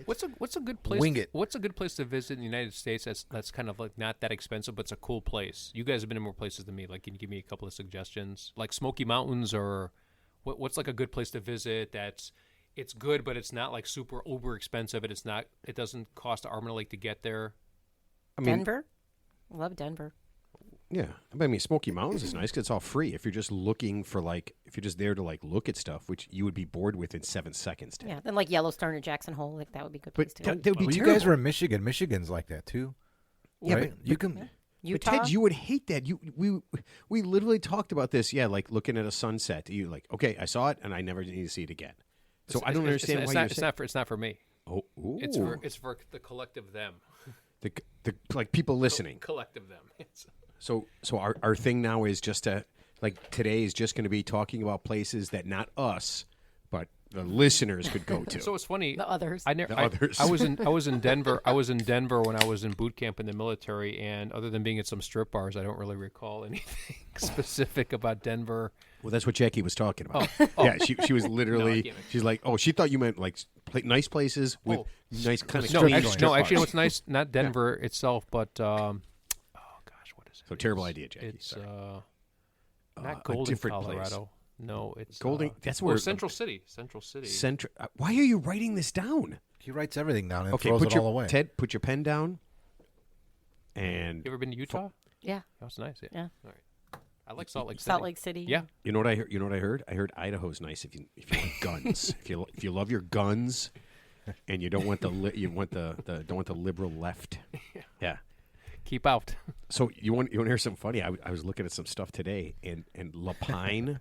What's a good place? Wing it. What's a good place to visit in the United States? That's kind of like not that expensive, but it's a cool place. You guys have been in more places than me. Like, can you give me a couple of suggestions? Like Smoky Mountains, or what's like a good place to visit? It's good, but it's not like super uber expensive. It doesn't cost an arm and a leg to get there. I mean, Denver? I love Denver. Yeah. I mean, Smoky Mountains is nice because it's all free. If you're just looking for, if you're just there to, look at stuff, which you would be bored with in 7 seconds. Yeah, then like Yellowstone or Jackson Hole, like that would be a good place But to that would be Well, you terrible. guys were in Michigan. Michigan's like that, too. Yeah, right? but you can... But Utah? Ted, you would hate that. We literally talked about this. Yeah, like looking at a sunset. You like, okay, I saw it, and I never need to see it again. So I don't understand why you're saying. It's not for me. Oh, ooh. It's for the collective them. the like people listening. Collective them. So our thing now is just to today is just going to be talking about places that not us, but the listeners could go to. So it's funny. The others. Others. I was in Denver. I was in Denver when I was in boot camp in the military, and other than being at some strip bars, I don't really recall anything specific about Denver. Well, that's what Jackie was talking about. Yeah, she was literally. She's like, oh, she thought you meant nice places with nice kind of clean strip actually, bars. what's nice? Not Denver itself, but oh gosh, what is it? So terrible idea, Jackie. It's Sorry. not a Golden, different Colorado. place. No, it's Golden. That's where Central City. Central City. Why are you writing this down? He writes everything down and Okay, throws put it your all away. Ted, put your pen down. And You ever been to Utah? Yeah. That's nice. Yeah. Yeah. All right. I like Salt Lake City. Salt Lake City. Yeah. you know what I heard? You know what I heard? I heard Idaho's nice if you want guns. if you love your guns, and you don't want don't want the liberal left. Yeah. Keep out. So you want to hear something funny? I was looking at some stuff today, and Lapine.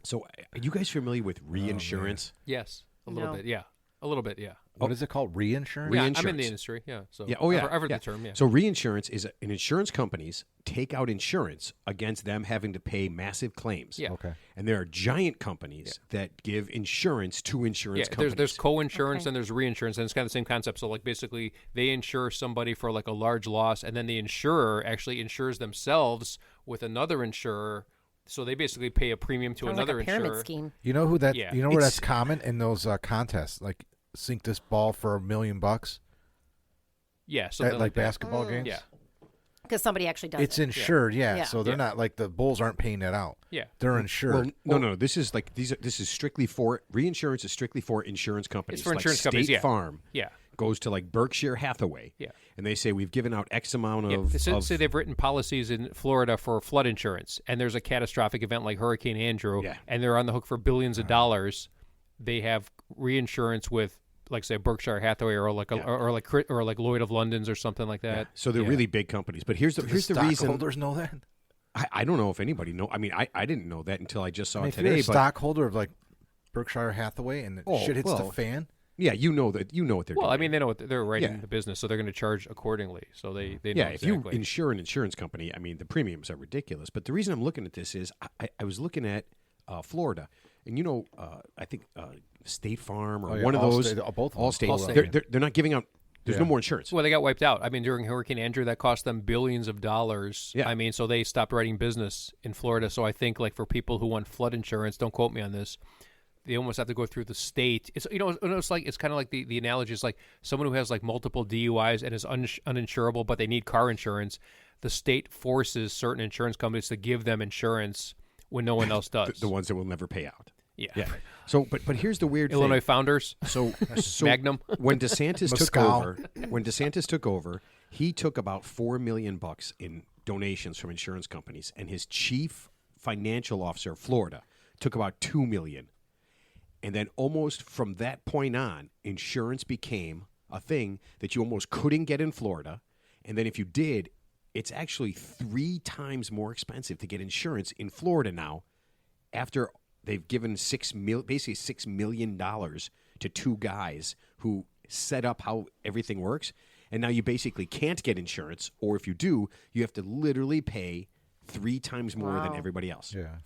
So are you guys familiar with reinsurance? Yes. A little No. bit. Yeah. A little bit. Yeah. What is it called? Reinsurance? Yeah, I'm in Reinsurance. the industry. Yeah. So Yeah. Oh, yeah. I've heard yeah. the term. Yeah. So reinsurance is an insurance companies take out insurance against them having to pay massive claims. Yeah. Okay. And there are giant companies that give insurance to insurance companies. There's co-insurance Okay. and there's reinsurance, and it's kind of the same concept. So, like, basically, they insure somebody for like a large loss, and then the insurer actually insures themselves with another insurer. So they basically pay a premium to Sounds another like a pyramid insurer. scheme. You know who that? Yeah. You know where It's- that's common in those contests, like sink this ball for $1 million Yeah. at Something like that. basketball games. Yeah. Because somebody actually does It's it. insured, yeah. Yeah. So they're Yeah. not like the Bulls aren't paying that out. Yeah. They're insured. Well, no. This is this is strictly for reinsurance. Is strictly for insurance companies. It's for like insurance State companies, yeah. Farm Yeah. goes to like Berkshire Hathaway. Yeah. And they say we've given out X amount Yeah, of. say they've written policies in Florida for flood insurance, and there's a catastrophic event like Hurricane Andrew, Yeah. and they're on the hook for billions of dollars. They have reinsurance with, like, say, Berkshire Hathaway or like or like Lloyd of London's or something like that. So they're Yeah. really big companies. But here's the Do reason. stockholders know that? I don't know if anybody know. I mean, I didn't know that until I just saw I mean, it if you're today. a But stockholder of like Berkshire Hathaway and Oh, shit hits the well, fan, yeah, you know what they're Well, doing. I mean, they know what they're writing Yeah. the business, so they're going to charge accordingly. So they know yeah, if exactly. you insure an insurance company, I mean, the premiums are ridiculous. But the reason I'm looking at this is I was looking at Florida, and I think State Farm or Oh, yeah, one of those, Allstate, both of them. Allstate, Allstate. they're not giving out. There's no Yeah. more insurance. Well, they got wiped out. I mean, during Hurricane Andrew, that cost them billions of dollars. Yeah. I mean, so they stopped writing business in Florida. So I think, like, for people who want flood insurance, don't quote me on this, they almost have to go through the state. It's it's kind of like the analogy is like someone who has like multiple DUIs and is uninsurable, but they need car insurance. The state forces certain insurance companies to give them insurance when no one else does. the ones that will never pay out. Yeah. Yeah. So, but here's the weird Illinois thing. Founders. So Magnum. when DeSantis took Mescal. over, he took about $4 million in donations from insurance companies, and his chief financial officer of Florida took about $2 million. And then almost from that point on, insurance became a thing that you almost couldn't get in Florida. And then if you did, it's actually 3 times more expensive to get insurance in Florida now after they've given basically $6 million to 2 guys who set up how everything works. And now you basically can't get insurance, or if you do, you have to literally pay 3 times more than Wow. everybody else. yeah.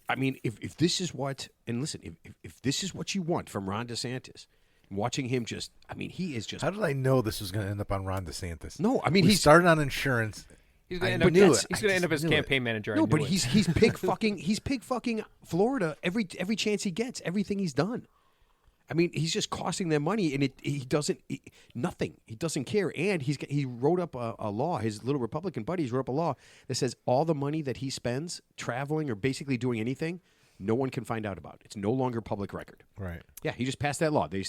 I mean, if this is what, and listen, if this is what you want from Ron DeSantis, watching him just, I mean, he is just, How did I know this was going to end up on Ron DeSantis? no, I mean, We he's, started on insurance. He's going I to end up. knew He's it. going I to end just up as knew it. campaign manager. I no, knew but it. he's pig fucking Florida every chance he gets, everything he's done. I mean, he's just costing them money, and he doesn't nothing. He doesn't care, and he wrote up a law. His little Republican buddies wrote up a law that says all the money that he spends traveling or basically doing anything, no one can find out about. It's no longer public record. Right. Yeah, he just passed that law. He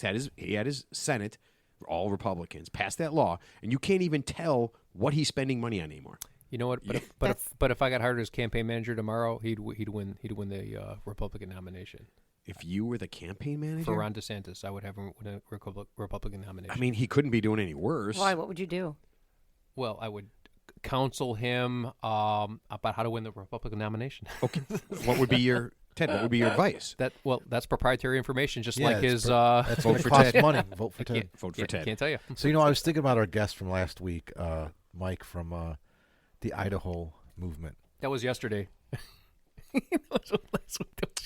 had his Senate, all Republicans, passed that law, and you can't even tell what he's spending money on anymore. You know what? But if I got hired as campaign manager tomorrow, he'd win the Republican nomination. If you were the campaign manager For Ron DeSantis, I would have him win a Republican nomination. I mean, he couldn't be doing any worse. Why? What would you do? Well, I would counsel him about how to win the Republican nomination. Okay, what would be your Ted? What would be your advice? That's proprietary information, just Yeah, like it's his. That's Vote going to for cost Ted. money. Vote for Ted. Vote for Ted. Can't tell you. So, I was thinking about our guest from last week, Mike from the Idaho movement. That was yesterday.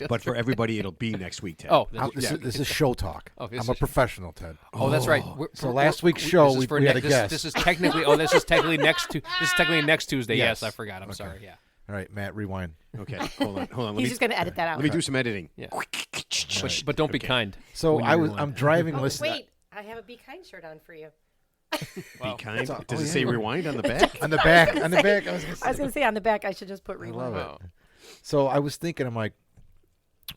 But for everybody, it'll be next week, Ted. Oh, This is show talk. Oh, this I'm a is- professional, Ted. Oh, that's right. So last week's show, this is for we had a this, guest. This is technically. Oh, this is technically next. This is technically next Tuesday. Yes, I forgot. I'm sorry. Yeah. All right, Matt, rewind. Okay, hold on. Let He's me just going to edit that out. let me do some editing. Yeah. But don't be kind. So when you rewind. I'm driving listening. Wait, I have a Be Kind shirt on for you. Be kind. That's all- Does oh, it yeah. say rewind on the back? On the back. I was gonna say. I was going to say on the back, I should just put I rewind. love it. So I was thinking, I'm like,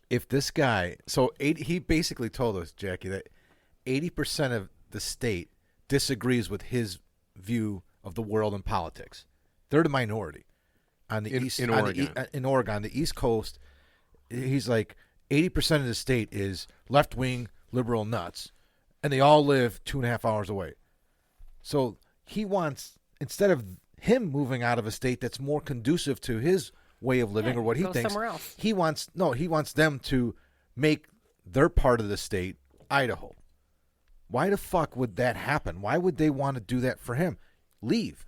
if this guy, he basically told us, Jackie, that 80% of the state disagrees with his view of the world and politics. They're the minority on the east in on Oregon. in Oregon, the East Coast. He's like 80% of the state is left wing liberal nuts, and they all live 2.5 hours away. So he wants, instead of him moving out of a state that's more conducive to his way of living or what he go thinks, somewhere else. he wants them to make their part of the state Idaho. Why the fuck would that happen? Why would they want to do that for him? Leave.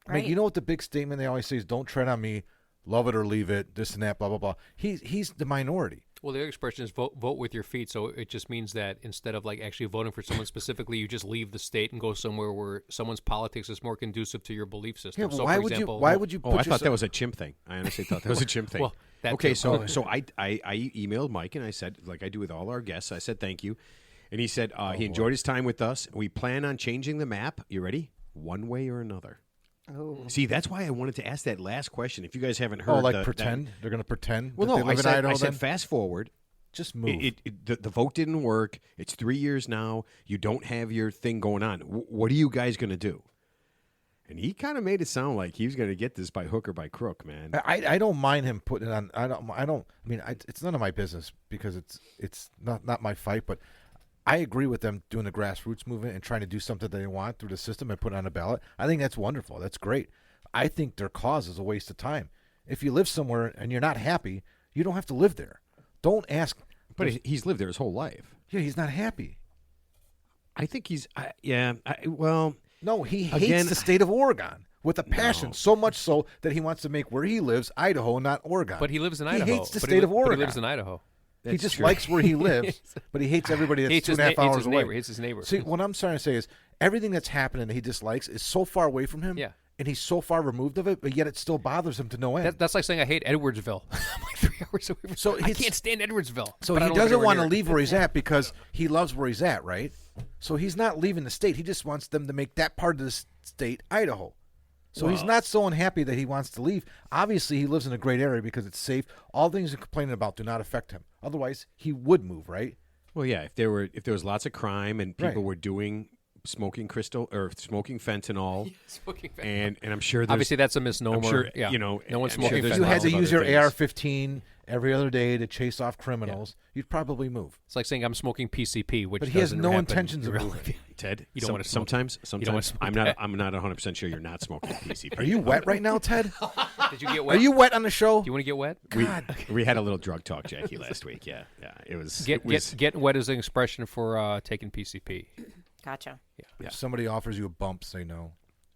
I mean, Right. you know what the big statement they always say is, don't tread on me, love it or leave it, this and that, blah, blah, blah. He's the minority. Well, the other expression is vote with your feet. So it just means that instead of like actually voting for someone specifically, you just leave the state and go somewhere where someo's politics is more conducive to your belief system. Yeah, well, so why for would example, you Oh, I thought that was a chimp thing. I honestly thought that was a chimp thing. Well, that okay, too. so I emailed Mike and I said, like I do with all our guests, I said thank you. And he said he enjoyed his time with us. We plan on changing the map. You ready? One way or another. Oh. See, that's why I wanted to ask that last question. If you guys haven't heard, pretend? They're going to pretend Well, that no, they live in I Idaho said then? fast forward. Just move. The vote didn't work. It's 3 years now. You don't have your thing going on. What are you guys going to do? And he kind of made it sound like he was going to get this by hook or by crook, man. I don't mind him putting it on. I mean, it's none of my business because it's not my fight. But I agree with them doing the grassroots movement and trying to do something that they want through the system and put it on a ballot. I think that's wonderful. That's great. I think their cause is a waste of time. If you live somewhere and you're not happy, you don't have to live there. Don't ask. But he's lived there his whole life. Yeah, he's not happy. I think he's well. No, he hates Again, the state of Oregon with a passion, so much so that he wants to make where he lives Idaho, not Oregon. But he lives in He Idaho. hates the state of But Oregon. he lives in Idaho. He just likes where he lives, but he hates everybody that's Hates his 2.5 hates hours his away. neighbor. Hates his neighbor. See, what I'm trying to say is everything that's happening that he dislikes is so far away from him, Yeah. and he's so far removed of it, but yet it still bothers him to no end. That's like saying I hate Edwardsville. I'm like 3 hours away from. So I he's- can't stand Edwardsville. so but I he don't live doesn't anywhere want to near it. leave where he's at because he loves where he's at, right? So he's not leaving the state. He just wants them to make that part of the state Idaho. So he's not so unhappy that he wants to leave. Obviously, he lives in a great area because it's safe. All things he's complaining about do not affect him. Otherwise, he would move, right? Well, yeah. If there was lots of crime and people Right. were doing smoking crystal or smoking fentanyl, Smoking fentanyl. and I'm sure there's, Obviously, that's a misnomer. I'm sure yeah. no one's I'm sure smoking there's If you had lots to of use other your things. AR-15 every other day to chase off criminals, you'd probably move. It's like saying I'm smoking PCP, which But he has doesn't no happen intentions of really. moving. Ted, You don't wanna smoke- sometimes you don't wanna smoke that. I'm not 100% sure you're not smoking PCP. Are you wet right now, Ted? Did you get Are wet? you wet on the show? Do you want to get wet? We had a little drug talk, Jackie, last week. Yeah. It was Getting wet is an expression for taking PCP. Gotcha. If somebody offers you a bump, say no.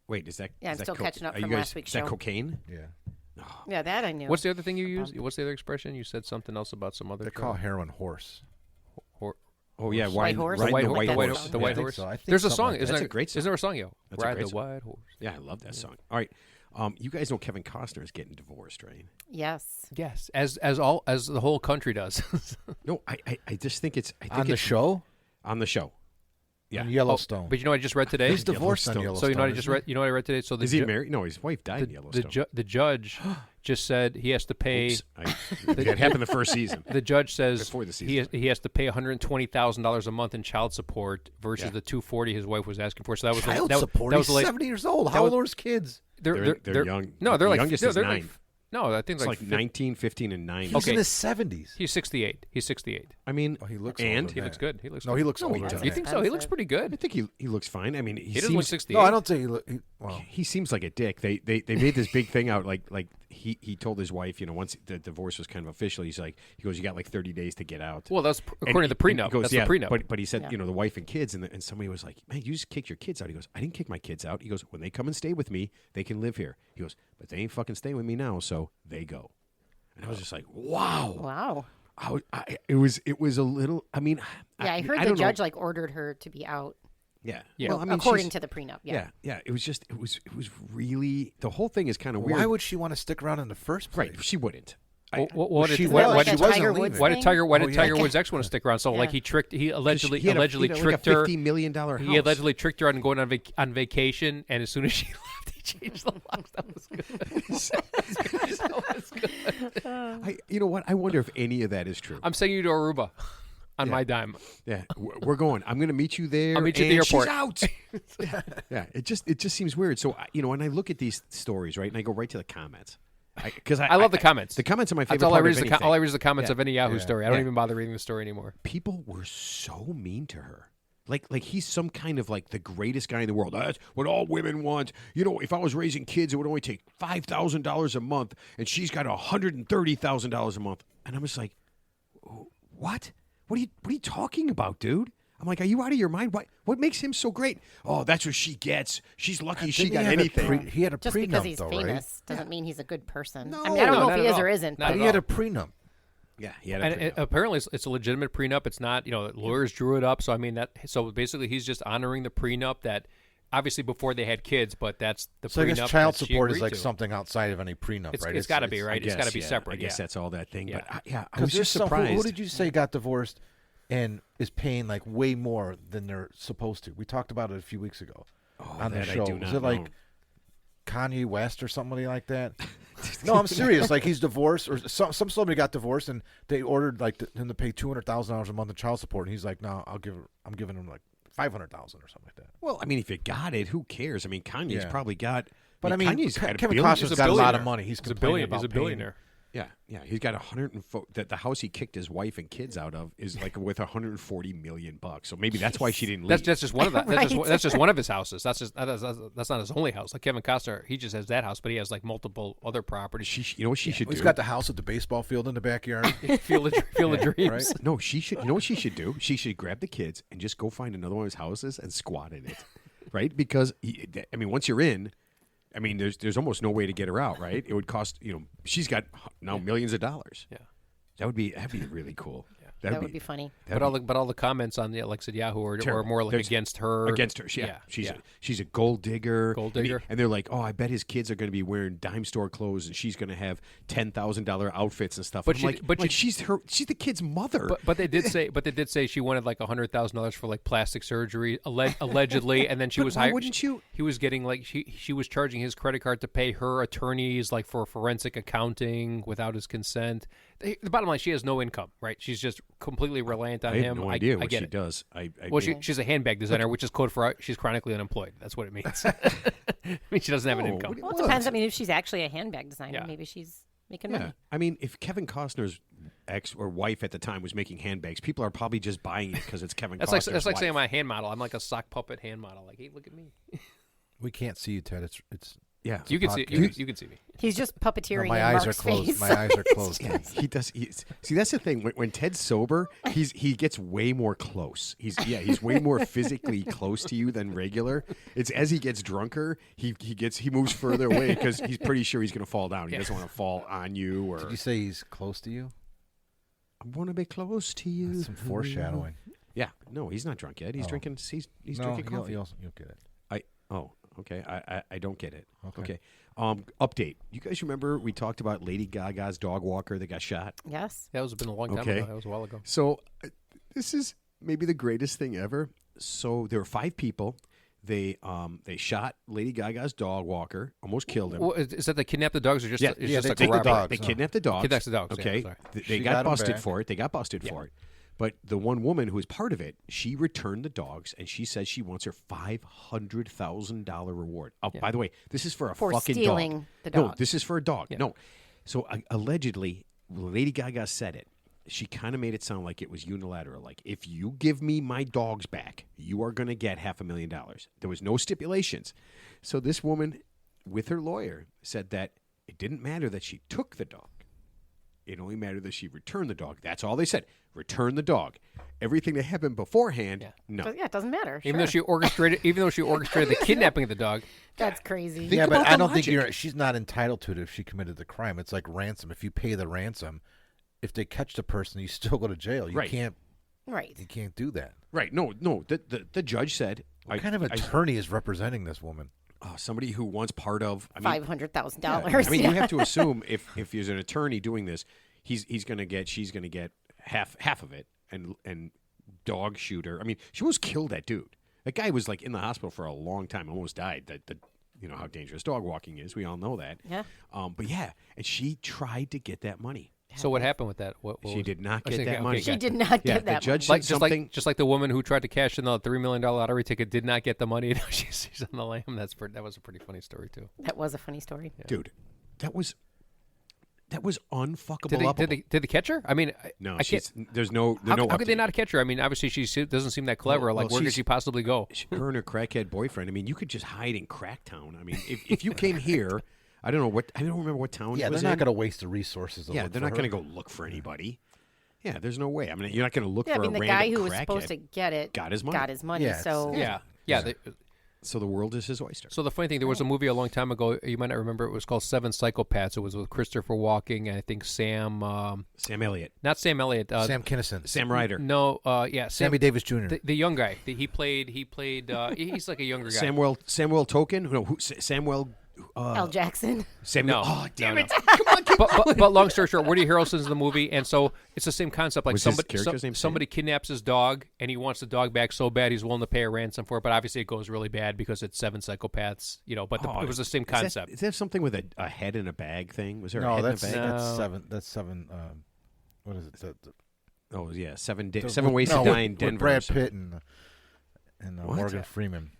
Wait, is that? Yeah, I'm is that still catching up are from you guys, last week's is that show. cocaine? Yeah. Yeah, that I knew. What's the other thing you use? What's the other expression? You said something else about some other. They call heroin horse. Oh yeah, White horse? The riding white, the horse. white The white, horse. the Yeah, white I think horse. so. I think There's a something song. like that. Isn't That's there, a great song. Isn't there a song, yo? That's a Ride great the song. white horse. Yeah, I love that song. All right, You guys know Kevin Costner is getting divorced, right? Yes. Yes, as the whole country does. No, I just think it's On the show? On the show. Yeah. On Yellowstone. But you know what I just read today? He's divorced on Yellowstone. So you know what I Yellowstone, just isn't read? You know what I read today? So Is he married? No, his wife died in Yellowstone. the judge just said he has to pay. Oops. That happened the first season. The judge says Before the he season. has to pay $120,000 a month in child support versus Yeah. the $240 his wife was asking for. So that was Child that, support? That was He's like 70 years old. How old are his kids? They're young. No, they're The like youngest no, is they're 9. like no, I think It's like like 19, 15, and 9. He's Okay. in his 70s. He's 68. He's 68. I mean, Oh, he looks and older He than looks that. good. He looks. No, good. he looks No, he older. doesn't. than You that. think so? He looks Expensive. pretty I good. think he looks fine. I mean, He doesn't look seems 68. No, I don't think well, he seems like a dick. They made this big thing out like he told his wife, once the divorce was kind of official, he goes, you got like 30 days to get out. Well, that's And according to the he prenup. goes, That's yeah, the prenup. But he said, Yeah. the wife and kids, and somebody was like, man, you just kicked your kids out. He goes, I didn't kick my kids out. He goes, when they come and stay with me, they can live here. He goes, but they ain't fucking staying with me now, so they go. And I was just like, wow. Wow. It was a little. I mean, Yeah, I heard the don't know. judge like ordered her to be out Yeah, Yeah. Well, I mean, according she's- to the prenup. Yeah. Yeah. It was just. It was really. The whole thing is kind of weird. why would she want to stick around in the first place? Right, she wouldn't. What she did was- why like did a Tiger Woods why did thing? Tiger Oh, yeah. Tiger Woods' ex want to stick around? So like Yeah. he allegedly He had allegedly like tricked a her. $50 million house. He allegedly tricked her on going on vacation, and as soon as she left, he changed the locks. That was good. That was good. You know what? I wonder if any of that is true. I'm sending you to Aruba on my dime. Yeah, we're going. I'm going to meet you there. I'll meet you at the and airport. She's out. Yeah. It just seems weird. So when I look at these stories, right, and I go right to the comments, because I love the comments. The comments are my favorite. That's all I part read. of Is anything. all I read is the comments Yeah. of any Yahoo Yeah. story. I don't Yeah. even bother reading the story anymore. People were so mean to her. Like he's some kind of like the greatest guy in the world. That's what all women want. If I was raising kids, it would only take $5,000 a month, and she's got $130,000 a month. And I'm just like, what? What are you talking about, dude? I'm like, are you out of your mind? What makes him so great? Oh, that's what she gets. She's lucky she Didn't got he have a anything. he had a Just prenup, because he's though, famous doesn't mean he's a good person. No. I mean, I don't No, know not if he at is or all. isn't. Not right? But He had a prenup. Yeah, he had a And prenup. apparently, it's a legitimate prenup. It's not, lawyers drew it up. So I mean so basically, he's just honoring the prenup that obviously before they had kids, but that's the So I prenup. guess child that she support is agreed like to. something outside of any prenup, right? It's got to be right. I It's got to guess, be yeah. separate. I guess yeah. that's all that thing. Yeah. But I Because was just surprised. Who did you say got divorced and is paying like way more than they're supposed to? We talked about it a few weeks ago on the that I show. do Was not it like know. Kanye West or somebody like that? No, I'm serious. Like he's divorced, or some celebrity got divorced, and they ordered like him to pay $200,000 a month in child support, and he's like, "No, I'm giving him like $500,000 or something like that." Well, I mean, if you got it, who cares? I mean, Kanye's Yeah. probably got. But I mean, Kanye's got Kevin billions. Costner's He's got a lot billionaire. of money. He's He's a complaining billionaire. He's a about paying- billionaire. Yeah. He's got the house he kicked his wife and kids out of is like worth $140 million. So maybe that's why she didn't leave. That's just one of that. Right. That's just one of his houses. That's not his only house. Like Kevin Costner, he just has that house, but he has like multiple other properties. You know what she should He's do? got the house with the baseball field in the backyard. Feel the dreams. right? No, she should. You know what she should do? She should grab the kids and just go find another one of his houses and squat in it, right? Because once you're in, there's almost no way to get her out, right? It would cost. She's got now millions of dollars. Yeah. That'd be really cool. that would be funny. But all the comments on the like I said Yahoo are Terrible. more like There's- against her. Against her, yeah. She's a gold digger. Gold digger. And they're like, oh, I bet his kids are going to be wearing dime store clothes, and she's going to have $10,000 outfits and stuff. But I'm she- like, she's the kid's mother. But they did say she wanted like $100,000 for like plastic surgery allegedly, and then she But was why hired. wouldn't you? He was getting like she was charging his credit card to pay her attorneys like for forensic accounting without his consent. The bottom line, she has no income, right? She's just completely reliant on I him. have no idea I what get she it. does. Well, she's a handbag designer, which is code for she's chronically unemployed. That's what it means. I mean, she doesn't have an No, income. what do you- Well, it depends. I mean, if she's actually a handbag designer, Yeah. maybe she's making Yeah. money. I mean, if Kevin Costner's ex or wife at the time was making handbags, people are probably just buying it because it's Kevin Costner's That's like wife. saying I'm a hand model. I'm like a sock puppet hand model. Like, hey, look at me. We can't see you, Ted. It's Yeah. You can see podcast. you can see me. He's just puppeteering my in eyes Mark's are closed. face. My eyes are closed. He does. See, that's the thing. When Ted's sober, he gets way more close. He's way more physically close to you than regular. It's as he gets drunker, he moves further away because he's pretty sure he's going to fall down. He doesn't want to fall on you. Or Did you say he's close to you? I want to be close to you. That's some foreshadowing. Yeah. No, he's not drunk yet. He's drinking. He's No, drinking coffee. you'll get it. Okay, I don't get it. Okay. Update. You guys remember we talked about Lady Gaga's dog walker that got shot? Yes. That was been a long time Okay. ago. That was a while ago. So this is maybe the greatest thing ever. So there were 5 people. They shot Lady Gaga's dog walker, almost killed him. Well, is that they kidnapped the dogs or just? Yeah, it's yeah, just they like take a the robbery? dogs. They kidnapped the dogs. Kidnapped the dogs, yeah, Okay. sorry. They She got got 'em busted back. for it. They got busted for it. But the one woman who was part of it, she returned the dogs, and she says she wants her $500,000 reward. Oh, by the way, this is for a For fucking stealing dog. the No, dog. this is for a dog. No. So allegedly, Lady Gaga said it. She kind of made it sound like it was unilateral. Like, if you give me my dogs back, you are going to get $500,000. There was no stipulations. So this woman, with her lawyer, said that it didn't matter that she took the dog. It only mattered that she returned the dog. That's all they said. Return the dog. Everything that happened beforehand, no. Yeah, it doesn't matter. Even though she orchestrated the kidnapping of the dog. That's crazy. Think Yeah, but about I the don't think logic. she's not entitled to it if she committed the crime. It's like ransom. If you pay the ransom, if they catch the person, you still go to jail. You Right. can't Right. do that. Right. No. The judge said. What kind of attorney is representing this woman? Somebody who wants part of. I mean, $500,000. I mean, you have to assume if there's an attorney doing this, she's going to get half of it, and dog shooter. I mean, she almost killed that dude. That guy was like in the hospital for a long time, almost died. That you know how dangerous dog walking is. We all know that. Yeah. But yeah, and she tried to get that money. So what happened with that? What She was- did not I get see, that okay, money. okay. She did not Yeah, get the that judge money. said something. just like the woman who tried to cash in the $3 million lottery ticket did not get the money. She's on the lam. That was a pretty funny story too. That was a funny story. Dude, that was unfuckable. Did they catch her? I mean, No, I can't. there's no. How no could they update. not catch her? I mean, obviously doesn't seem that clever. Well, like, where could she's- she possibly go? Her and her crackhead boyfriend. I mean, you could just hide in Cracktown. I mean, if you came here, I don't remember what town Yeah, it was they're not in. going to waste the resources. Yeah, they're not going to go look for anybody. Yeah, there's no way. I mean, you're not going to look Yeah, I for mean, a the random guy who was crackhead. supposed to get it got his money. Yeah, it's- so Yeah. So the world is his oyster. So the funny thing, there was a movie a long time ago. You might not remember. It was called Seven Psychopaths. It was with Christopher Walken and I think Sam, Sam Elliott, not Sam Elliott. Sam Kinison, Sam Ryder, No, yeah, Sammy Davis Jr. the young guy. He played. He's like a younger guy. Samuel Token. No, Samuel. L. Jackson. Samuel. No, Oh, damn no, it! Come on, but long story short, Woody Harrelson's in the movie, and so it's the same concept. Like Was his character's name Sam? somebody kidnaps his dog, and he wants the dog back so bad he's willing to pay a ransom for it. But obviously, it goes really bad because it's 7 psychopaths. You know, but it was the same concept. Is that something with a head in a bag thing? Was there a No, head that's in a bag? that's No. seven. That's seven. What is it? Oh yeah, seven The- ways no, to die with- in with Denver. or Brad something. Pitt and What? Morgan Freeman.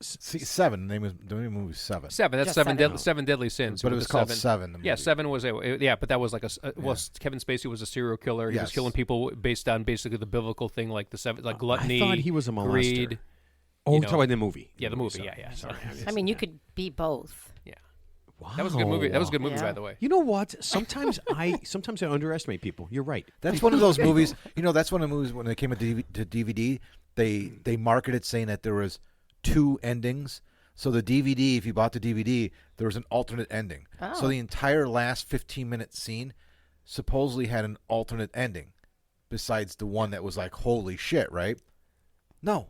See, Seven. The name of movie was Seven. 7. That's Just seven. seven. Seven deadly sins. But it with was the called Seven. the Yeah, movie. 7 was yeah, but that was like Kevin Spacey was a serial killer. He was Yes. killing people based on basically the biblical thing, like the 7, like gluttony. I thought he was a molester. greed. Oh, you you're know. talking about the movie. Yeah, the movie. sorry. Yeah. Sorry. I mean, you could be both. Yeah, Wow. that was a good movie. That was a good movie, Yeah. by the way. You know what? Sometimes I underestimate people. You're right. That's one of those movies. You know, that's one of the movies when they came to DVD. They marketed saying that there was 2 endings. So the DVD, if you bought the DVD, there was an alternate ending. Oh. So the entire last 15-minute scene supposedly had an alternate ending, besides the one that was like, holy shit, right? No,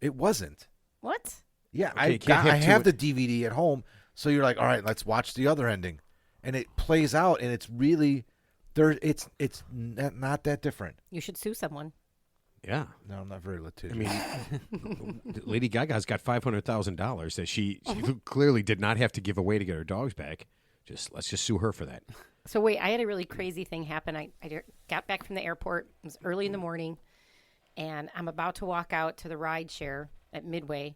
it wasn't. What? Yeah, Okay, you can't have I two- have the DVD at home, so you're like, all right, let's watch the other ending, and it plays out, and it's really there. It's not that different. You should sue someone. Yeah. No, I'm not very I litigious. mean, Lady Gaga's got $500,000 that she clearly did not have to give away to get her dogs back. Let's just sue her for that. So wait, I had a really crazy thing happen. I got back from the airport. It was early in the morning, and I'm about to walk out to the ride share at Midway,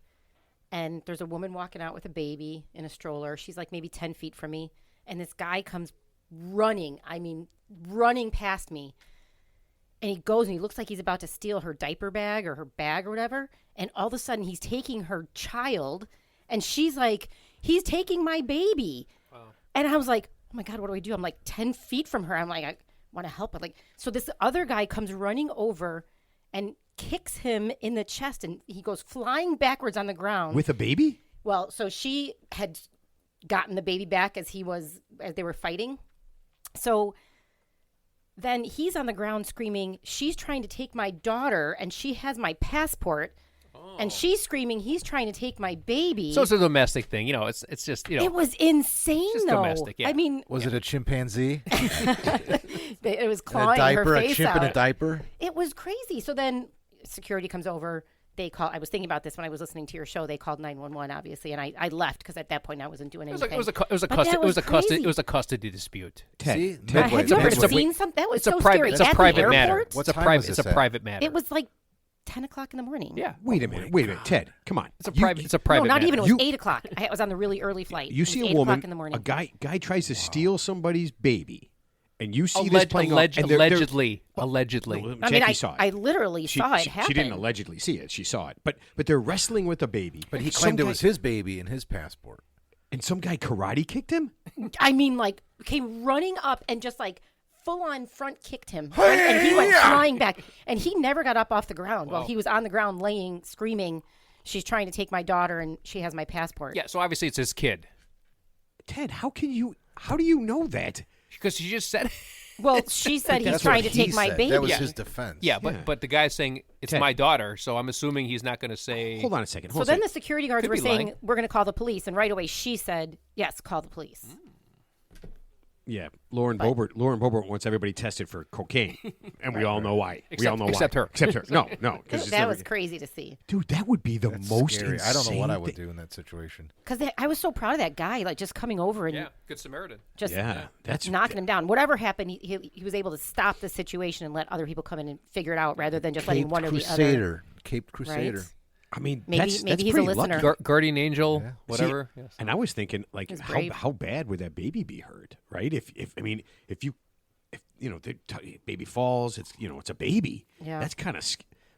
and there's a woman walking out with a baby in a stroller. She's like maybe 10 feet from me, and this guy comes running. I mean, running past me. And he goes and he looks like he's about to steal her diaper bag or her bag or whatever. And all of a sudden he's taking her child, and she's like, he's taking my baby. Wow. And I was like, oh my God, what do I do? I'm like 10 feet from her. I'm like, I want to help her. Like, so this other guy comes running over and kicks him in the chest, and he goes flying backwards on the ground. With a baby? Well, so she had gotten the baby back as they were fighting. So then he's on the ground screaming, she's trying to take my daughter, and she has my passport. And she's screaming, he's trying to take my baby. So it's a domestic thing. It's just, It was insane, just though. domestic, yeah. I mean, Was it a chimpanzee? it was In clawing a diaper? her A face chimp out. in a diaper? It was crazy. So then security comes over. They call. I was thinking about this when I was listening to your show. They called 911, obviously, and I left because at that point I wasn't doing anything. it was a crazy. custody dispute. Ted, See? Ted, Midway. Have you ever It's a- seen something? That was It's a so private. scary. It's a At the private matter. airport, What It's a time private. was It's a this at? private matter. it was like 10 o'clock in the morning. Yeah. wait a minute, Ted, come on. It's a private. It's a No, private. not matter. even. It was You- 8 o'clock. I was on the really early flight. You It see was a 8 woman, o'clock in the morning. a guy tries to steal somebody's baby, and you see this playing out. And Allegedly. No, I mean, Jackie saw it. I literally saw it happen. She didn't allegedly see it. She saw it. But they're wrestling with the baby. But he Some claimed it guy- was his baby and his passport. And some guy karate kicked him? I mean, like, came running up and just like full on front kicked him. And he went flying back. And he never got up off the ground. Well, he was on the ground laying, screaming, she's trying to take my daughter and she has my passport. Yeah. So obviously it's his kid Ted, how do you know that? because she just said. Well, she said he's That's trying what to he take my said. baby. That was Yeah. his defense. Yeah, Yeah. but the guy's saying it's Ted. my daughter, so I'm assuming he's not going to say. Hold on a second. So Hold on then a the second. security guards Could were be saying, lying. we're going to call the police. And right away she said, yes, call the police. Yeah, Lauren Boebert wants everybody tested for cocaine, and we all know why. We all know Except why. her. Except her. No, because That was crazy to see. dude, that would be the That's most scary. insane. I don't know what I would thing. do in that situation. Because I was so proud of that guy, like just coming over and Yeah, good Samaritan. just Yeah, that's knocking him down. Whatever happened, he was able to stop the situation and let other people come in and figure it out rather than just letting Caped one or the other. Crusader. Caped Right? Crusader. I mean, Maybe- that's maybe he's a pretty listener. lucky. Guardian angel, Yeah. whatever. See, Yes. and I was thinking, like, He's brave. how bad would that baby be hurt, right? If the baby falls, it's a baby. Yeah. That's kind of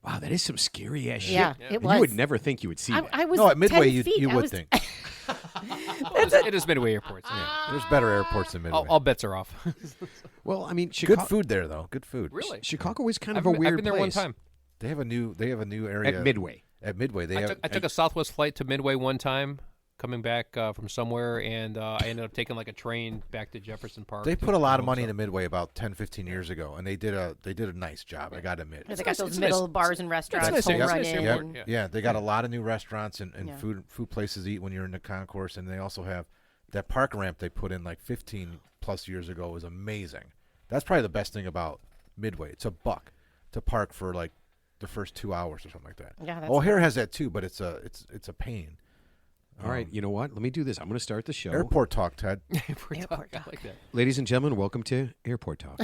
wow. That is some scary ass Yeah, shit. it And was. You would never think you would see that. I was No, at Midway 10 feet. you I would was- think. It is Midway airports. Yeah. There's better airports than Midway. All bets are off. Well, I mean, Chicago, Good food there though. Good food. Really? Chicago is kind I've of a been- weird I've been there place. one time. They have a new area At Midway. At Midway, they I have. took a Southwest flight to Midway one time, coming back from somewhere, and I ended up taking like a train back to Jefferson Park. They to put a lot of home, money so- into Midway about 10, 15 years ago, and they did a nice job. I got to admit. They got nice- those it's middle nice- bars and restaurants, nice home airport. run It's a nice in. airport, and- yeah. Yeah, they got a lot of new restaurants and Yeah. food places to eat when you're in the concourse, and they also have that park ramp they put in like 15 plus years ago was amazing. That's probably the best thing about Midway. It's $1 to park for like the first 2 hours or something like that. Yeah, that's O'Hare has that too, but it's a pain. All right, you know what? Let me do this. I'm going to start the show. Airport talk, Ted. Airport Airport talk, I like that. Ladies and gentlemen, welcome to Airport Talk.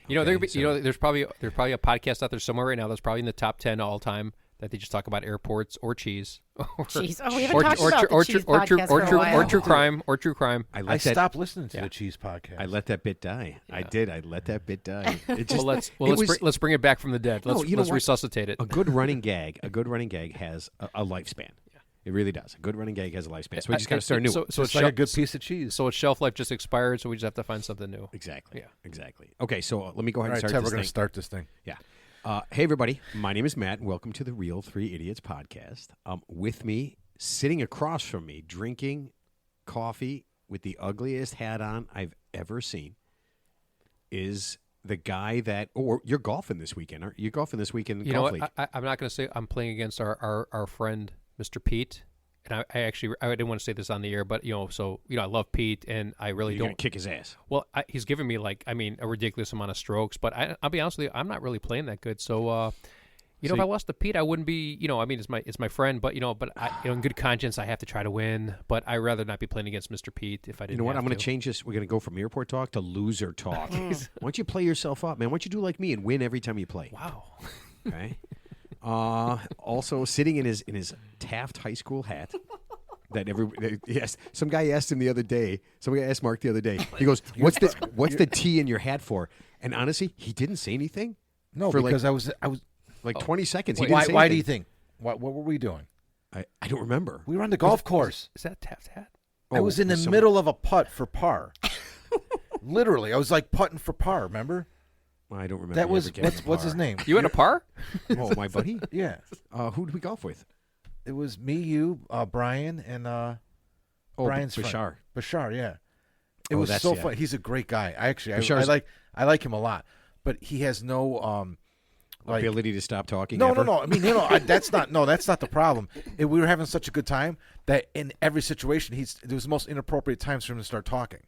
There's probably a podcast out there somewhere right now that's probably in the top 10 all time that they just talk about airports or cheese. Cheese. Oh, we haven't talked about the cheese podcast for a while. or true crime. I I stopped listening to Yeah. the cheese podcast. I let that bit die. I did. I let that bit die. It just, Let's bring it back from the dead. No, Let's you know let's what? resuscitate it. a good running gag. A good running gag has a lifespan. It really does. A good running gag has a lifespan. So we just got to start new. So so it's it's like a good piece of cheese. So its shelf life just expired, so we just have to find something new. Exactly. Yeah. Exactly. Okay, so let me go ahead All right, and Ted, start we're this going thing. to start this thing. Yeah. Hey, everybody. My name is Matt, and welcome to the Real Three Idiots podcast. With me, sitting across from me, drinking coffee with the ugliest hat on I've ever seen, is the guy that... Oh, you're golfing this weekend, aren't you? You're golfing this weekend in You know golf what? league. I'm not going to say I'm playing against our friend Mr. Pete, and I didn't want to say this on the air, but I love Pete, and I really You're going don't. to kick his ass. Well, he's giving me a ridiculous amount of strokes, but I'll be honest with you, I'm not really playing that good. So, if I lost to Pete, I wouldn't be. It's my friend, but in good conscience, I have to try to win. But I'd rather not be playing against Mr. Pete if I didn't. You know what? have I'm going to to change this. We're going to go from airport talk to loser talk. Why don't you play yourself up, man? Why don't you do like me and win every time you play? Wow. Okay. Also, sitting in his Taft High School hat. Yes, some guy asked him the other day. Somebody asked Mark the other day. He goes, "What's the T in your hat for?" And honestly, he didn't say anything. No, for because I was. like 20 seconds. He Why? didn't say Why do you anything. think? What were we doing? I don't remember. We were on the golf course. Is that Taft's hat? I was in the middle of a putt for par. Literally, I was like putting for par. Remember? I don't remember. That you was ever getting what's his par. name? You in a par? Oh, my buddy. Yeah, Who did we golf with? it was me, you, Brian, and Brian's friend. Bashar. Bashar, yeah. It Oh, was that's- so yeah. fun. He's a great guy. I Bashar's- like him a lot, but he has no like, ability to stop talking. No, ever? no. I mean, that's not the problem. We were having such a good time that in every situation, there was the most inappropriate times for him to start talking.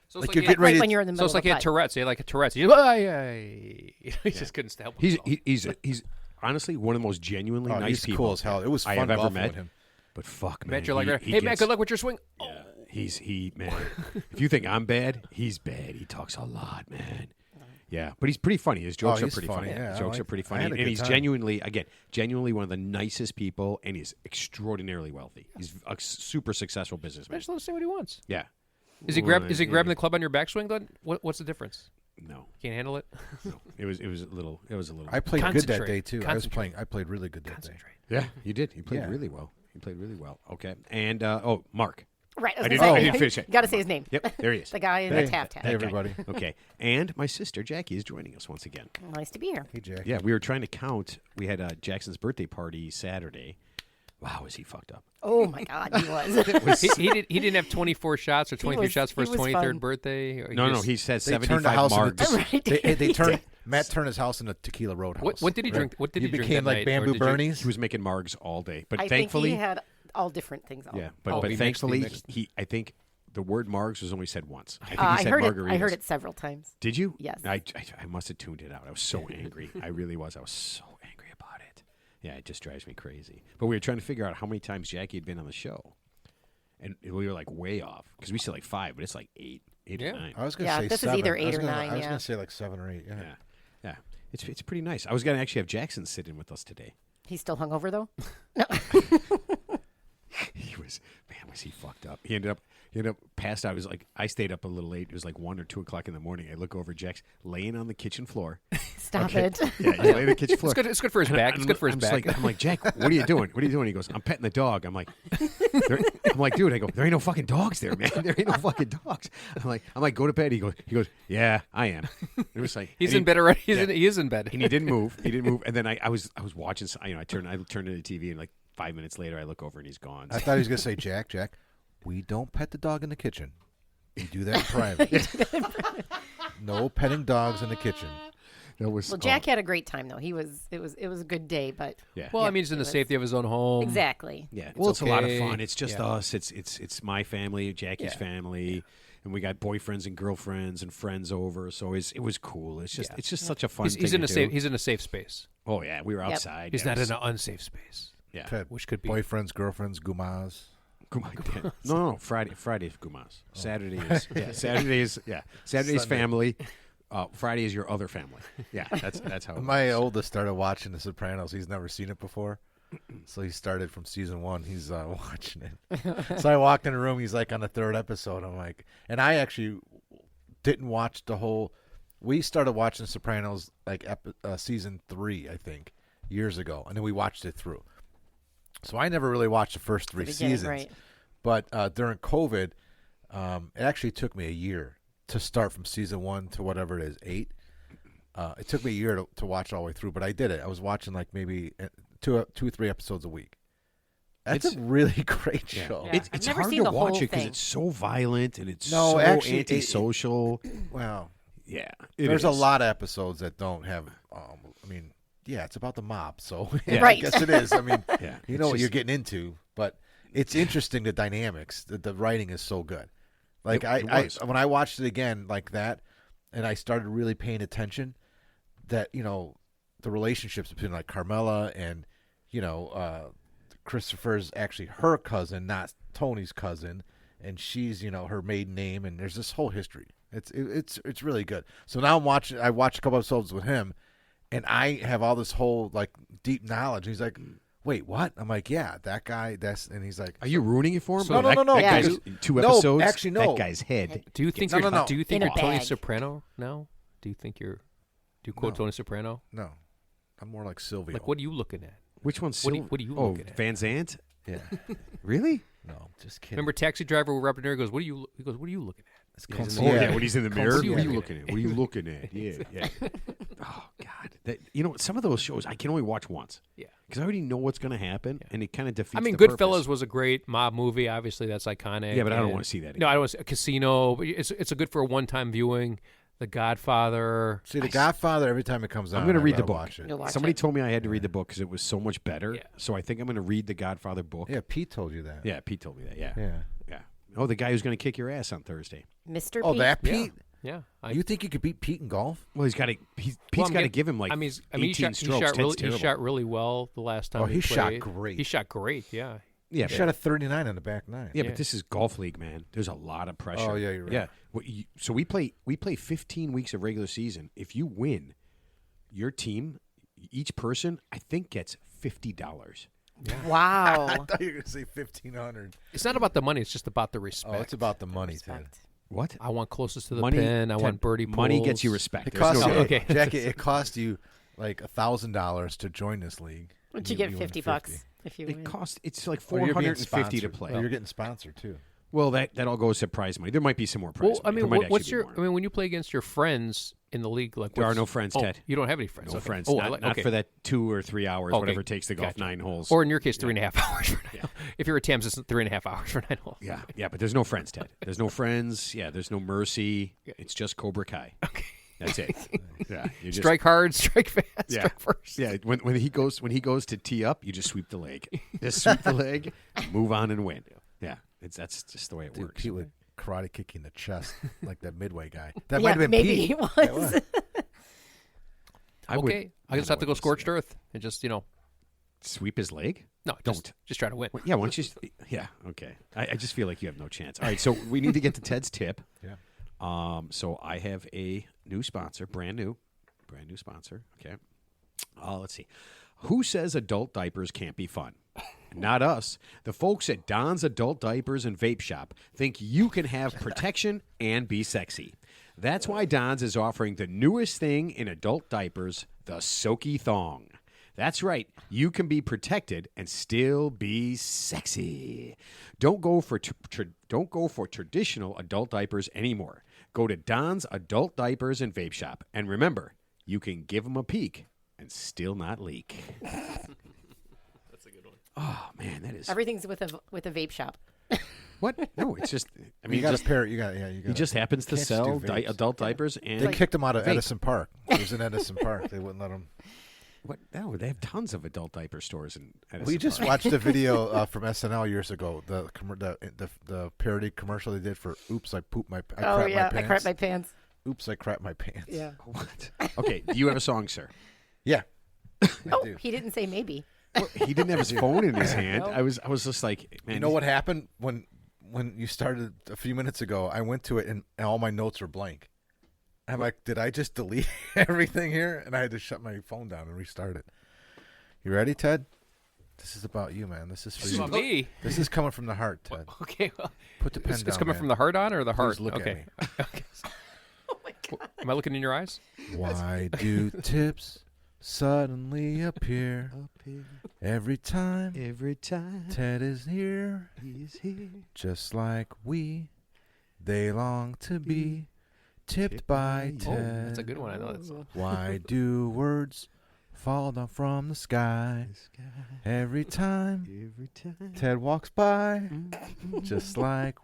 So Like it's you're like, getting ready. when you're in the middle so it's like of he a had fight. Tourette's. He had like a Tourette's. He just couldn't stop. He's honestly one of the most genuinely nice he's people. cool as hell. It was I fun have ever golfing met with him. But fuck, man. Matt, you're like, he hey, Matt, gets- good luck with your swing. Yeah, man. If you think I'm bad, he's bad. He talks a lot, man. Yeah, but he's pretty funny. His jokes are he's pretty funny. funny. Yeah, His I jokes like- are pretty I funny, had a and good he's time. genuinely one of the nicest people, and he's extraordinarily wealthy. He's a super successful businessman. Just let him say what he wants. Yeah. Is he grabbing the club on your backswing? Then what's the difference? No, Can't handle it. no. It was a little. I played good that Concentrate. day too. I played really good that day. Concentrate. Yeah, you did. He played Yeah. really well. Okay, and Mark. Right. I didn't finish it. Got to say his name. Yep, there he is. The guy in Hey, the tap tap. hey, everybody. Okay, and my sister Jackie is joining us once again. Nice to be here. Hey, Jack. Yeah, we were trying to count. We had Jackson's birthday party Saturday. Wow, is he fucked up? Oh my God, he was. He didn't have 24 shots or 23 was- shots for he his was 23rd fun. birthday. Or No, just- he said They turned 75 the house margs. into Right. they turned Matt turned his house into Tequila Roadhouse. What did he drink? What did you he drink became that like night, or Bamboo did you- Bernie's. He was making margs all day, but I thankfully, think he had all different things. yeah, Oh, but he thankfully, mixed. I think the word margs was only said once. I think I he said heard it. margaritas. I heard it several times. Did you? Yes. I must have tuned it out. I was so angry. I really was. I was so angry about it. Yeah, it just drives me crazy. But we were trying to figure out how many times Jackie had been on the show, and we were like way off because we said like 5, but it's like 8 Yeah. or 9. I was gonna Yeah, say this is 7. either I was 8 or gonna- 9, I was yeah. gonna say like 7 or 8. Yeah. It's pretty nice. I was gonna actually have Jackson sit in with us today. He's still hungover though. Was he fucked up? He ended up passed out. It was like I stayed up a little late. It was like 1 or 2 o'clock in the morning. I look over, Jack's laying on the kitchen floor. Stop it. Yeah, he's laying on the kitchen floor. It's good for his back. It's good for his back. I'm like, Jack, what are you doing? What are you doing? He goes, I'm petting the dog. I'm like, dude. I go, there ain't no fucking dogs there, man. There ain't no fucking dogs. I'm like, go to bed. He goes, yeah, I am. It was like He's and in bed already. He is in bed. and he didn't move. And then I was watching. I turned to the TV, and like 5 minutes later, I look over and he's gone. I thought he was gonna say, Jack, we don't pet the dog in the kitchen. We do that in private. No petting dogs in the kitchen. That was Well, Jack had a great time though. It was a good day, but yeah. Well, Yeah, I mean, he's in it the was- safety of his own home. exactly. Yeah, well, it's a lot of okay. fun. It's just Yeah. us. It's my family, Jackie's family, and we got boyfriends and girlfriends and friends over. So it was cool. It's just such a fun. He's thing in a to safe. do. He's in a safe space. Oh yeah, we were outside. He's Yeah, not it was- in an unsafe space. Yeah. Ted, Which could be boyfriends, girlfriends, gumas. No. Friday is Gumas. Saturday is Saturday's family. Friday is your other family. Yeah, that's how. My oldest started watching The Sopranos. He's never seen it before. So he started from season 1. He's watching it. So I walked in the room. He's like on the 3rd episode. I'm like, and I actually didn't watch the whole. We started watching Sopranos like season 3, I think, years ago, and then we watched it through. So I never really watched the first 3 beginning, seasons. right. But during COVID, it actually took me a year to start from season 1 to whatever it is, 8. It took me a year to watch all the way through, but I did it. I was watching like maybe 2 or 3 episodes a week. That's a really great show. Yeah. It's I've never hard seen to the watch whole it because thing. it's so violent and it's No, so actually, antisocial. Wow. Yeah, There's a lot of episodes that don't have. I mean, yeah, it's about the mob, so I Right. guess it is. I mean, Yeah, you it's know what just- you're getting into, but it's interesting. The dynamics, the writing is so good. Like It was. when I watched it again like that, and I started really paying attention, that the relationships between like Carmela and Christopher's actually her cousin, not Tony's cousin, and she's her maiden name, and there's this whole history. It's really good. So now I watched a couple episodes with him, and I have all this whole like deep knowledge. He's like, "Wait, what?" I'm like, "Yeah, that guy." And he's like, Are you ruining it for him? No, no, no, no, That guy's, because- 2 no, episodes. actually, no. That guy's head. Do you think No, you're? no, no. Do you think In you're a Tony bag. Soprano now? Do you think you're? Do you quote No. Tony Soprano? "No, I'm more like Silvio." Like, what are you looking at? Which one's What are you looking at? Van Zandt? Yeah, Really? no, just kidding. Remember Taxi Driver? We're up in there. He goes, "What are you?" He goes, "What are you looking at?" It's Yeah, he's called- in the Oh, mirror. yeah, when he's in the mirror? Cold What are you Steel. looking at? What are you looking at? Yeah. Oh, God. Some of those shows I can only watch once. Yeah. Because I already know what's going to happen, and it kind of defeats I mean, the Goodfellas purpose. was a great mob movie. Obviously, that's iconic. Yeah, but I don't and- want to see that No, I again. don't want to see a Casino. But it's a good for a one-time viewing. The Godfather. See, The Godfather, every time it comes out, I'm going to I read the gotta book. watch it. You'll watch Somebody it. told me I had to read the book because it was so much better. Yeah. So I think I'm going to read the Godfather book. Yeah, Pete told you that. Yeah, Pete told me that. Yeah. Yeah. Oh, the guy who's going to kick your ass on Thursday. Mr. Oh, Pete. that Yeah. Pete? Yeah. You think you could beat Pete in golf? Well, he's got to. Pete's got to give him like 18 strokes. He shot really well the last time. Oh, he shot played. great. He shot great. Yeah. Yeah, He shot a 39 on the back nine. Yeah, Yeah. but this is golf league, man. There's a lot of pressure. Oh, yeah, you're right. Yeah. So we play 15 weeks of regular season. If you win, your team, each person, I think gets $50. I Wow. thought you were going to say 1,500. It's not about the money. It's just about the respect. Oh, it's about the money, Ted. Respect. What? I want closest to the Money, pin. I Ted, want birdie pools. Money gets you respect. It There's costs no you, doubt. Okay. Jackie, it cost you like $1,000 to join this league. But and you get win 50 50. bucks if you It win. costs. It's like Or you're being $450 to sponsored. play. Or you're getting sponsored, too. Well, that all goes to prize money. There might be some more prize Well, I money. mean, There might what's actually your? be I more. mean, when you play against your friends in the league, like There are what's- no friends, oh, Ted. You don't have any friends. No okay. friends. Oh, not okay. for that 2 or 3 hours, Okay. whatever it takes to golf Gotcha. 9 holes. Or in your case, 3.5 hours for 9 holes. If you're at Tams, it's 3.5 hours for 9 holes. yeah, but there's no friends, Ted. There's no friends. Yeah, there's no mercy. It's just Cobra Kai. Okay. That's it. Yeah, you just Strike hard, strike fast, Yeah. strike first. Yeah, when he goes to tee up, you just sweep the leg. Just sweep the leg, move on and win. Yeah, that's just the way it Dude, works. Pete would karate kick you in the chest like that Midway guy. That Yeah, might have been maybe Pete. he was. That was. I would- Okay, I just have to go scorched earth and just Sweep his leg? no, Don't. just try to win. Well, yeah, why don't you? Yeah, okay. I just feel like you have no chance. All right, so we need to get to Ted's tip. Yeah. So I have a new sponsor, brand new sponsor. Okay. Let's see. Who says adult diapers can't be fun? Not us. The folks at Don's Adult Diapers and Vape Shop think you can have protection and be sexy. That's why Don's is offering the newest thing in adult diapers, the Soaky Thong. That's right. You can be protected and still be sexy. Don't go for traditional adult diapers anymore. Go to Don's Adult Diapers and Vape Shop, and remember, you can give them a peek and still not leak. That's a good one. Oh man, that is Everything's with a vape shop. what? No, it's just. I mean, You got just, a pair. You got. Yeah, you got. he just happens to Can't just sell do vapes. adult diapers and They kicked him out of vape. Edison Park. It was in Edison Park. They wouldn't let him. What? No, they have tons of adult diaper stores in Edison We just Park. watched a video from SNL years ago. The parody commercial they did for "Oops, I pooped my." I Oh crapped yeah, my pants. I crapped my pants. Oops, I crapped my pants. Yeah. What? Okay, do you have a song, sir? Yeah. I Oh, do. he didn't say maybe. Well, he didn't have his phone in his hand. No. I was just like, man. You know what happened when you started a few minutes ago? I went to it and all my notes were blank. I'm like, did I just delete everything here? And I had to shut my phone down and restart it. You ready, Ted? This is about you, man. This is for This is you. about me. This is coming from the heart, Ted. Okay, well, Put the pen it's down. coming man. from the heart on or the heart? look at okay. me. Okay. Oh my god. Am I looking in your eyes? Why do tips suddenly appear every time Every time Ted is here? he's here, Just like they long to be tipped by Oh, Ted. that's a good one. I know that's. Why do words fall down from the sky every time every time. Ted walks by? Just like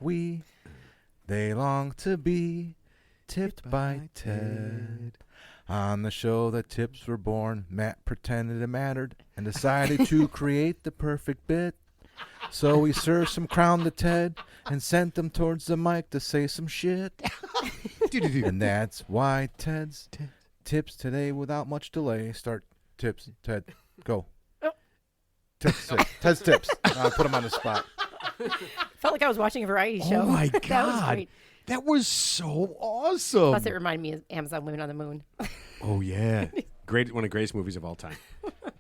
they long to be tipped by Ted. On the show that tips were born, Matt pretended it mattered and decided to create the perfect bit. So we served some crown to Ted and sent them towards the mic to say some shit. And that's why Ted's tips today without much delay. Start tips, Ted. Go. Oh. Ted's tips. I'll put him on the spot. Felt like I was watching a variety show. Oh my That was God. great. That was so awesome. Plus, it reminded me of Amazon Women on the Moon. Oh yeah, great! One of the greatest movies of all time.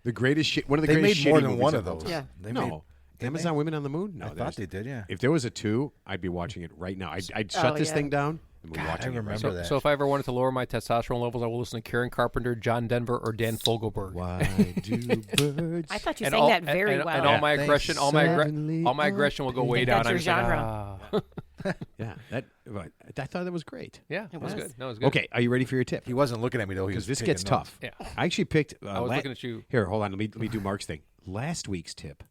The greatest shit. One of the They greatest made more shitty than movies one of of all those. time. Yeah. They No, made- Amazon Women on the Moon. No, I there's- thought they did, yeah. If there was a 2, I'd be watching it right now. I'd shut this yeah. thing down and be God, watching I it. Right remember now. So, that. so if I ever wanted to lower my testosterone levels, I will listen to Karen Carpenter, John Denver, or Dan Fogelberg. Why do birds? I thought you And sang all, that very and, well. and all my Thanks. aggression, all my aggression will go way Think down. that's I'm your just like, ah. Yeah, I thought that was great. Yeah, it was was. good. No, it was good. Okay, are you ready for your tip? He wasn't looking at me, though. He Because was this gets taking notes. tough. Yeah. I actually picked. I was looking at you. Here, hold on. Let me do Mark's thing. Last week's tip,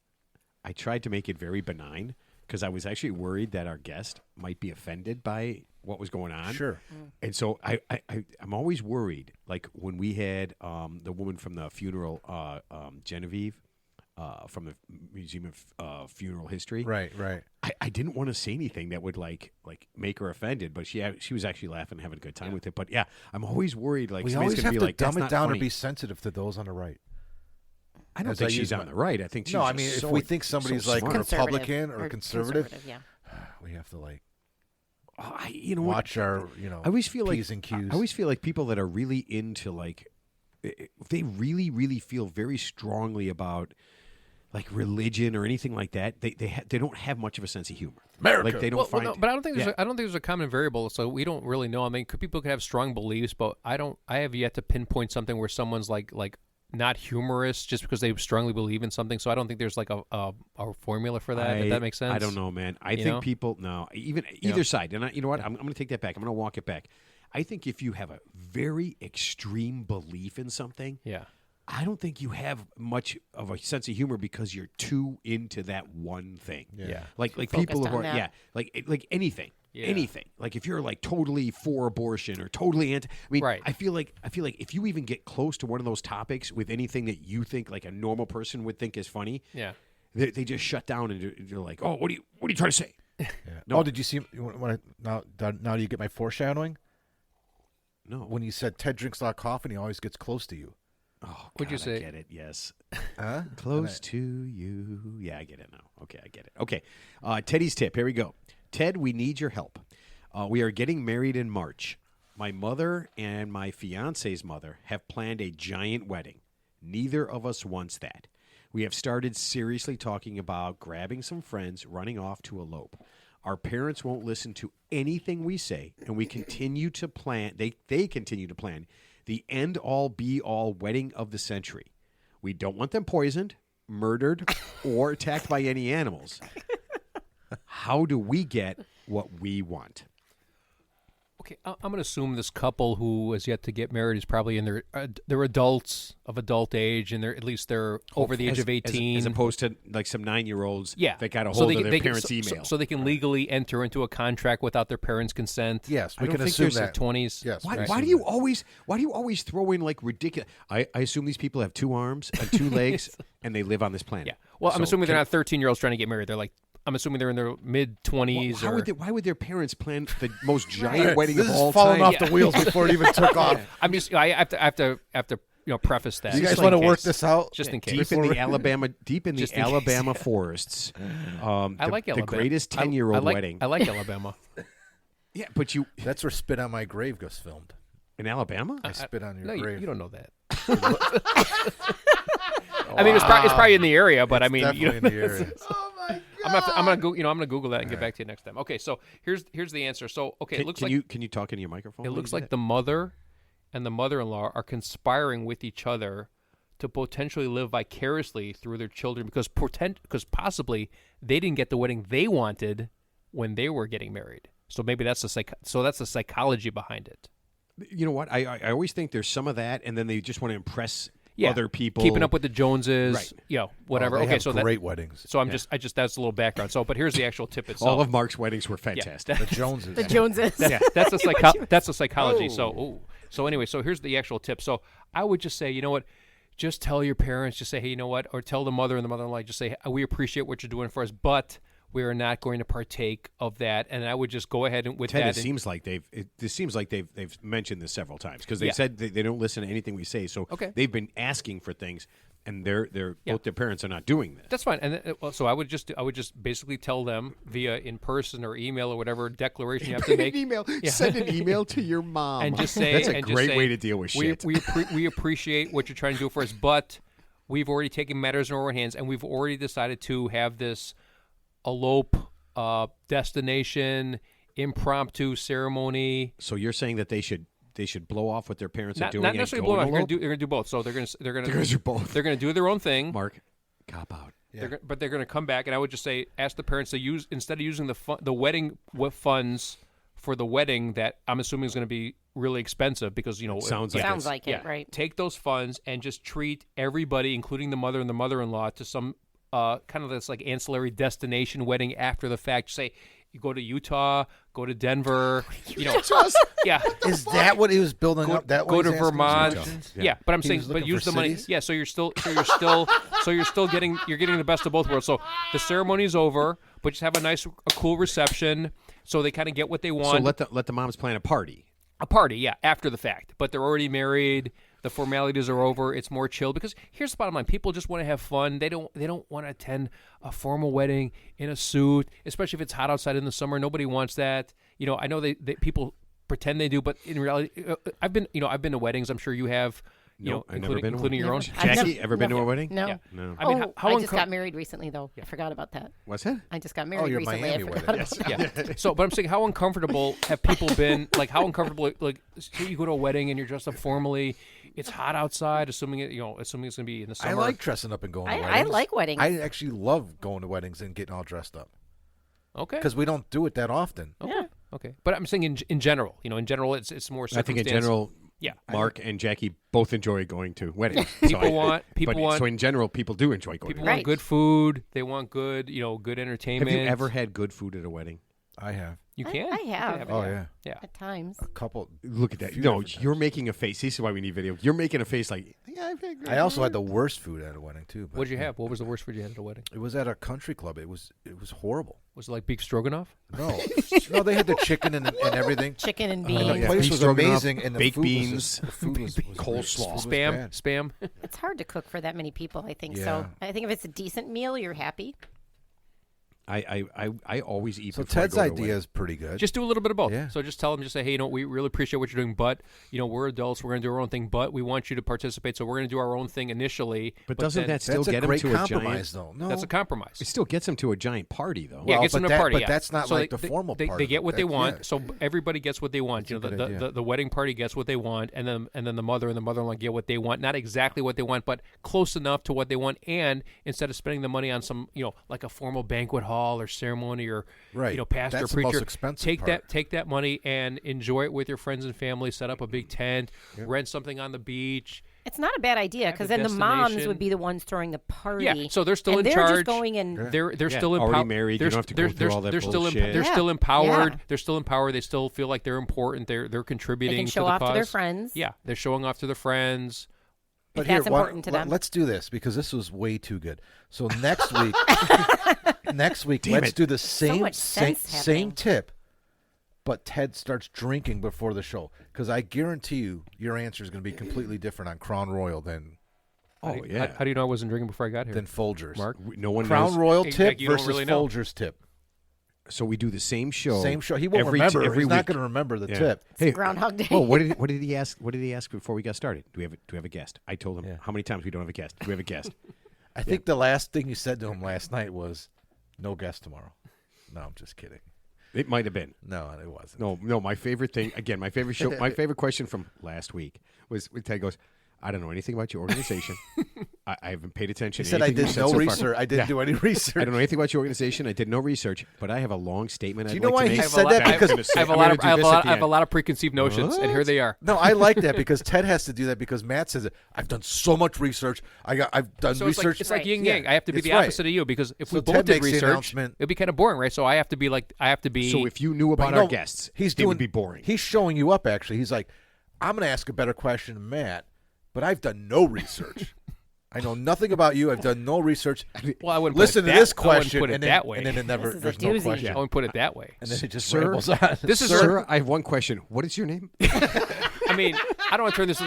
I tried to make it very benign, because I was actually worried that our guest might be offended by what was going on. Sure. And so I'm always worried, like when we had the woman from the funeral, Genevieve, from the Museum of Funeral History. Right. I didn't want to say anything that would like make her offended, but she was actually laughing, having a good time with it. But yeah, I'm always worried, like We somebody's always going have to be to like, "That's dumb it not down funny." or be sensitive to those on the right. I don't as think I she's use on my- the right. I think she's No, I just mean, if so- we think somebody's so like smart. Republican or conservative, yeah. we have to like You know what? watch our, I always feel P's like and Q's. I always feel like people that are really into like, if they really, really feel very strongly about like religion or anything like that, they don't have much of a sense of humor. America. Like they don't Well, find. no, but I don't think there's Yeah. I don't think there's a common variable, so we don't really know. I mean, people could have strong beliefs, but I have yet to pinpoint something where someone's like not humorous just because they strongly believe in something. So I don't think there's like a formula for that. If that makes sense. I don't know, man. I You think know? people even either side. And you know what? I'm going to take that back. I'm going to walk it back. I think if you have a very extreme belief in something, Yeah. I don't think you have much of a sense of humor because you're too into that one thing. Yeah. Like Focused people who on are that. like anything. Yeah. Anything. Like if you're like totally for abortion or totally anti, I mean, Right. I feel like if you even get close to one of those topics with anything that you think like a normal person would think is funny, Yeah. they just shut down and they're like, "Oh, what are you trying to say?" Yeah. No. Oh, did you see now do you get my foreshadowing? No. When you said Ted drinks a lot of coffee and he always gets close to you. Oh, What'd you God, say? I get it. Yes. Huh? Close to you. Yeah, I get it now. Okay, I get it. Okay. Teddy's tip. Here we go. Ted, we need your help. We are getting married in March. My mother and my fiance's mother have planned a giant wedding. Neither of us wants that. We have started seriously talking about grabbing some friends, running off to elope. Our parents won't listen to anything we say, and we continue to plan. They continue to plan the end-all, be-all wedding of the century. We don't want them poisoned, murdered, or attacked by any animals. How do we get what we want? Okay, I'm going to assume this couple who is yet to get married is probably in their they're adults of adult age, and they're over the age of 18, as opposed to like some 9-year-olds yeah, that got a So hold they of can- their they can- parents' so- email. so they can legally enter into a contract without their parents' consent. Yes, I we don't can think assume there's Their that. 20s. Yes. Why, we why assume do you that. always throw in like ridiculous? I assume these people have 2 arms and 2 legs, and they live on this planet. Yeah. Well, I'm So assuming they're can- not 13-year-olds trying to get married. They're like, I'm assuming they're in their mid-20s. Why would their parents plan the most giant wedding This of is all falling time? off the wheels before it even took off. I'm just, I have to preface that. You guys Just want to in work case. this out? Just in case. Deep in the Just in case. Alabama forests. I like the Alabama. greatest I 10-year-old like- wedding. I like Alabama. Yeah, but you That's where Spit on My Grave was filmed. in Alabama? I spit on your No, grave. you don't know that. I mean, it's probably in the area, but I mean, Definitely in the area. I'm gonna Google that and get back to you next time. Okay, so here's the answer. So it looks like can you talk into your microphone? it while looks you do like that? the mother and the mother-in-law are conspiring with each other to potentially live vicariously through their children because possibly they didn't get the wedding they wanted when they were getting married. So maybe that's the psychology behind it. You know what? I always think there's some of that, and then they just want to impress Yeah, other people. keeping up with the Joneses, Right. Whatever. Oh, they okay, have so great weddings. So I'm just that's a little background. So, but here's the actual tip itself. All of Mark's weddings were fantastic. The Joneses. The Joneses. That's the psychology. So anyway, so here's the actual tip. So I would just say, you know what, just tell your parents, just say, hey, you know what, or tell the mother and the mother-in-law, just say, we appreciate what you're doing for us, but we are not going to partake of that. And I would just go ahead and with Ted, that. it seems like they've mentioned this several times because they Yeah. said they don't listen to anything we say. So Okay. they've been asking for things, and they're Yeah. both their parents are not doing this. That's fine. And so I would just basically tell them via in person or email or whatever declaration you have to make. Send an email to your mom, And just say that's a and just great say, way to deal with shit. We appreciate what you're trying to do for us, but we've already taken matters in our own hands, and we've already decided to have this elope destination impromptu ceremony. So you're saying that they should blow off what their parents are Not doing? necessarily and blow go off. and They're elope? going to do both. So they're going to You guys are both. they're going to do their own thing. Mark, cop out. Yeah. But they're going to come back, and I would just say, ask the parents to use instead of using the wedding funds for the wedding that I'm assuming is going to be really expensive because Sounds like it, right? Take those funds and just treat everybody, including the mother and the mother-in-law, to some kind of this like ancillary destination wedding after the fact. Say you go to Utah, go to Denver, yeah. Is that what he was building up? That Go way to he's asking Vermont. questions? Yeah, but I'm He saying, was but looking use for the money. cities? Yeah, so you're still getting the best of both worlds. So the ceremony's over, but just have a cool reception, so they kind of get what they want. So let the moms plan a party. A party, yeah, after the fact. But they're already married. The formalities are over. It's more chill because here's the bottom line: people just want to have fun. They don't want to attend a formal wedding in a suit, especially if it's hot outside in the summer. Nobody wants that. I know they people pretend they do, but in reality, I've been to weddings. I'm sure you have. I've never been to including your own. Jackie, ever been to a wedding? No. Yeah. No. I mean, I just got married recently, though. I forgot about that. What's that? I just got married your recently. Miami I forgot wedding. about that. Yeah. So, but I'm saying, how uncomfortable have people been? Like, how uncomfortable? Like, say you go to a wedding and you're dressed up formally. It's hot outside. Assuming it's going to be in the summer. I like dressing up and going to I weddings. like weddings. I actually love going to weddings and getting all dressed up Okay. because we don't do it that often. Okay. Okay. But I'm saying in general, in general, it's more. I think in general, yeah. Mark and Jackie both enjoy going to weddings. People want. So in general, people do enjoy going. People to want Right. good food. They want good, good Have entertainment. you ever had good food at a wedding? I have. You I- can. I You have. can Oh it, yeah, Yeah. At times. a couple. Look at that. Few No, different you're times. making a face. This is why we need video. You're making a face like, yeah, I've had great I also food. had the worst food at a wedding too. But What'd you have? What was the worst food you had at a wedding? It was at a country club. It was horrible. Was it like beef stroganoff? No, no, they had the chicken and everything. Chicken and And beans. the yeah. place Beef was stroganoff, amazing, and the baked food beans, was just, the food was coleslaw. was Spam. bad. Spam. It's hard to cook for that many people, I think. Yeah. So I think if it's a decent meal, you're happy. I always eat So before Ted's I go to a idea wedding. is pretty good. Just do a little bit of both. Yeah. So just tell them, just say, hey, we really appreciate what you're doing, but we're adults, we're going to do our own thing, but we want you to participate, so we're going to do our own thing initially. But doesn't then- that still That's a get him great to a compromise, giant? though. No, That's a compromise. It still gets him to a giant party, though. Yeah, Well, it gets them but to a that- party. but yeah. that's not So like they, the formal they, part They of get it. what they That- want. yeah. So everybody gets what they want. That's a good idea. The wedding party gets what they want, and then the mother and the mother-in-law get what they want. Not exactly what they want, but close enough to what they want. And instead of spending the money on some, like a formal banquet hall or ceremony or Right. pastor That's the preacher, most expensive take part. take that money and enjoy it with your friends and family. Set up a big tent, rent something on the beach. It's not a bad idea Have because a then the moms destination. would be the ones throwing the party. Yeah, so they're still and in they're charge. just going and They're Yeah, still already empowered. married. You don't have to go through all that they're bullshit. They're Yeah. still empowered. Yeah. They're still empowered. They still feel like they're important. They're contributing. they can show to the off cause. to their friends. Yeah, they're showing off to their friends. But if that's here, why- important to them. Let's do this because this was way too good. So next week, let's do the same much sense same happening. tip, but Ted starts drinking before the show because I guarantee you your answer is going to be completely different on Crown Royal than Oh, yeah. How do you know I wasn't drinking before I got here? Folgers. Mark? No one Crown knows. Royal Like, tip you don't versus really know. Folgers tip. So we do the same show. Same show. He won't every remember. every He's not week. going to remember the Yeah. tip. Hey, Groundhog Day. Oh, what did he ask? What did he ask before we got started? Do we have a guest? I told him Yeah. how many times we don't have a guest. Do we have a guest? I think the last thing you said to him last night was, "No guest tomorrow." No, I'm just kidding. It might have been. No, it wasn't. No. My favorite thing again. My favorite show. My favorite question from last week was when Ted goes, "I don't know anything about your organization. I haven't paid attention." He to said, "I anything did you've said no so far." research. I didn't Yeah. do any research." I don't know anything about your organization. I did no research, but I have a long statement. Do you I'd know like why to he make. said that? I'm Because gonna say- I have a I'm lot gonna of do I have this a at lot, the I have a end. lot of preconceived notions, and here they are. No, I like that because Ted has to do that because Matt says it. I've done so much research. I've done So it's research. like, it's like Right. yin Yeah, yang. I have to be it's the right. opposite of you because if we So both Ted did makes the research, announcement. it'd be kind of boring, right? So I have to be. So if you knew about But our guests, it would be boring. He's showing you up. Actually, he's like, "I'm going to ask a better question than Matt, but I've done no research. I know nothing about you. I've done no research. Well, I wouldn't Listen put it to this that, I wouldn't question, put it and then, that way. and then it never. This is a There's no doozy. question, I wouldn't put it that way. and then it just Sir? rambles on. This is Sir, I have one question. What is your name? I mean, I don't want to turn this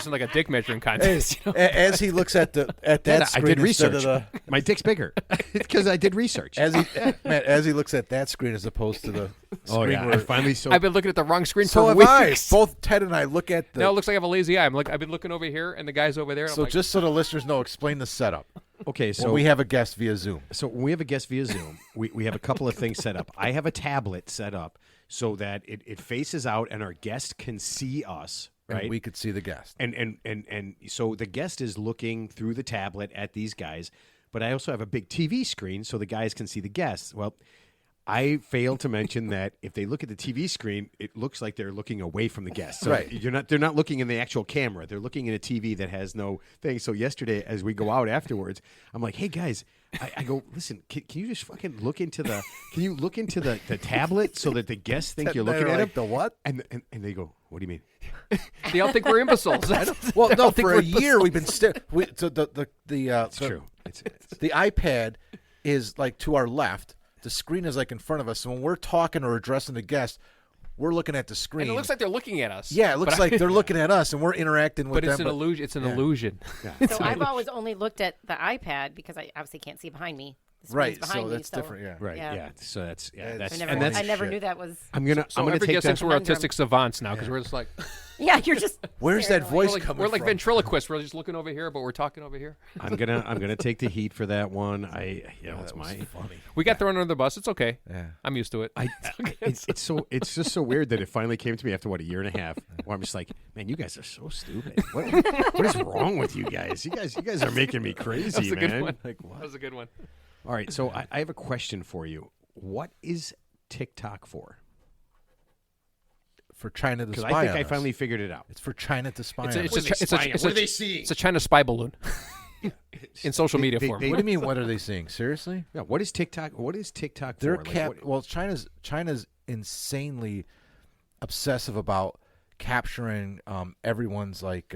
into like a dick measuring contest. You know? As he looks at that I screen did instead research. of My dick's bigger because I did research. as he looks at that screen as opposed to the Oh screen yeah, where I finally so I've been looking at the wrong screen so for have weeks. I. Both Ted and I look at the. Now it looks like I have a lazy eye. I've been looking over here, and the guy's over there. And so I'm like, just so the listeners know, explain the setup. okay. When So we have a guest via Zoom. So when we have a guest via Zoom, we have a couple of things set up. I have a tablet set up so that it faces out and our guest can see us, right? And we could see the guest. And so the guest is looking through the tablet at these guys, but I also have a big TV screen so the guys can see the guests. Well, I failed to mention that if they look at the TV screen, it looks like they're looking away from the guest. So Right. they're not looking in the actual camera. They're looking in a TV that has no thing. So yesterday, as we go out afterwards, I'm like, hey guys, I go, listen, can you just fucking look into the tablet so that the guests think you're looking at like, them? the what? And they go, what do you mean? They all think we're imbeciles. Well, They no, all think for we're a year we've been so the It's true. the iPad is like to our left. The screen is like in front of us. So when we're talking or addressing the guest, we're looking at the screen. And it looks like they're looking at us. yeah, it looks like they're looking at us and we're interacting with But it's them. an illusion. It's an yeah. illusion. So I've always only looked at the iPad because I obviously can't see behind me. The screen's Right, behind so me, that's different. Yeah, Right. Yeah. Yeah. So that's It's I and never, that's I never shit. knew that was. I'm gonna So take every guest thinks that. we're conundrum. autistic savants now because we're just like Yeah, you're just. Where's staring that away. voice we're like, coming we're like from? ventriloquists. We're just looking over here, but we're talking over here. I'm gonna take the heat for that one. It's That was my. funny. We got thrown under the bus. It's okay. Yeah. I'm used to it. It's just so weird that it finally came to me after a year and a half. Where I'm just like, man, you guys are so stupid. What is wrong with you guys? You guys are making me crazy, That was a man. good one. Like, what? That was a good one. All right, so I have a question for you. What is TikTok for? For China to Because spy I think on I us. finally figured it out. It's for China to spy It's on a, us. it's a, it's a, it's What are a, they seeing? it's a China spy balloon in social media they- form. they- What do you mean? What are they seeing? Seriously? Yeah, what is TikTok? What is TikTok They're for? Like, what- Well, China's insanely obsessive about capturing everyone's like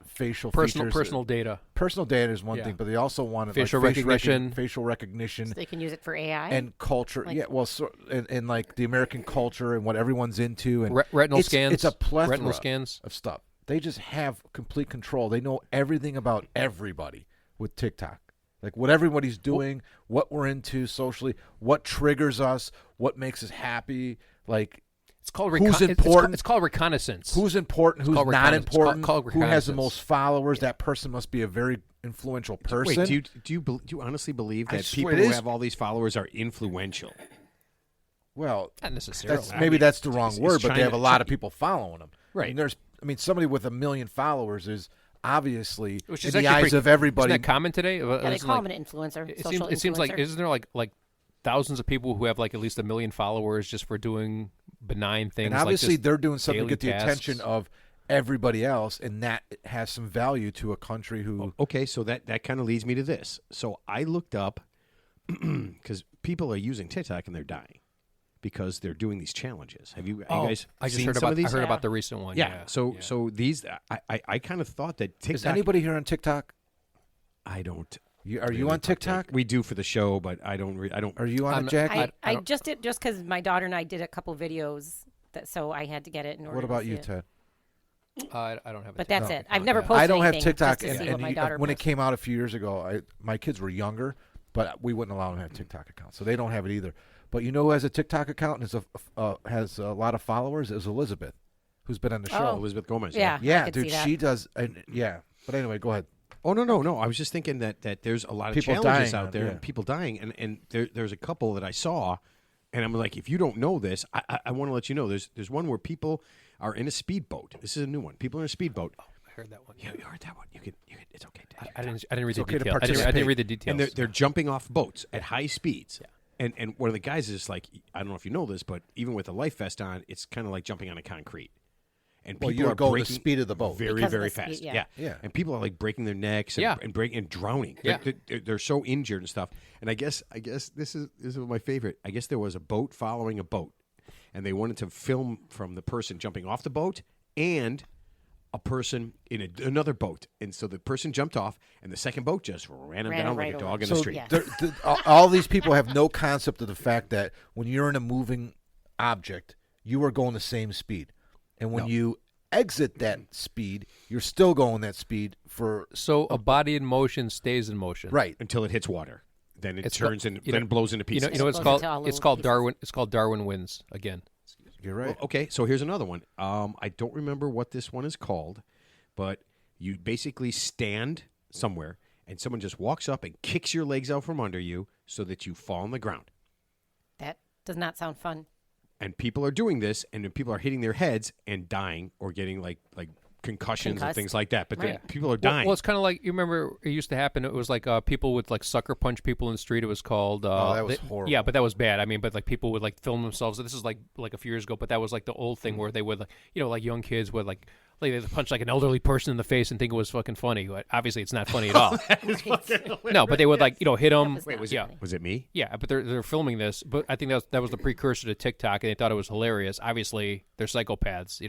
facial features. personal data. Personal data is one Yeah. thing, but they also want Facial like, recognition. facial recognition, So they can use it for AI. and culture. Like- yeah, well, and like the American culture and what everyone's into, and Retinal it's, scans. It's a plethora Retinal scans. of stuff. They just have complete control. They know everything about everybody with TikTok. Like what everybody's doing, what we're into socially, what triggers us, what makes us happy. Like It's called who's important. It's called reconnaissance. who's important, who's called not reconnaissance. important, Called who has the reconnaissance. most followers. That person must be a very influential person. Wait, do you honestly believe I that swear people it who is. have all these followers are influential? Well, Not necessarily. that's the wrong it's word, but they have a China- lot of people following them. Right. Somebody with 1 million followers is obviously Which in is the actually eyes pretty- of everybody. Isn't that common today? yeah, they Isn't call like- him an influencer. It social seems like influencer. isn't there like thousands of people who have like at least 1 million followers just for doing benign things? And obviously, like just they're doing something to daily get the tasks. attention of everybody else, and that has some value to a country who. Okay, so that kind of leads me to this. So I looked up because people are using TikTok and they're dying because they're doing these challenges. Have you guys I just seen heard some about of these? I heard Yeah. about the recent one. Yeah. Yeah. So these I kind of thought that TikTok. Is anybody here on TikTok? I don't. Are you really on TikTok? partake. We do for the show, but I don't. I don't. Are you on I'm- it, Jack? I I don't- just did just because my daughter and I did a couple videos, so I had to get it in order. What about to see you, it. Ted? I don't have. But a that's No. it. I've never posted I don't have anything TikTok, just to see and what my daughter when it posts. came out a few years ago, my kids were younger, but we wouldn't allow them to have TikTok accounts, so they don't have it either. But you know who has a TikTok account and has a lot of followers? Is Elizabeth, who's been on the show. Oh. Elizabeth Gomez. Yeah. Yeah, I could dude, see that. she does. And yeah, but anyway, go ahead. Oh no! I was just thinking that there's a lot of People challenges dying out on- there, yeah. and people dying, and there's a couple that I saw, and I'm like, if you don't know this, I want to let you know. There's one where people are in a speedboat. This is a new one. People in a speedboat. I heard that one. Yeah, you heard that one. You could. It's okay. Dad. I didn't read the okay to details. I didn't participate. read the details. And they're jumping off boats at high speeds. Yeah. And one of the guys is like, I don't know if you know this, but even with a life vest on, it's kind of like jumping on a concrete. And Well, people you're are going the breaking speed of the boat. very, Because of very the speed, fast. yeah. Yeah. And people are like breaking their necks and, Yeah. and drowning. Yeah. They're so injured and stuff. And I guess this is my favorite. I guess there was a boat following a boat, and they wanted to film from the person jumping off the boat and a person in another boat. And so the person jumped off, and the second boat just ran him Ran down him like right a dog over. in the So street. Yeah. all these people have no concept of the fact that when you're in a moving object, you are going the same speed, and when No. you exit that speed, you're still going that speed for so a body in motion stays in motion. right. Until it hits water. Then it It's turns co- and you then know- blows into You know, pieces. you know what it's Blows called? into all It's little called pieces. Darwin. It's called Darwin wins again. You're right. Okay, so here's another one. I don't remember what this one is called, but you basically stand somewhere and someone just walks up and kicks your legs out from under you so that you fall on the ground. That does not sound fun. And people are doing this, and then people are hitting their heads and dying or getting like concussions and Concussed. things like that. But Right. people are dying. Well, it's kind of like, you remember it used to happen. It was like people would like sucker punch people in the street. It was called. That was horrible. Yeah, but that was bad. I mean, but like people would like film themselves. This is like a few years ago, but that was like the old thing where they would like, like young kids would like they'd punch like an elderly person in the face and think it was fucking funny. But obviously, it's not funny at all. No, but they would like hit them. Wait, was yeah. Was it me? Yeah, but they're filming this, but I think that was the precursor to TikTok, and they thought it was hilarious. Obviously, they're psychopaths,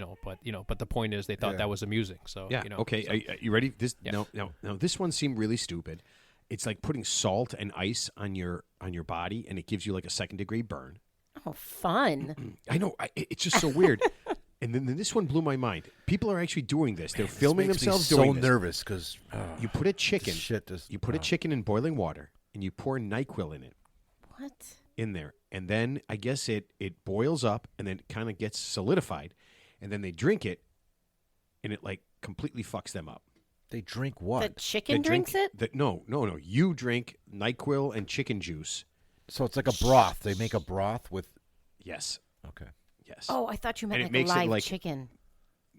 but the point is they thought that was amusing. So Yeah. Okay. so- Are you ready? This Yeah. no. This one seemed really stupid. It's like putting salt and ice on your body, and it gives you like a 2nd-degree burn. Oh, fun. I know. It's just so weird. And then this one blew my mind. People are actually doing this. They're filming This makes themselves me doing so this. nervous because You put a chicken. You put a chicken. chicken in boiling water, and you pour NyQuil in it. What? In there, and then I guess it boils up, and then it kind of gets solidified, and then they drink it, and it like completely fucks them up. They drink The what? chicken drinks it? No. You drink NyQuil and chicken juice. So it's like a broth. They make a broth with. Yes. Okay. Yes. Oh, I thought you meant And it like a makes it live like- chicken.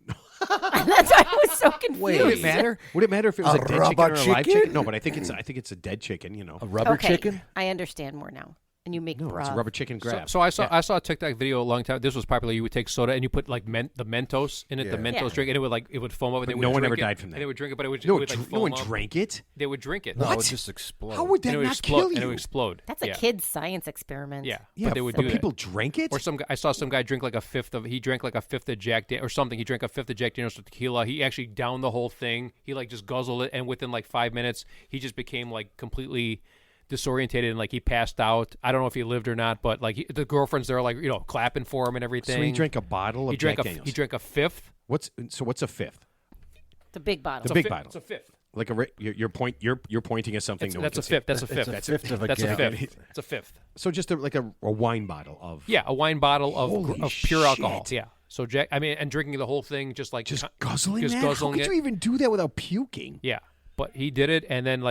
That's why I was so confused. Would it matter? Would it matter if it was A a dead chicken rubber or a live chicken? chicken? No, but I think it's a dead chicken. You know. A rubber Okay, chicken? I understand more now. And you make No, broth. it's a rubber chicken grab. So I saw a TikTok video a long time. This was popular. You would take soda and you put like the Mentos in it, Yeah. the Mentos Yeah. drink, and it would foam up. And But they would no one drink ever it, died from that. And they would drink it, but it would, No, it would like no foam one up. drank it. They would drink it. No, it What? would just explode. How would that and it would not explode. kill And it you? would explode. That's a yeah. kid's science experiment. Yeah, Yeah, but they would but do people that. drank it. Or I saw some guy drink like a fifth of. He drank like a fifth of Jack or something. He drank a fifth of Jack Daniels with tequila. He actually downed the whole thing. He like just guzzled it, and within like 5 minutes, he just became like completely disorientated and like he passed out. I don't know if he lived or not, but like the girlfriends there, like clapping for him and everything. So he drank a bottle of Jack Daniels. He drank a fifth. What's a fifth? The big bottle. It's a big bottle. It's a fifth. Like you're pointing at something. That's a fifth. That's a fifth. It's a fifth of a That's a gallon. fifth. It's a fifth. So just like a wine bottle of Yeah, a wine bottle Holy of pure alcohol. shit. Yeah. So Jack, and drinking the whole thing, just guzzling just that. guzzling How could it. you even do that without puking? Yeah, but he did it, and then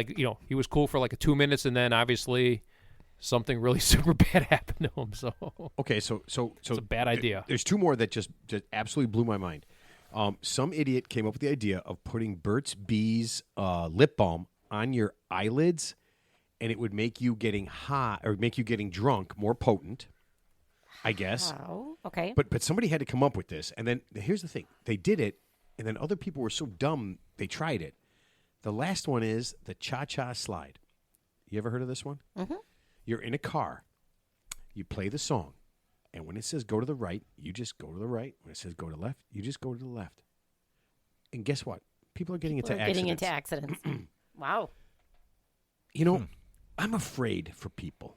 he was cool for like 2 minutes, and then obviously something really super bad happened to him. So Okay, so it's a bad idea. There's two more that just absolutely blew my mind. Some idiot came up with the idea of putting Burt's Bees lip balm on your eyelids, and it would make you getting high or make you getting drunk more potent, I guess. Oh, okay. But somebody had to come up with this, and then here's the thing: they did it, and then other people were so dumb they tried it. The last one is the cha-cha slide. You ever heard of this one? Mm-hmm. You're in a car, you play the song, and when it says go to the right, you just go to the right. When it says go to the left, you just go to the left. And guess what? People are getting We're into getting accidents. into accidents. Wow. You know, I'm afraid for people.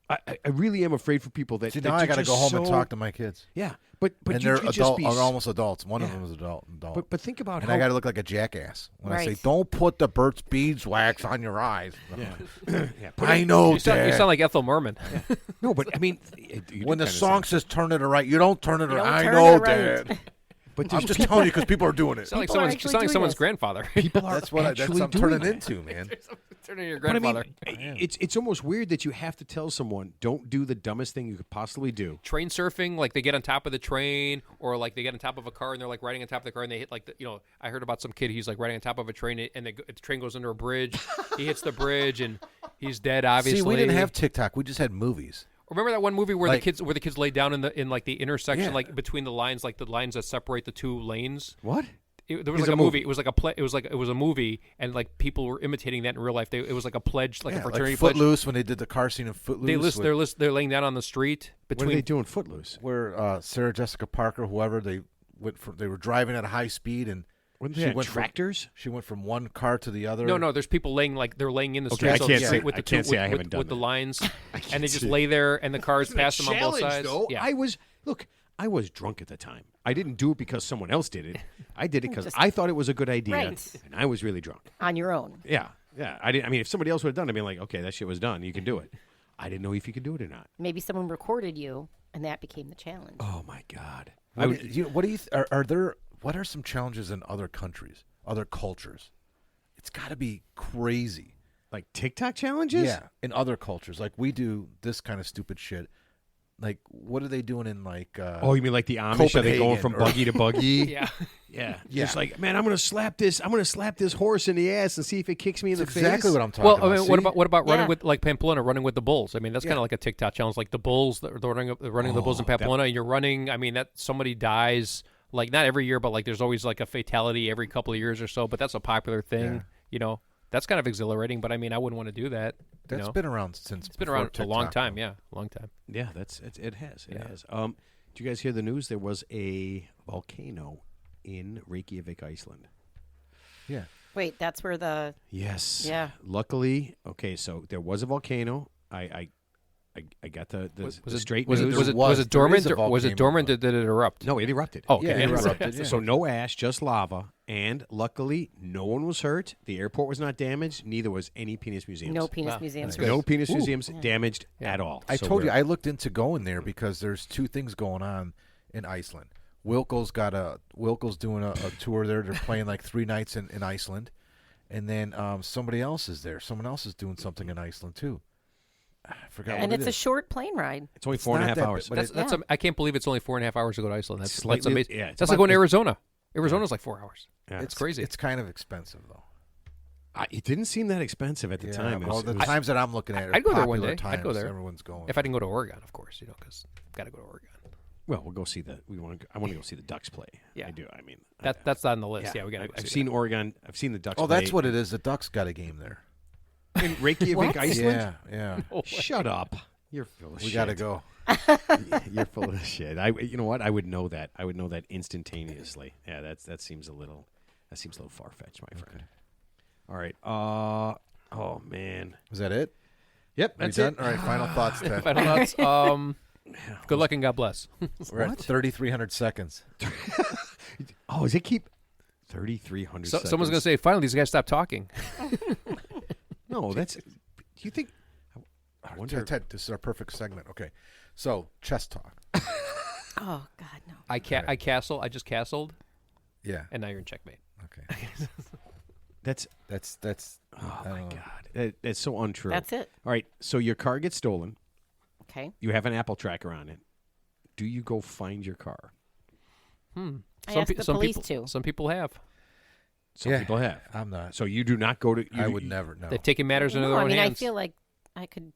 I really am afraid for people that. See, that now I got to go home and talk to my kids. Yeah, but and you they're could just adult, be are almost adults. One of Yeah. them is adult. But think about and how I got to look like a jackass when I say, Right. "Don't put the Burt's Beeswax on your eyes." yeah, I know You sound that. like Ethel Merman. No, but I mean, When the song says "turn it to right," you don't turn it You around. don't I turn know it right. that. but I'm there's just telling you because people are doing it. Sound like People are someone's, actually sound like doing someone's this. grandfather. people are That's what actually I'm doing turning that. into, man. Turning your But I grandfather. mean, it's almost weird that you have to tell someone don't do the dumbest thing you could possibly do. Train surfing, like they get on top of the train, or like they get on top of a car and they're like riding on top of the car and they hit like I heard about some kid. He's like riding on top of a train and the train goes under a bridge. He hits the bridge and he's dead. Obviously, See, we didn't have TikTok. We just had movies. Remember that one movie where Like- the kids laid down in like the intersection, Yeah. like between the lines, like the lines that separate the two lanes. What? There was It's like a a movie. movie. It was like it was a movie, and like people were imitating that in real life. It was like a pledge, like a Yeah, fraternity like pledge. Footloose when they did the car scene in Footloose. They're laying down on the street What are between. they doing Footloose? where Sarah Jessica Parker, whoever they were driving at a high speed and What, she they had went from- tractors? she went from one car to the other. No, there's people laying they're laying in the Okay, street. I can't so say- with the I can't two, say I with, haven't done with the that. lines, and they just see. lay there, and the cars pass them on both Challenge, sides. though. Yeah. I was drunk at the time. I didn't do it because someone else did it. I did it because I thought it was a good idea, Right. and I was really drunk. On your own. Yeah. I didn't. I mean, if somebody else would have done it, I'd be like, okay, that shit was done. You can do it. I didn't know if you could do it or not. Maybe someone recorded you, and that became the challenge. Oh my god. What do you what are some challenges in other countries, other cultures? It's got to be crazy. Like TikTok challenges? Yeah, in other cultures, like we do this kind of stupid shit. Like, what are they doing in like? Oh, you mean like the Amish? Are they going Copenhagen from or- buggy to buggy? Yeah. Yeah. Yeah. Just like, man, I'm gonna slap this horse in the ass and see if it kicks me in That's the exactly face. what I'm talking Well, about. I mean, what See? about running Yeah. with like Pamplona, running with the bulls? I mean, that's kind Yeah. of like a TikTok challenge, like the bulls, the running the bulls in Pamplona, and you're running. I mean, that somebody dies, like not every year, but like there's always like a fatality every couple of years or so. But that's a popular thing, Yeah. you know. That's kind of exhilarating, but I mean, I wouldn't want to do that. That's you know? been around since. It's been before around a long TikTok, time, though. yeah, long time. Yeah, it has. It Yeah. has. Did you guys hear the news? There was a volcano in Reykjavik, Iceland. Yeah. Wait, that's where the Yes. Yeah. Luckily, okay, so there was a volcano. I got the straight was news. It, was it was. was it There dormant? is a Or was it volcano, dormant? but- Or did it erupt? No, it erupted. Oh, okay. Yeah, it Yeah. erupted. Yeah. So no ash, just lava, and luckily no one was hurt. The airport was not damaged. Neither was any penis museums. no penis Wow. museums. That's No penis Ooh. museums damaged at all. I So told you we're- I looked into going there because there's two things going on in Iceland. Wilco's doing a tour there. They're playing like 3 nights in Iceland, and then somebody else is there. Someone else is doing something in Iceland too. I forgot And what it's it a is. short plane ride. It's only It's 4.5 not that hours. big, but That's Yeah. I can't believe it's only 4.5 hours to go to Iceland. That's Slightly- amazing. yeah, it's that's like about going to the- Arizona. Arizona's like 4 hours. Yeah. It's crazy. It's kind of expensive though. It didn't seem that expensive at the time. It Well, was- the it was- times that I'm looking at, are I'd go there one popular day. I'd go times, there. Everyone's going. If I didn't go to Oregon, of course, you know, because got to go to Oregon. well, we'll go see the. I want to go see the Ducks play. Yeah. I do. I mean, That's on the list. Yeah, we got to. I've seen Oregon. I've seen the Ducks. Oh, play that's what it is. The Ducks got a game there. in Reykjavik, What? Iceland. Yeah. Shut up. You're full of We shit. got to go. You're full of shit. You know what? I would know that. I would know that instantaneously. Yeah, that seems a little far fetched, my friend. All right. Oh man. Was that it? Yep. We That's done? it. All right. Final thoughts, Ted. Final thoughts. Good luck and God bless. We're at 3,300 seconds. Oh, does it keep 3,300? So, someone's going to say, finally, these guys stop talking. No, that's. Do you think? I wonder. Ted, this is our perfect segment. Okay. So, chess talk. Oh God, no. I just castled, Yeah. and now you're in checkmate. Okay. That's. Oh, Oh my God. That's so untrue. That's it. All right. So your car gets stolen. Okay. You have an Apple tracker on it. Do you go find your car? I asked the police to. Some people have. Some Yeah. people have. I'm not. So you do not go to. I would never. No. They've taken matters into No, their I own mean, hands. I feel like I could,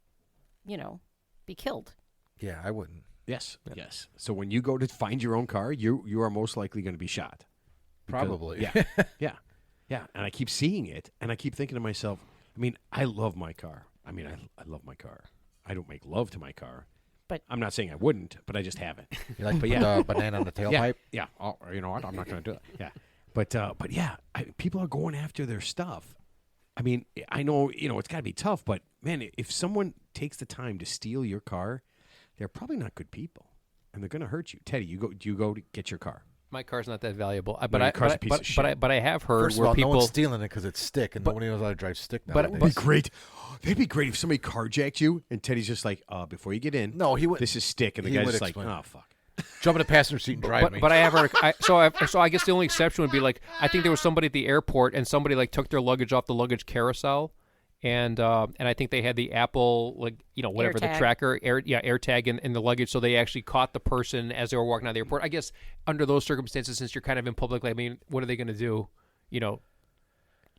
be killed. Yeah, I wouldn't. Yes. Yes. So when you go to find your own car, you are most likely going to be shot. Because- Probably. Yeah. Yeah. Yeah. And I keep seeing it, and I keep thinking to myself, I mean, I love my car. I mean, I love my car. I don't make love to my car. But- I'm not saying I wouldn't, but I just haven't. You like But put yeah. the banana on the tailpipe? Yeah. Oh, you know what? I'm not going to do it. Yeah. But yeah, people are going after their stuff. I mean, I know, it's got to be tough, but man, if someone takes the time to steal your car, they're probably not good people, and they're going to hurt you. Teddy, do you go to get your car? My car's not that valuable. your car's a piece of shit. But I have heard First of where all, people. no one's stealing it because it's stick, and nobody knows how to drive stick nowadays. That'd be great. That'd be great if somebody carjacked you, and Teddy's just like, before you get in, No, he would. this is stick, and the he guy's would just like, explain. oh, fuck. Jump in the passenger seat and drive me. But I have heard. So I guess the only exception would be like I think there was somebody at the airport and somebody like took their luggage off the luggage carousel, and I think they had the Apple whatever the AirTag. tracker AirTag in the luggage, so they actually caught the person as they were walking out of the airport. I guess under those circumstances, since you're kind of in public, I mean, what are they going to do?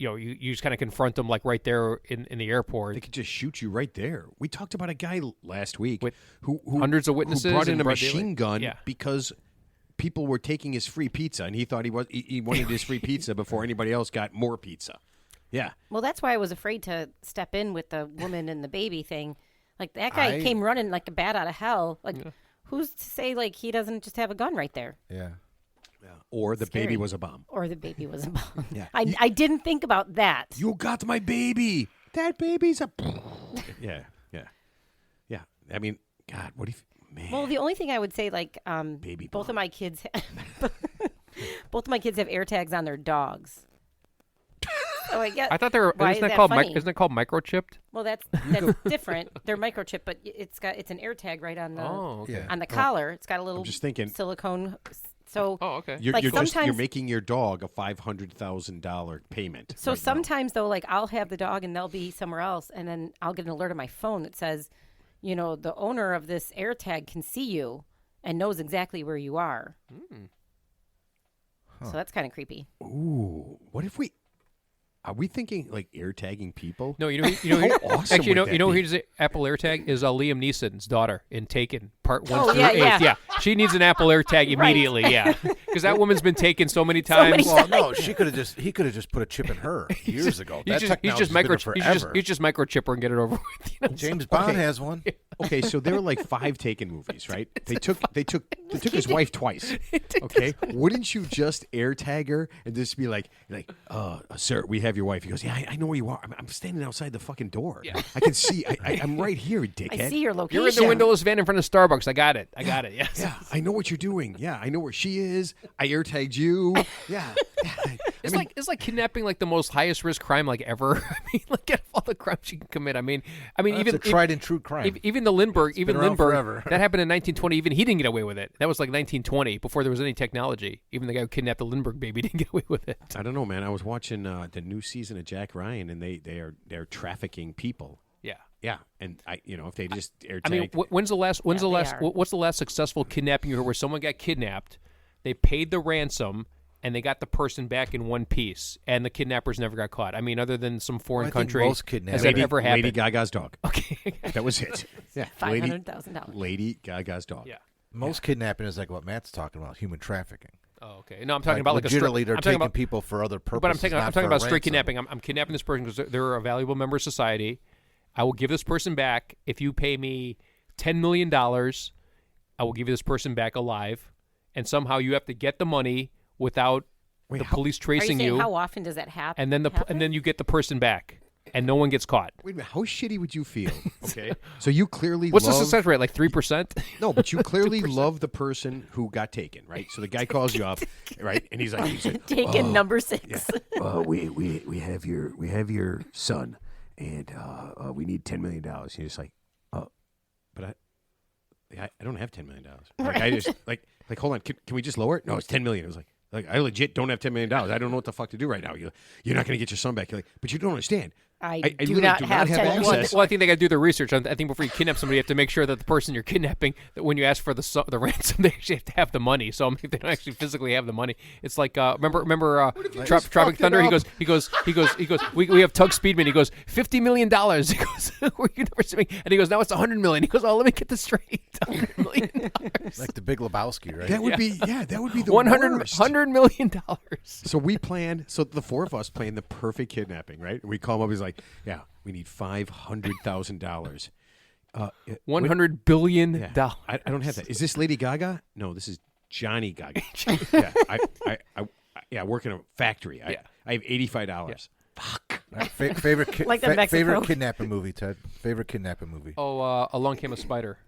You just kind of confront them like right there in the airport. They could just shoot you right there. We talked about a guy last week With who hundreds of witnesses who brought in in a broad machine daylight. gun Yeah. because people were taking his free pizza, and he thought he wanted his free pizza before anybody else got more pizza. Yeah. Well, that's why I was afraid to step in with the woman and the baby thing. Like that guy came running like a bat out of hell. Like, who's to say like he doesn't just have a gun right there, yeah. Or the Scary. baby was a bomb. or the baby was a bomb? Yeah. I didn't think about that. You got my baby. That baby's a. Yeah. I mean, God, what if man? Well, the only thing I would say, like, Baby both bomb. of my kids, both of my kids have AirTags on their dogs. So I get. I thought they were. Why Isn't is that called? funny? Isn't it called microchipped? Well, that's different. They're microchip, but it's an AirTag right on the Oh, okay. Yeah. on the collar. It's got a little just thinking- silicone. So Oh, okay. You're, like you're just sometimes- making your dog a $500,000 payment. So right now. sometimes though, like I'll have the dog and they'll be somewhere else, and then I'll get an alert on my phone that says, the owner of this AirTag can see you and knows exactly where you are. So that's kind of creepy. Ooh, what if we? Are we thinking like air tagging people? No, How awesome actually, would that who be? uses Apple AirTag is Liam Neeson's daughter in Taken Part 1 Oh, through yeah, 8. yeah. She needs an Apple AirTag immediately. Yeah, because that woman's been taken so many times. Well, no, he could have just put a chip in her years ago. That He's technology's just been there microchip. forever. He's just microchip her and get it over with. James Bond has one. Okay, so there were like 5 Taken movies, right? They took his wife twice. Okay, wouldn't you just air tag her and just be like, sir, we have your wife. He goes, yeah, I know where you are. I'm standing outside the fucking door. Yeah. I can see. I'm right here, dickhead. I see your location. You're in the windowless van in front of Starbucks. I got it. Yes. Yeah, I know what you're doing. Yeah, I know where she is. I air tagged you. Yeah. It's like kidnapping like the most highest risk crime like ever. I mean, look at all the crimes you can commit. I mean, That's even a tried and true crime. even the Lindbergh, been around forever. that happened in 1920. Even he didn't get away with it. That was like 1920 before there was any technology. Even the guy who kidnapped the Lindbergh baby didn't get away with it. I don't know, man. I was watching the new season of Jack Ryan, and they're trafficking people. Yeah. Yeah, and if they just air I tagged. mean, what's the last what's the last successful kidnapping you heard where someone got kidnapped, they paid the ransom, and they got the person back in one piece, and the kidnappers never got caught? I mean, other than some foreign I think country, most kidnapping- has that ever happened? Lady Gaga's dog. Okay. That was it. Yeah, $500,000. Lady Gaga's dog. Yeah. Most kidnapping is like what Matt's talking about, human trafficking. Oh, okay. No, I'm talking about like a legitimately, they're I'm talking taking about, people for other purposes. but I'm not talking for about a straight ransom. kidnapping. I'm kidnapping this person because they're a valuable member of society. I will give this person back if you pay me $10 million. I will give you this person back alive, and somehow you have to get the money without the police Are you tracing saying you, how often does that happen? and then you get the person back, and no one gets caught. Wait a minute. How shitty would you feel? Okay, so you clearly What's love, the success rate? Like 3%? No, but you clearly love the person who got taken, right? So the guy calls you up, right, and he's like, Taken number 6. we have your son, and we need $10 million. You're just like, but I don't have $10 million. Like I just like hold on, can we just lower it? No, it's $10 million. It was like I legit don't have $10 million. I don't know what the fuck to do right now. You're not going to get your son back. You're like, but you don't understand. I do literally not do have 10 access. million. Well, I think they got to do their research. I think before you kidnap somebody, you have to make sure that the person you're kidnapping, that when you ask for the ransom, they actually have to have the money. So if they don't actually physically have the money, it's like remember Tropic Thunder. He goes. We have Tug Speedman. He goes $50 million. He goes, were you never seeing? And he goes, now it's $100 million. He goes, oh, let me get this straight. $100 million. Like the Big Lebowski, right? That would be that would be the $100 million. So we planned. So the four of us planned the perfect kidnapping, right? We call him up. He's like, yeah. We need $500,000. $100 billion. Yeah. I don't have that. Is this Lady Gaga? No, this is Johnny Gaga. Yeah, I work in a factory. I have $85. Fuck. Right, favorite Like the Mexico. favorite kidnapping movie, Ted. Favorite kidnapping movie. Oh, Along Came a Spider.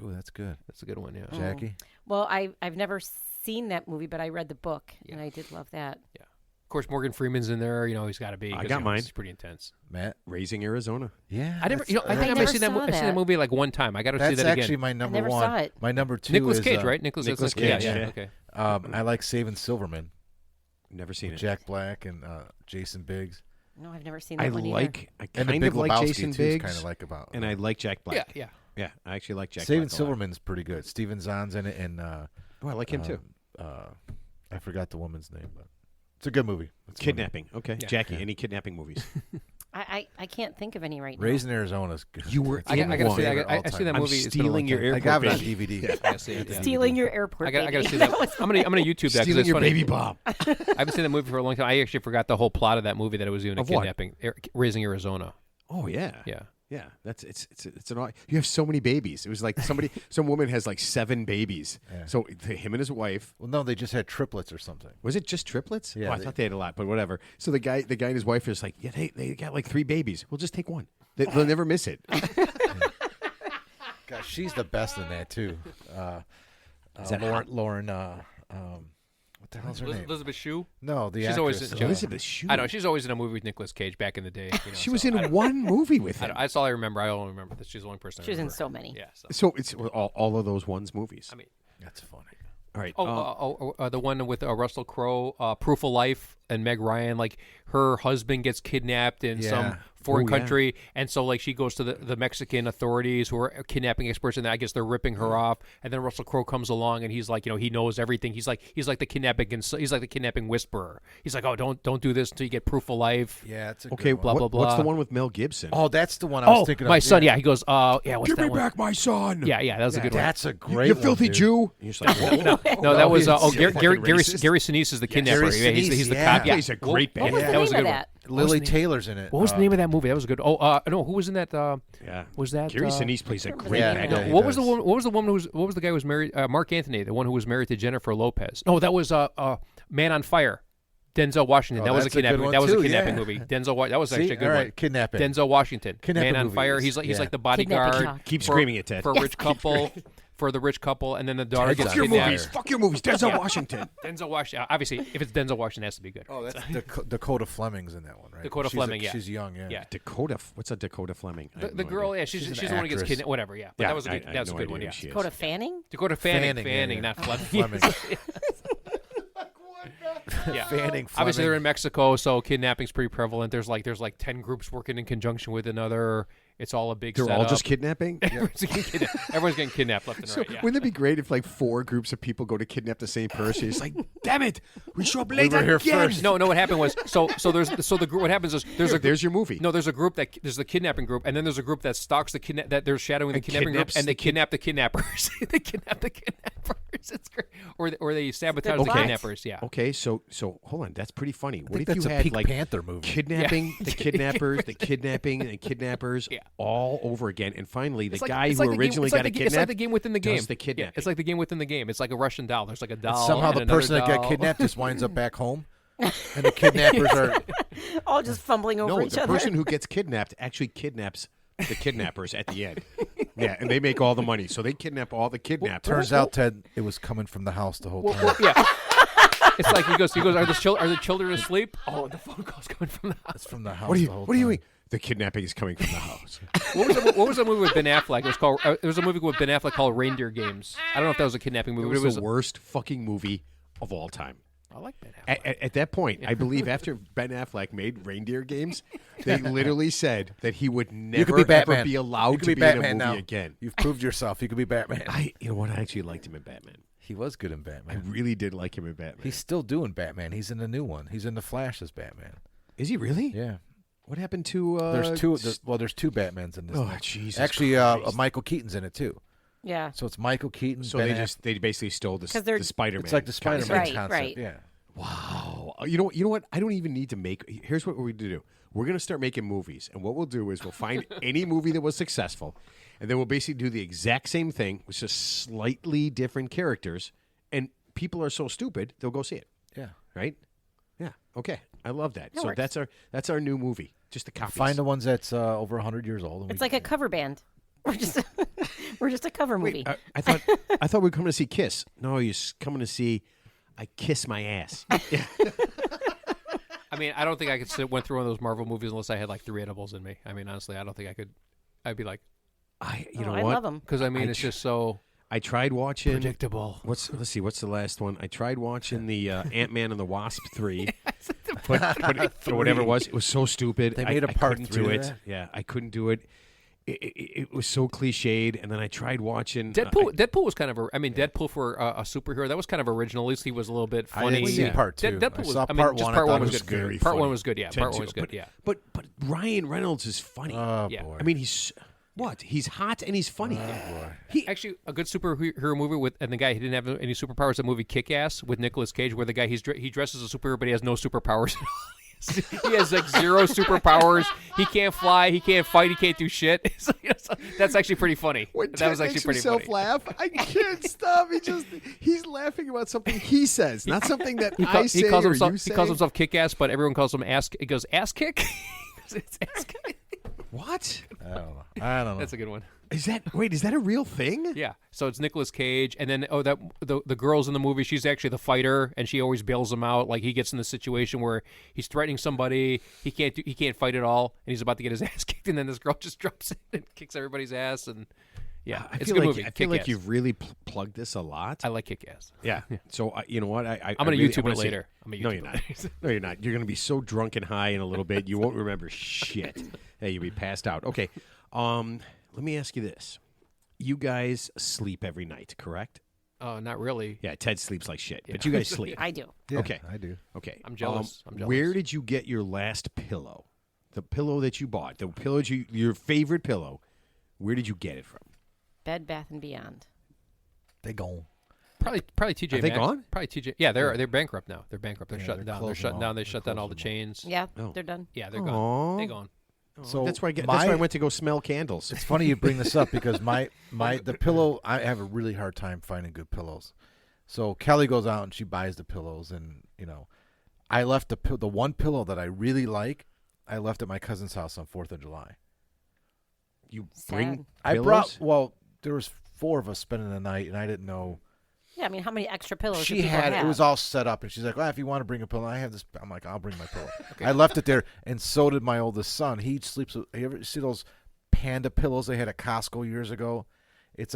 Oh, that's good. That's a good one. Yeah. Jackie. Well, I've never seen that movie, but I read the book, and I did love that. Yeah. Of course, Morgan Freeman's in there. He's got to be. I got mine. It's pretty intense. Matt. Raising Arizona. Yeah. I never. I think I never might see that. saw I've seen that that. movie like one time. I got to see That's that again. actually my number never one. saw it. My number 2 Nicolas is Cage, right? Nicolas Cage, Yeah. yeah. Okay. I like Saving Silverman. Never seen it. Jack Black and Jason Biggs. No, I've never seen that I one either. kind And the Big of like Lebowski Jason too is Biggs, kind of like about. and I like Jack Black. Yeah. Yeah, I actually like Jack Saving Black a lot. Silverman's pretty good. Steven Zahn's in it, and Oh, I like him too. I forgot the woman's name, but it's a good movie. It's a Kidnapping. Okay, Yeah. Jackie. Any kidnapping movies? I can't think of any right now. Raising Arizona's good. You were It's I my gotta see. favorite I see that I'm movie. It's been a stealing long your time. air- I got it on Airport DVD. I gotta see it. Yeah. Stealing your airport. I gotta baby. see that. I'm gonna YouTube that because Stealing it's your funny. baby bomb. I haven't seen that movie for a long time. I actually forgot the whole plot of that movie that it was even a Of what? kidnapping, Raising Arizona. Oh yeah. Yeah. Yeah, it's an. You have so many babies. It was like some woman has like 7 babies. Yeah. So him and his wife. Well, no, they just had triplets or something. Was it just triplets? Yeah, Oh, I thought they had a lot, but whatever. So the guy and his wife are just like, yeah, they got like 3 babies. We'll just take one. They'll never miss it. Gosh, she's the best in that too. Is that Lauren? What the hell's her name? Elizabeth Shue. No, the She's always actress. in- Elizabeth Shue. I know she's always in a movie with Nicolas Cage back in the day. She was in one movie with him. That's all I remember. I only remember that she's the only person. She was I in remember. so many. Yeah. So. So it's all of those ones movies. I mean, That's funny. All right. the one with Russell Crowe, Proof of Life, and Meg Ryan. Like her husband gets kidnapped, and Yeah. some foreign Oh, yeah. country, and so like she goes to the Mexican authorities who are kidnapping experts, and I guess they're ripping her off. And then Russell Crowe comes along, and he's like, he knows everything. He's like the kidnapping whisperer. He's like, oh, don't do this until you get proof of life. Yeah, it's a Okay, good one. blah, blah, blah. what's the one with Mel Gibson? Oh, that's the one I was thinking of. my son. Yeah, he goes, what's Give that me one? back my son. Yeah, that was a good one. That's a great You one, filthy dude. Jew. And you're just like, whoa. No, that was Gary Gary Sinise is the kidnapper. Gary Yeah, he's the Sinise, cop. yeah. Yeah, He's a great What was band. the that was a name of good that? Lily Taylor's in it. What was the name of that movie? That was good. Oh, no, who was in that? Yeah. Was that Gary uh, Sinise plays a great Yeah, bad yeah, guy. he What was the does. woman? What was the guy who was married? Mark Anthony, the one who was married to Jennifer Lopez. No, that was Man on Fire. Denzel Washington. Oh, That was a that's a good kidnapping. one That was a too, kidnapping yeah. movie. That was See? actually a good All one. right, kidnapping. Denzel Washington. Kidnapping Man on Fire. movies. He's Yeah. like the Kidnapping bodyguard. talk. Keep for- screaming it, Ted. for a rich couple. For the rich couple, and then the daughter Ted's gets Fuck your Kidnapped. movies. Fuck your movies. Denzel Washington. Denzel Washington. Obviously, if it's Denzel Washington, it has to be good. Oh, that's Dakota Fleming's in that one, right? Dakota Fleming, yeah. She's young, yeah. Yeah. Dakota. What's a Dakota Fleming? I The, have the no girl, idea. yeah, she's an the one who gets actress. kidnapped. Whatever, yeah. But Yeah, that was a good. I That was a have good no one. idea Yeah. who she is. Dakota Fanning? Dakota Fanning, Fanning, yeah. not Fleming. Fleming. Yeah. Fanning Obviously, they're Fleming. in Mexico, so kidnapping's pretty prevalent. There's like 10 groups working in conjunction with another. It's all a big. They're all setup. just kidnapping? Everyone's getting kidnapped left and So right. Yeah. wouldn't it be great if like 4 groups of people go to kidnap the same person? It's like, damn it, we show up late were here again. first. No, what happened was what happens is There's your movie. No, there's a group there's the kidnapping group, and then there's a group that stalks that they're shadowing the And kidnapping group, kidnaps and they the kidnap the kidnappers. They kidnap the kidnappers. It's great. Or they sabotage the What? kidnappers. Yeah. Okay, so hold on, that's pretty funny. What think if that's you a had Pink like Panther movie. kidnapping the kidnappers, the kidnapping and the kidnappers Yeah. all over again, and finally the It's like- guy it's who like the game- originally it's like got the it ga- It's like kidnapped the game within the game. does the Yeah, kidnapping. it's like the game within the game. It's like a Russian doll. There's like a doll. Somehow and the another person that got doll. kidnapped just winds up back home, and the kidnappers are. All just fumbling over no, each the other. person who gets kidnapped actually kidnaps the kidnappers at the end. Yeah, and they make all the money, so they kidnap all the kidnappers. Turns out, Ted, it was coming from the house the whole time. Well, yeah. It's like he goes. Are the children asleep? Oh, the phone call's coming from the house. It's from the house. What the whole do you time. mean? The kidnapping is coming from the house. What was the movie with Ben Affleck? It was called. There was a movie with Ben Affleck called Reindeer Games. I don't know if that was a kidnapping movie. It but was it the worst fucking movie of all time. I like Ben Affleck. At that point, I believe after Ben Affleck made Reindeer Games, they literally said that he would You never could be Batman. ever be allowed you to could be Batman in a movie now. again. You've proved yourself. You could be Batman. You know what? I actually liked him in Batman. He was good in I Batman. really did like him in Batman. He's still doing Batman. He's in the new one. He's in the Flash as Batman. Is he really? Yeah. What happened to? There's two. There's two Batmans in this. Oh, one. Jesus Actually, Christ. Michael Keaton's in it too. yeah. So it's Michael Keaton. So Ben they basically stole the 'Cause they're- Spider-Man. It's like the Spider-Man Right, concept. right. Yeah. Wow. You know what? I don't even need to make. Here's what we're going to do. We're going to start making movies, and what we'll do is we'll find any movie that was successful, and then we'll basically do the exact same thing with just slightly different characters, and people are so stupid they'll go see it. Yeah. Right? Yeah. Okay. I love that. So works. that's our new movie. Just a copy. Find the ones that's over 100 years old. And It's like a cover band. We're just we're just a cover movie. I thought we were coming to see Kiss. No, you're coming to see I Kiss My Ass. Yeah. I mean, I don't think I could went through one of those Marvel movies unless I had like 3 edibles in me. I mean, honestly, I don't think I could. I'd be like, You know I what? love them. because I mean, it's just so I tried watching. predictable. Let's see. What's the last one? I tried watching the Ant-Man and the Wasp 3, but whatever it was so stupid. They made a I part couldn't 3 do of it. that? Yeah, I couldn't do it. It was so cliched. And then I tried watching Deadpool was kind of Deadpool for a superhero, that was kind of original. At least he was a little bit I funny. didn't see Yeah. part 2. Deadpool I was, saw I mean, part just 1. part I one thought was it good. very Part funny. 1 was good. Yeah, part 1 was good. Yeah. But Ryan Reynolds is funny. Oh, Yeah. boy. I mean, he's what? He's hot and he's funny. He actually a good superhero movie with, and the guy he didn't have any superpowers. That movie Kick-Ass with Nicolas Cage, where the guy he dresses as a superhero, but he has no superpowers at all. He has like 0 superpowers. He can't fly. He can't fight. He can't do shit. That's actually pretty funny. When That Ted was actually makes pretty himself funny. laugh, I can't stop. He's laughing about something he says, not something that I say He calls or himself you say. he calls himself Kick-Ass, but everyone calls him ass. He goes ass kick. It's ass kick. What? I don't know. That's a good one. Is that a real thing? Yeah. So it's Nicolas Cage, and then the girls in the movie. She's actually the fighter, and she always bails him out. Like he gets in the situation where he's threatening somebody, he can't fight at all, and he's about to get his ass kicked, and then this girl just drops in and kicks everybody's ass, and Yeah, I it's feel a good like movie. I feel like Kick-Ass. you've really plugged this a lot. I like Kick-Ass. Yeah. So you know what? I'm gonna YouTube it later. I'm gonna No, YouTube you're not. it. No, you're not. You're gonna be so drunk and high in a little bit, you won't remember shit. Hey, you'll be passed out. Okay. Let me ask you this: you guys sleep every night, correct? Not really. Yeah, Ted sleeps like shit, but you guys sleep. I do. Yeah, Okay. I do. Okay. I'm jealous. I'm jealous. Where did you get your last pillow? The pillow that you bought, the pillow your favorite pillow. Where did you get it from? Bed Bath and Beyond. They gone. Probably TJ. Are they Maxx. gone? Probably TJ. Yeah, they're bankrupt now. They're bankrupt. They're Yeah, shutting they're down. They're closing shutting all- down. They they're shut down all the closing chains. Yeah, Oh. they're done. Yeah, they're Aw. gone. They're gone. So That's why I went to go smell candles. It's funny you bring this up because the pillow, I have a really hard time finding good pillows. So Kelly goes out and she buys the pillows, and I left the one pillow that I really like. I left at my cousin's house on 4th of July. You Sad. bring I pillows? brought there was 4 of us spending the night, and I didn't know. Yeah, I mean, how many extra pillows do She people had have? it was all set up, and she's like, "Well, if you want to bring a pillow, I have this." I'm like, "I'll bring my pillow." I left it there, and so did my oldest son. He sleeps. You ever see those panda pillows they had at Costco years ago? It's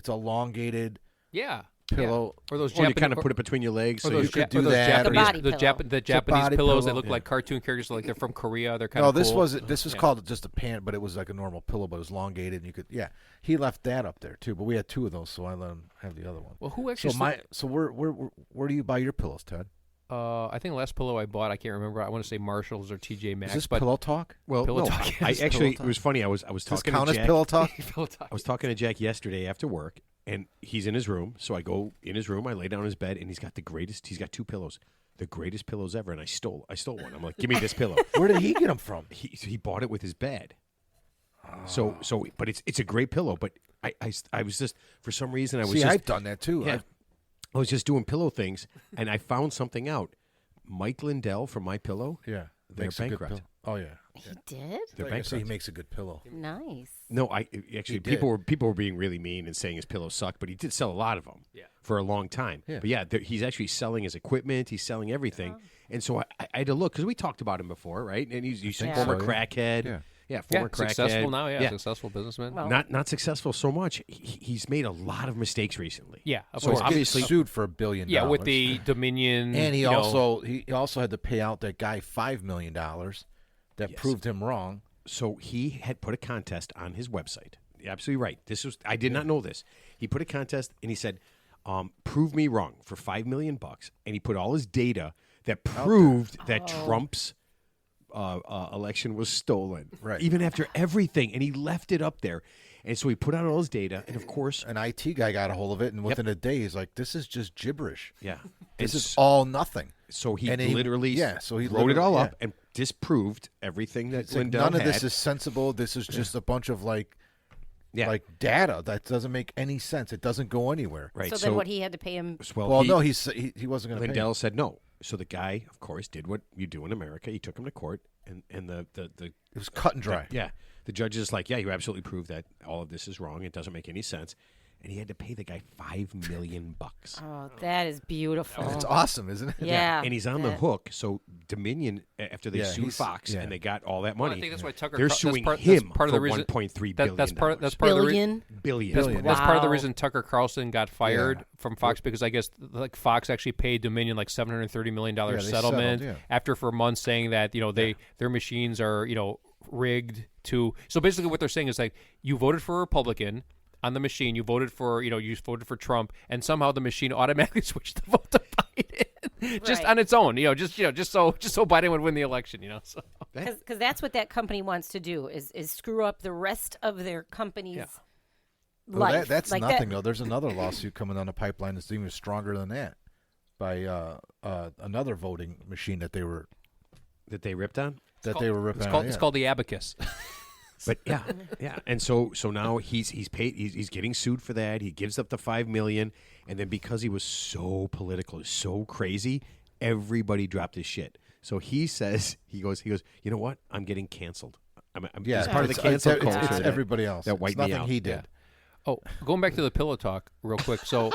elongated Yeah. pillow. Yeah. Or those Oh, you Japanese. kind of put it between your legs. Or So those, you could do or those that, or- Japanese, The body the Japanese body pillows. They pillow. look like cartoon characters, like they're from Korea. They're kind No, of this cool. was called just a pan, but it was like a normal pillow, but it was elongated, and you could. Yeah, he left that up there too, but we had 2 of those, so I let him have the other one. Well, who actually? So where do you buy your pillows, Ted? I think the last pillow I bought, I can't remember. I want to say Marshalls or TJ Maxx. Is this but Pillow Talk? well, Pillow no, talk, I yes, actually pillow it was funny. I was Does this talking count to as Jack. Pillow Talk? Pillow talk. I was talking to Jack yesterday after work, and he's in his room. So I go in his room, I lay down in his bed, and he's got 2 pillows, the greatest pillows ever. And I stole one. I'm like, give me this pillow. Where did he get them from? He bought it with his bed. So but it's a great pillow. But I was just for some reason I was See, just I've done that too. yeah, I was just doing pillow things, and I found something out. Mike Lindell from My Pillow. Yeah, They're makes a good bankrupt. pillow. Oh yeah, He did? They're Like I say, bankrupt. he makes a good pillow. Nice. No, actually did. people were being really mean and saying his pillows suck, but he did sell a lot of them for a long time. Yeah. But yeah, he's actually selling his equipment. He's selling everything, and so I had to look because we talked about him before, right? And he's a think former so, yeah. crackhead. Yeah. Former crackhead. Successful now. Yeah, successful businessman. Well, Not successful so much. He's made a lot of mistakes recently. Yeah, of So course. it's obviously- sued for $1 billion. Yeah, with the Dominion. and he you know, also had to pay out that guy $5 million that Yes. proved him wrong. So he had put a contest on his website. You're absolutely right. I did not know this. He put a contest and he said, "Prove me wrong for $5 million," and he put all his data that proved that Trump's election was stolen. Right. Even after everything, and he left it up there. And so he put out all his data, and of course, An IT guy got a hold of it, and within a day, he's like, "This is just gibberish. yeah, This It's- is all nothing." so he and he- literally yeah, so he wrote it all literally- up and disproved everything that It's like, Lindell none of had. this is sensible. This is just a bunch of like data that doesn't make any sense. It doesn't go anywhere. right. so then what he had to pay him? Well, no, he wasn't going to pay. Lindell said no. So the guy, of course, did what you do in America. He took him to court, and the It was cut and dry. yeah, the judge is like, yeah, you absolutely proved that all of this is wrong. It doesn't make any sense, and he had to pay the guy $5 million. Oh, that is beautiful. It's awesome, isn't it? Yeah. and he's on the that- hook. So Dominion, after they Yeah, sued Fox yeah. and they got all that Well, money, I think that's why Tucker. they're that's suing part, him that's part of for the reason. $1.3 billion. That's part of the reason. Billion. Billion. That's part of the Wow. reason Tucker Carlson got fired Yeah. from Fox because I guess like Fox actually paid Dominion like $730 million they settlement settled, yeah. after for months saying that their machines are rigged to. So basically, what they're saying is like you voted for a Republican on the machine, you voted for you voted for Trump, and somehow the machine automatically switched the vote to Biden just Right. on its own. Just so Biden would win the election. So. Because that's what that company wants to do is screw up the rest of their company's Well, life. that's Like nothing that, though. There's another lawsuit coming down the pipeline that's even stronger than that by another voting machine that they were ripped on. ripping out. It's called the abacus. But yeah, and so now he's paid. He's getting sued for that. He gives up the $5 million, and then because he was so political, so crazy, everybody dropped his shit. So he says he goes. You know what? I'm getting canceled. I'm Yeah, it's part of the it's- cancel it's, culture. It's that- everybody else. that It's wiped me nothing out. he did. Oh, going back to the pillow talk real quick. So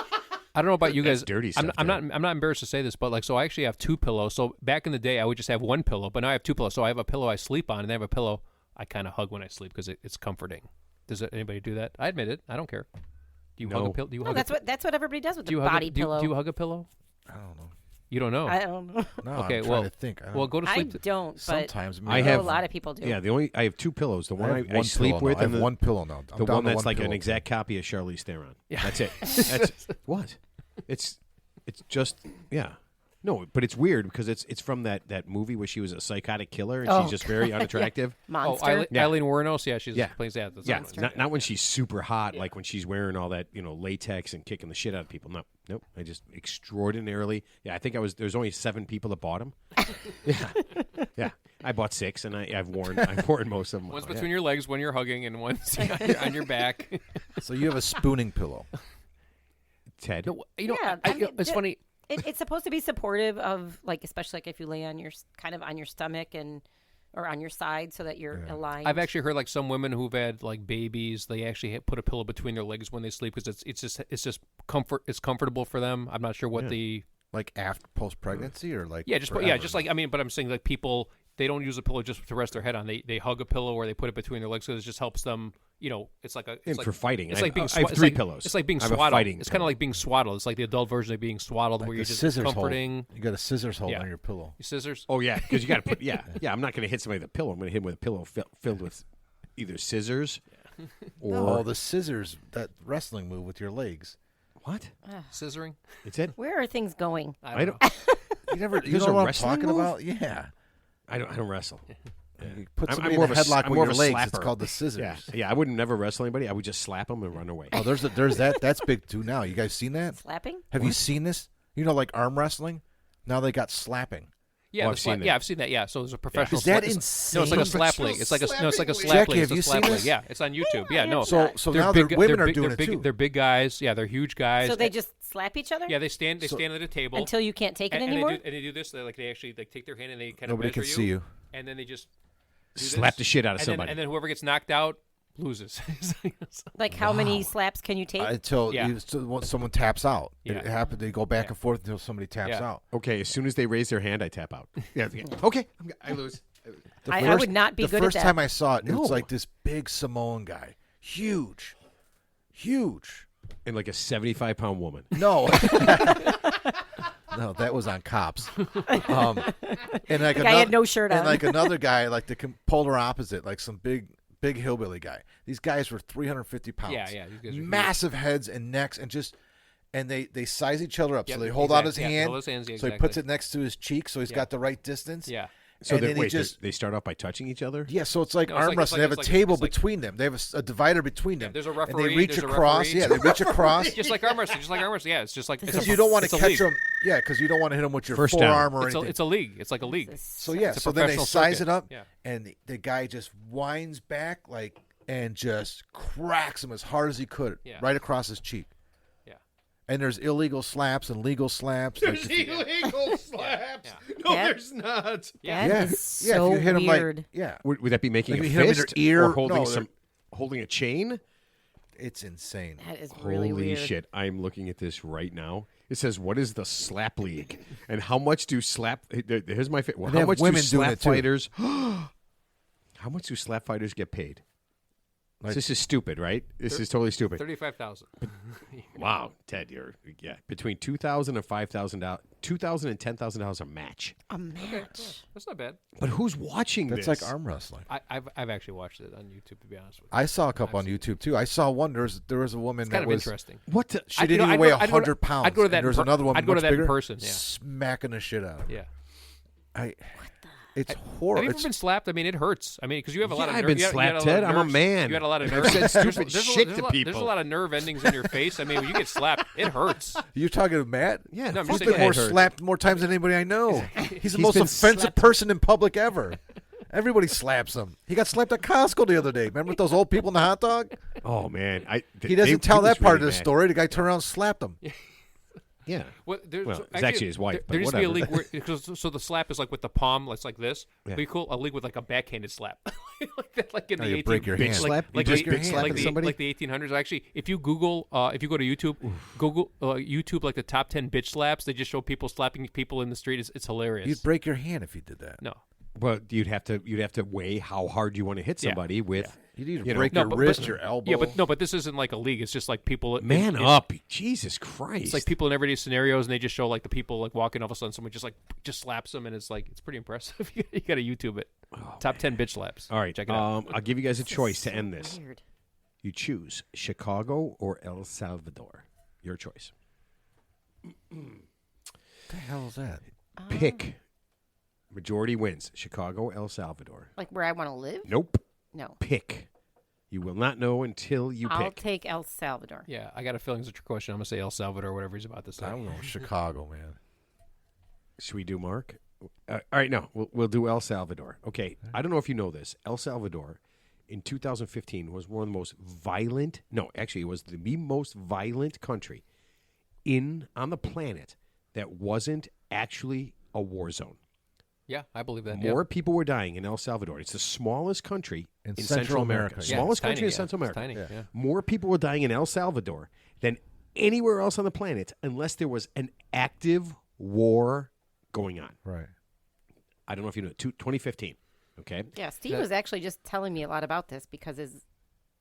I don't know about you guys. That's dirty I'm stuff not embarrassed to say this, but so I actually have 2 pillows. So back in the day, I would just have 1 pillow, but now I have 2 pillows. So I have a pillow I sleep on, and I have a pillow I kind of hug when I sleep because it's comforting. Does anybody do that? I admit it. I don't care. Do you No. hug a pillow? Do you No, hug that's what everybody does with do you the hug body a, do, pillow. do you hug a pillow? I don't know. You don't know. I don't know. No, Okay, I'm trying well- to think. I don't Well, go to I sleep. don't, but sometimes. I I know have- a lot of people do. Yeah, I have two pillows. The one I have I one sleep pillow with, now. I and have the, one pillow now. I'm the down one to that's like pillow. an exact copy of Charlize Theron. Yeah. That's it. That's what? It's just No, but it's weird because it's from that movie where she was a psychotic killer and she's just very unattractive. Monster. Eileen Wuornos. Yeah, she's Yeah. plays that. That's Yeah, the one. not when she's super hot, like when she's wearing all that latex and kicking the shit out of people. No, nope. I just extraordinarily. Yeah, I think there's only 7 people that bought them. yeah. I bought 6 and I've worn most of them. One's between your legs when you're hugging, and one's on your back. So you have a spooning pillow. Ted. No, Yeah, I I mean, it's funny. It's supposed to be supportive of, like, especially like if you lay on your kind of on your stomach or on your side so that you're aligned. I've actually heard like some women who've had like babies, they actually put a pillow between their legs when they sleep because it's just comfort. It's comfortable for them. I'm not sure what the Like after post pregnancy or like just forever? like I mean, but I'm saying like people, they don't use a pillow just to rest their head on. They hug a pillow or they put it between their legs because it just helps them. It's like a And for fighting. It's like being I have 3 pillows. It's like being I have a swaddled. fighting It's kind of pillow. like being swaddled. It's like the adult version of being swaddled, Like where the you're just scissors comforting. Hold. You got a scissors hold Yeah. on your pillow. Scissors. Oh yeah, because you got to put yeah. I'm not going to hit somebody with a pillow. I'm going to hit him with a pillow filled with either scissors or Oh, the scissors, that wrestling move with your legs. what? Scissoring. It's it. Where are things going? I don't. You never, you There's know a what I'm wrestling talking move? about? Yeah. I don't wrestle. You put I'm somebody more in a of a- headlock I'm with more your of a legs. It's slapper. called the scissors. Yeah. I wouldn't never wrestle anybody. I would just slap them and run away. Oh, there's that. That's big too now. You guys seen that? Slapping? Have you seen this? You know, like arm wrestling. Now they got slapping. Yeah, Oh, the I've seen that. Yeah, I've seen that. Yeah, so there's a professional. Is that No, it's like a insane? slap league. It's like a slap Jackie, league. have It's a you slap seen league. this? Yeah, it's on YouTube. Yeah, no. So now big, women are big, doing they're it big, too. They're big guys. Yeah, they're huge guys. So they just slap each other? they stand at a table Until you can't take it and anymore? they do this. They actually take their hand and they kind Nobody of measure can see you. and then they just do Slap this. the shit out of And somebody. then whoever gets knocked out loses. Like how many slaps can you take? Until Yeah. someone taps out. Yeah. It happened. They go back Yeah. and forth until somebody taps Yeah. out. Okay, as soon as they raise their hand, I tap out. Yeah. Okay, I lose. I would not be the good at first that. time I saw it, it No. was like this big Samoan guy, huge. And like a 75-pound woman. No, no, that was on Cops. And like guy had no shirt and on. like another guy, like the polar opposite, like some big hillbilly guy. These guys were 350 pounds. Yeah, yeah, these guys are huge. massive heads and necks, and they size each other up. Yeah, so they hold out his exactly. Yeah, hand. hold his hands, yeah, so he exactly. puts it next to his cheek, so he's got the right distance. Yeah. So and they, then he wait, just they start off by touching each other? yeah, so it's like No, it's arm like- wrestling. it's they have like- a table it's like- between them. They have a divider between them. there's a And referee, they reach there's a across. referee. Yeah, they reach across. Just like arm wrestling. Yeah, it's just like Because you don't want to it's a catch league. them. Yeah, because you don't want to hit them with your First down. forearm or It's a, anything. it's a league. It's like a league. So yeah, It's a so then they professional size circuit. it up, Yeah. and the guy just winds back and just cracks him as hard as he could, Yeah. right across his cheek. Yeah. And there's illegal slaps and legal slaps. like if you- illegal slaps. Yeah. No, That- there's not. That yeah, is yeah. so If you hit him weird. like yeah, Would that be making Like a you hit 'em in fist their ear? or holding No, holding a chain? it's insane. That is really Holy weird. shit! I'm looking at this right now. It says, "What is the slap league?" And how much do slap? Here's my. And they How have much do women doing slap it, too. fighters? How much do slap fighters get paid? Like- This is stupid, right? This is totally stupid. 35,000. Wow, Ted, you're between $2,000 and $5,000, $2,000 and $10,000 a match. A match. That's not bad. But who's watching That's this? like arm wrestling. I've actually watched it on YouTube, to be honest with you. I saw a couple on YouTube too. I saw one. There was a woman It's that kind of was interesting. What? The, she I'd- didn't you know, even weigh I'd go to- 100 pounds. I'd go to and that There's in per- another one. I'd go to much that in bigger, person, yeah. smacking the shit out of her. Yeah. It's Have horrible. you ever been slapped? I mean, it hurts. I mean, because you have a lot of I've nerve. been slapped, Ted. I'm a man. You had a lot of And nerve. I've said stupid there's a- shit there's to a lot- people. There's a lot of nerve endings in your face. I mean, when you get slapped, it hurts. You talking to Matt? yeah, No, I'm fuck just He's been saying more that hurt. slapped more times than anybody I know. He's the most been offensive slapped. person in public ever. Everybody slaps him. He got slapped at Costco the other day. Remember with those old people in the hot dog? Oh man, He doesn't tell was that part really of the mad. story. The guy turned around and slapped him. Yeah. Well, It's actually his wife, There but needs to be a whatever. league where, so the slap is like with the palm, it's like this. Yeah. Be cool. A league with like a backhanded slap, like that, like in Oh, the you 18 break your Big hand. slap? like You just the- big slap like at the, somebody? like the 1800s. Actually, if you Google, if you go to YouTube, Google YouTube like the top 10 bitch slaps. They just show people slapping people in the street. It's hilarious. You'd break your hand if you did that. No, But you'd have to weigh how hard you want to hit Yeah. somebody with You need to You know. break No, your but- wrist, but- your elbow. Yeah, but this isn't like a league. It's just like people. Man it- up. Jesus Christ. It's like people in everyday scenarios, and they just show like the people like walking. All of a sudden, someone just slaps them, and it's like it's pretty impressive. You got to YouTube it. Top 10 bitch slaps. All right. check it out. I'll give you guys a This is choice to so end this. weird. You choose Chicago or El Salvador. Your choice. What the hell is that? Pick. Majority wins. Chicago, El Salvador. Like where I want to live? Nope. No. Pick. You will not know until you I'll pick. take El Salvador. Yeah, I got a feeling it's a trick question. I'm gonna say El Salvador or whatever he's about to say. I don't know. Chicago, man. Should we do Mark? All right, no. We'll do El Salvador. Okay. I don't know if you know this. El Salvador in 2015 was one of the most violent. No, actually, it was the most violent country on the planet that wasn't actually a war zone. Yeah, I believe that. More people were dying in El Salvador. It's the smallest country in Central America. Yeah, Yeah, Smallest it's tiny, country in yeah. Central It's America. tiny, yeah. More people were dying in El Salvador than anywhere else on the planet unless there was an active war going on. Right. I don't know if you know, 2015. Okay. Yeah, Steve was actually just telling me a lot about this because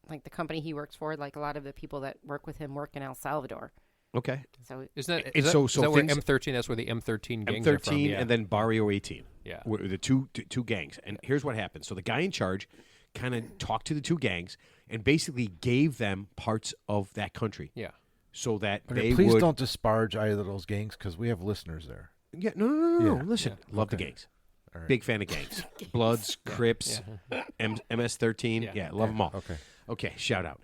like the company he works for, like a lot of the people that work with him work in El Salvador. Okay. So Isn't that, It's is that, so is that where things- M13? That's where the M13 gangs are from. M13 Yeah. and then Barrio 18. Yeah. Were the two gangs. And here's what happened. So the guy in charge kind of talked to the two gangs and basically gave them parts of that country yeah. so that Okay, they please would. don't disparage either of those gangs because we have listeners there. Yeah, no. Yeah. Listen, love the Okay. gangs. All right. Big fan of gangs. Bloods, Crips, MS-13. Yeah. Yeah, love them all. Okay. Okay, shout out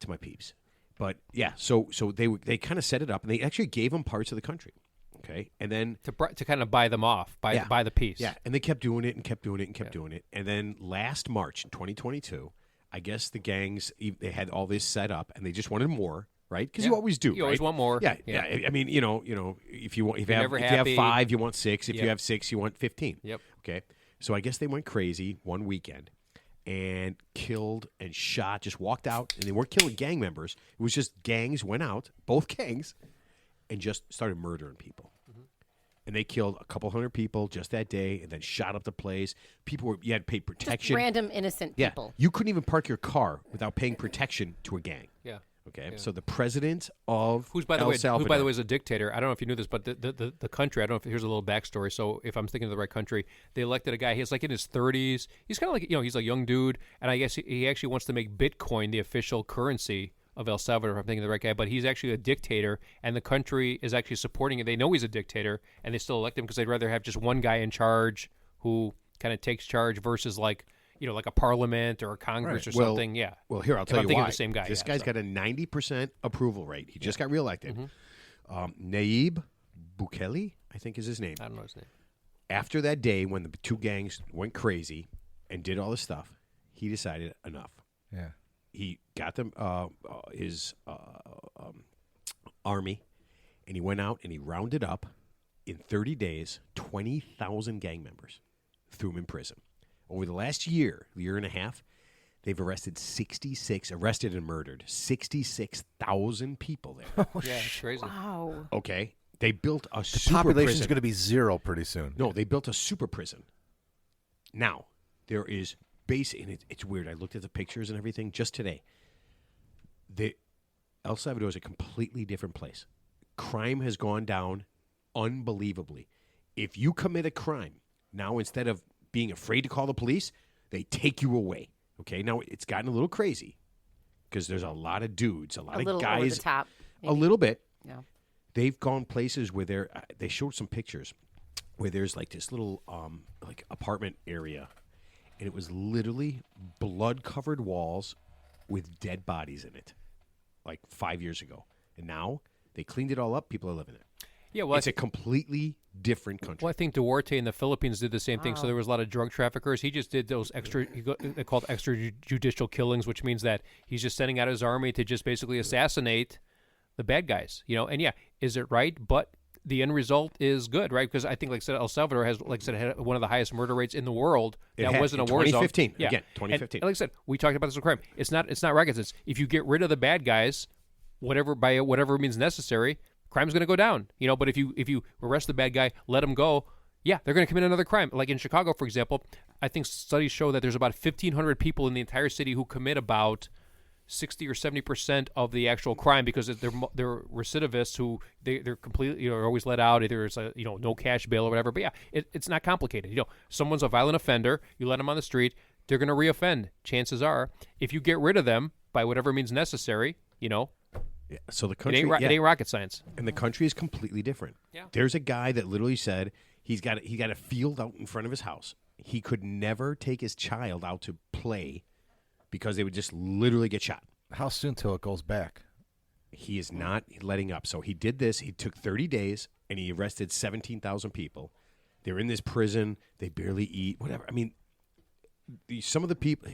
to my peeps. But yeah, so they kind of set it up, and they actually gave them parts of the country. Okay, and then To kind of buy them off, buy the piece. yeah, and they kept doing it and kept doing it and kept doing it, and then last March in 2022, I guess the gangs they had all this set up, and they just wanted more, right? Because you Yeah. always do. You always right? want more. Yeah, Yeah. yeah. I mean, you know, if you You're never if you have happy. 5, you want 6. If you Yep. have 6, you want 15. Yep. Okay, so I guess they went crazy one weekend and killed and shot. Just walked out, and they weren't killing gang members. It was just gangs went out, both gangs, and just started murdering people. And they killed a couple hundred people just that day, and then shot up the place. You had to pay just protection. random innocent Yeah, people. you couldn't even park your car without paying protection to a gang. Yeah. Okay, so the president of Who's by the El way? Salvador, Who by the way is a dictator? I don't know if you knew this, but the country. I don't know if here's a little backstory. So if I'm thinking of the right country, they elected a guy. He's like in his 30s. He's kind of like he's a young dude, and I guess he actually wants to make Bitcoin the official currency of El Salvador. If I'm thinking of the right guy, but he's actually a dictator, and the country is actually supporting it. They know he's a dictator, and they still elect him because they'd rather have just one guy in charge who kind of takes charge versus like like a parliament or a Congress or Well, something. Yeah. Well, here I'll If tell I'm you thinking why. of the same guy. This yeah, guy's so. got a 90% approval rate. He just got reelected. Mm-hmm. Nayib Bukele, I think is his name. I don't know his name. After that day when the two gangs went crazy and did all this stuff, he decided enough. Yeah. He got them his army, and he went out and he rounded up in 30 days 20,000 gang members, threw them in prison. Over the last year and a half, they've arrested and murdered 66,000 people there. Yeah, it's crazy. Wow. Okay, they built a The super population's prison. going to be 0 pretty soon. No, they built a super prison. Now, there is and it's weird. I looked at the pictures and everything just today. El Salvador is a completely different place. Crime has gone down unbelievably. If you commit a crime, now instead of being afraid to call the police, they take you away. Okay, now it's gotten a little crazy because there's a lot of dudes, a lot A of little guys. over the top. A little bit. Yeah. They've gone places where they showed some pictures where there's like this little like apartment area, and it was literally blood-covered walls with dead bodies in it, like 5 years ago. And now they cleaned it all up. People are living there. Yeah, well, It's a completely different country. Well, I think Duarte in the Philippines did the same thing. So there was a lot of drug traffickers. He just did those they're called extrajudicial killings, which means that he's just sending out his army to just basically assassinate the bad guys. And yeah, is it right? But the end result is good, right? Because I think, like I said, El Salvador has, like I said, had one of the highest murder rates in the world. It That had wasn't a in war zone. 2015. Yeah. Again, 2015. And like I said, we talked about this with crime. It's not rocket science. If you get rid of the bad guys, by whatever means necessary, crime's going to go down. But if you arrest the bad guy, let him go, yeah, they're going to commit another crime. Like in Chicago, for example, I think studies show that there's about 1,500 people in the entire city who commit about 60 or 70% of the actual crime because they're recidivists who they're completely are always let out. Either it's no cash bail or whatever. But yeah, it's not complicated. Someone's a violent offender. You let them on the street, they're going to reoffend. Chances are, if you get rid of them by whatever means necessary, Yeah, so the country, it ain't rocket science. And the country is completely different. Yeah. There's a guy that literally said he got a field out in front of his house. He could never take his child out to play because they would just literally get shot. How soon till it goes back? He is not letting up. So he did this. He took 30 days, and he arrested 17,000 people. They're in this prison. They barely eat, whatever. I mean, some of the people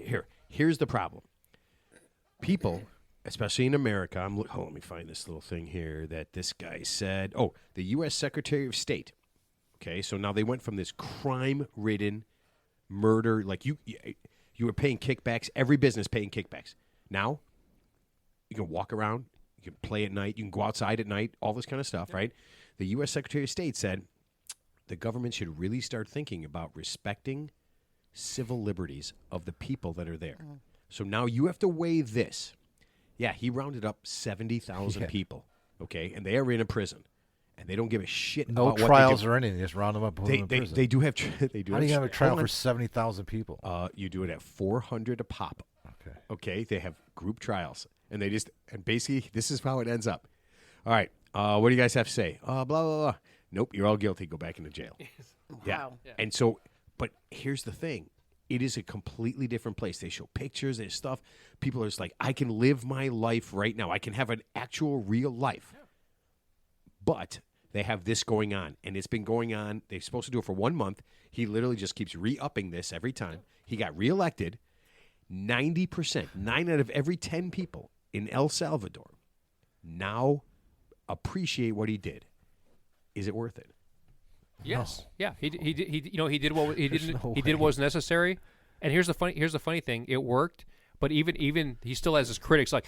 here's the problem. People, especially in America, let me find this little thing here that this guy said. Oh, the U.S. Secretary of State. Okay, so now they went from this crime-ridden murder, like you were paying kickbacks, every business paying kickbacks. Now, you can walk around, you can play at night, you can go outside at night, all this kind of stuff, right? The U.S. Secretary of State said the government should really start thinking about respecting civil liberties of the people that are there. So now you have to weigh this. Yeah, he rounded up 70,000 people, okay, and they are in a prison, and they don't give a shit No about trials what or anything. Just round them up. Put them in prison. they do have they do. How do you have a trial hold for on. 70,000 people? You do it at 400 a pop. Okay. Okay, they have group trials, and basically this is how it ends up. All right, what do you guys have to say? Blah blah blah. Nope, you're all guilty. Go back into jail. Yeah. Wow. And so, but here's the thing. It is a completely different place. They show pictures, there's stuff. People are just like, I can live my life right now. I can have an actual real life. Yeah. But they have this going on, and it's been going on. They're supposed to do it for 1 month. He literally just keeps re-upping this every time. He got reelected. 90%, 9 out of every 10 people in El Salvador now appreciate what he did. Is it worth it? Yes. No. Yeah. He did what he did no what was necessary. And here's the funny thing. It worked. But even he still has his critics like,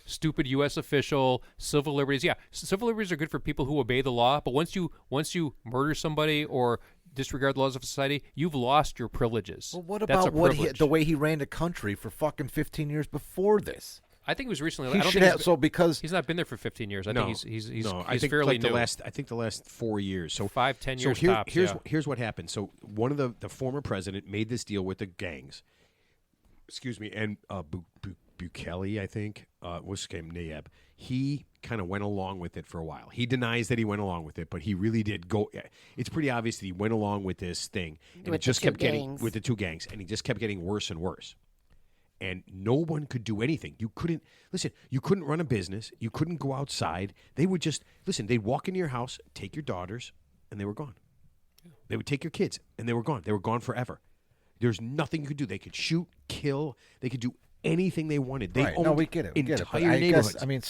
stupid U.S. official, civil liberties. Yeah, civil liberties are good for people who obey the law. But once you murder somebody or disregard the laws of society, you've lost your privileges. Well, what That's about a privilege. the way he ran the country for fucking 15 years before this? I think it was recently. He I don't should think have, because he's not been there for 15 years. I No. think he's I think fairly like new. the last 4 years. So 5-10 years so tops. Here's what happened. So one of the former president made this deal with the gangs. Excuse me, and Bukele, I think, what's his name, Nayib. He kind of went along with it for a while. He denies that he went along with it, but he really did go. It's pretty obvious that he went along with this thing, and With it just the two kept getting gangs. with the two gangs, and he just kept getting worse and worse. And no one could do anything. You couldn't listen. You couldn't run a business. You couldn't go outside. They would just listen. They'd walk into your house, take your daughters, and they were gone. They would take your kids, and they were gone. They were gone forever. There's nothing you could do. They could shoot, kill. They could do anything they wanted. They Right. owned No, we get it. We get it. But entire I neighborhoods. guess,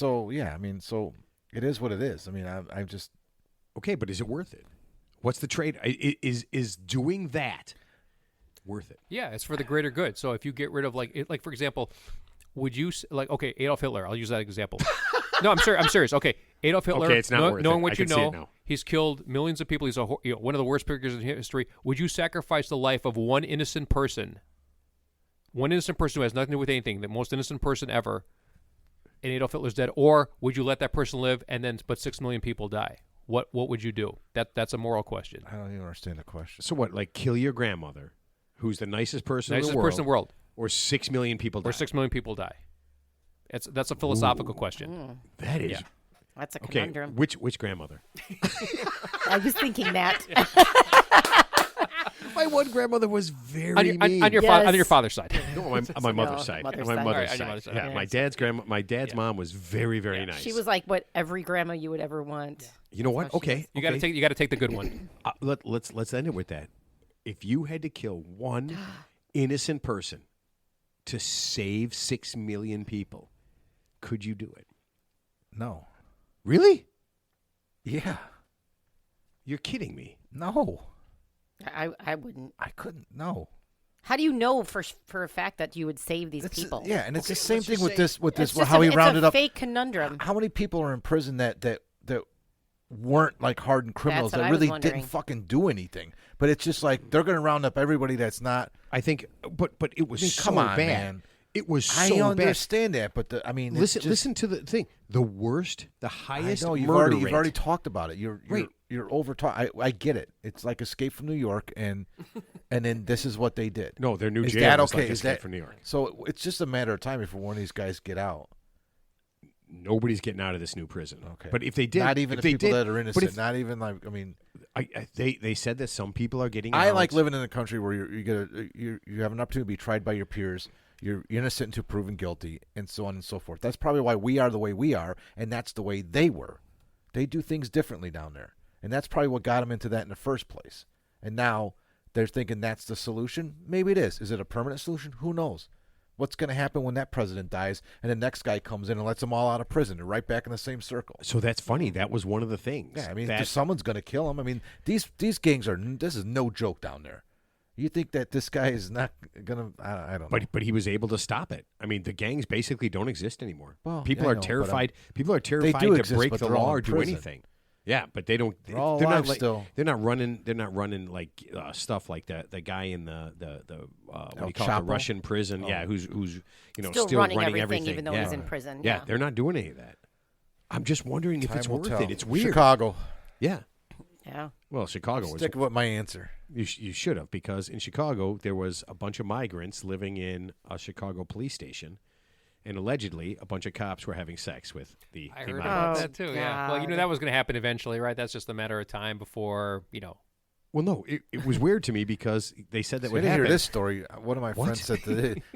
so it is what it is. I mean, I just Okay, but is it worth it? What's the trade? Is doing that worth it? Yeah, it's for the greater good. So if you get rid of like for example, would you okay, Adolf Hitler? I'll use that example. No, I'm serious. Okay, Adolf Hitler. Okay, it's not worth knowing it. what I you can see it know, now. he's killed millions of people. He's one of the worst figures in history. Would you sacrifice the life of one innocent person? One innocent person who has nothing to do with anything, the most innocent person ever, and Adolf Hitler's dead, or would you let that person live and then but 6 million people die? What would you do? That's a moral question. I don't even understand the question. So what? Like kill your grandmother, who's the nicest person Nicest in the world, person in the world, or 6 million people die? or 6 million people die. That's a philosophical question. That is Yeah. That's a okay. conundrum. Which grandmother? I was thinking that. My one grandmother was very On your Yes. father's side. No, my mother's side. mother's On my side. mother's All right, on your side. mother's side. Yeah, Yeah. my dad's mom was very nice. She was like what every grandma you would ever want. You know what? That's how she Okay, You got to take the good one. let's end it with that. If you had to kill one innocent person to save 6 million people, could you do it? No. Really? Yeah. You're kidding me. No. I wouldn't. I couldn't. No. How do you know for a fact that you would save these people? Yeah, and it's Okay, the same let's thing just with say- this. With It's this, just how he it's rounded a up. fake conundrum. How many people are in prison that weren't like hardened criminals That's what that I was really wondering. didn't fucking do anything. But it's just like they're going to round up everybody that's not. I think, but it was so come on, bad. man. It was I so bad. understand that, but it's just, Listen to the thing. The worst, the highest I know you've murder already rate. talked about it. You're Right. you're over talk. I get it. It's like Escape from New York, and then this is what they did. No, their new Is jail that was okay? like Is Escape that from New York. So it's just a matter of time before one of these guys get out. Nobody's getting out of this new prison. Okay, But if they did, not even if the they people did, that are but innocent. if- Not even like I mean, they said that some people are getting. I out. like living in a country where you have an opportunity to be tried by your peers. You're innocent until proven guilty, and so on and so forth. That's probably why we are the way we are, and that's the way they were. They do things differently down there, and that's probably what got them into that in the first place. And now they're thinking that's the solution. Maybe it is. Is it a permanent solution? Who knows? What's going to happen when that president dies and the next guy comes in and lets them all out of prison? They're right back in the same circle. So that's funny. That was one of the things. Yeah, I mean, that, someone's going to kill him. I mean, these gangs are. This is no joke down there. You think that this guy is not going to? I don't know. but he was able to stop it. I mean, the gangs basically don't exist anymore. Well, people yeah, I are know, but, terrified. People are terrified do to exist, break but the they're all law in or do prison. anything. Yeah, but they don't. They're all not alive like, still. They're not running. They're not running like stuff like the guy in the what do you call it, Chapo? the Russian prison. Yeah, who's Still running everything, everything, even though yeah. he's in prison. Yeah, they're not doing any of that. I'm just wondering if Time it's will worth tell. it. It's weird. Chicago. Yeah. Yeah. Well, Chicago was. Stick with my answer. You should have, because in Chicago there was a bunch of migrants living in a Chicago police station, and allegedly a bunch of cops were having sex with the I heard migrants. about that too. Yeah. Well, God. that was going to happen eventually, right? That's just a matter of time before Well, no, it was weird to me because they said that So I would didn't happen. hear this story. One of my What? friends said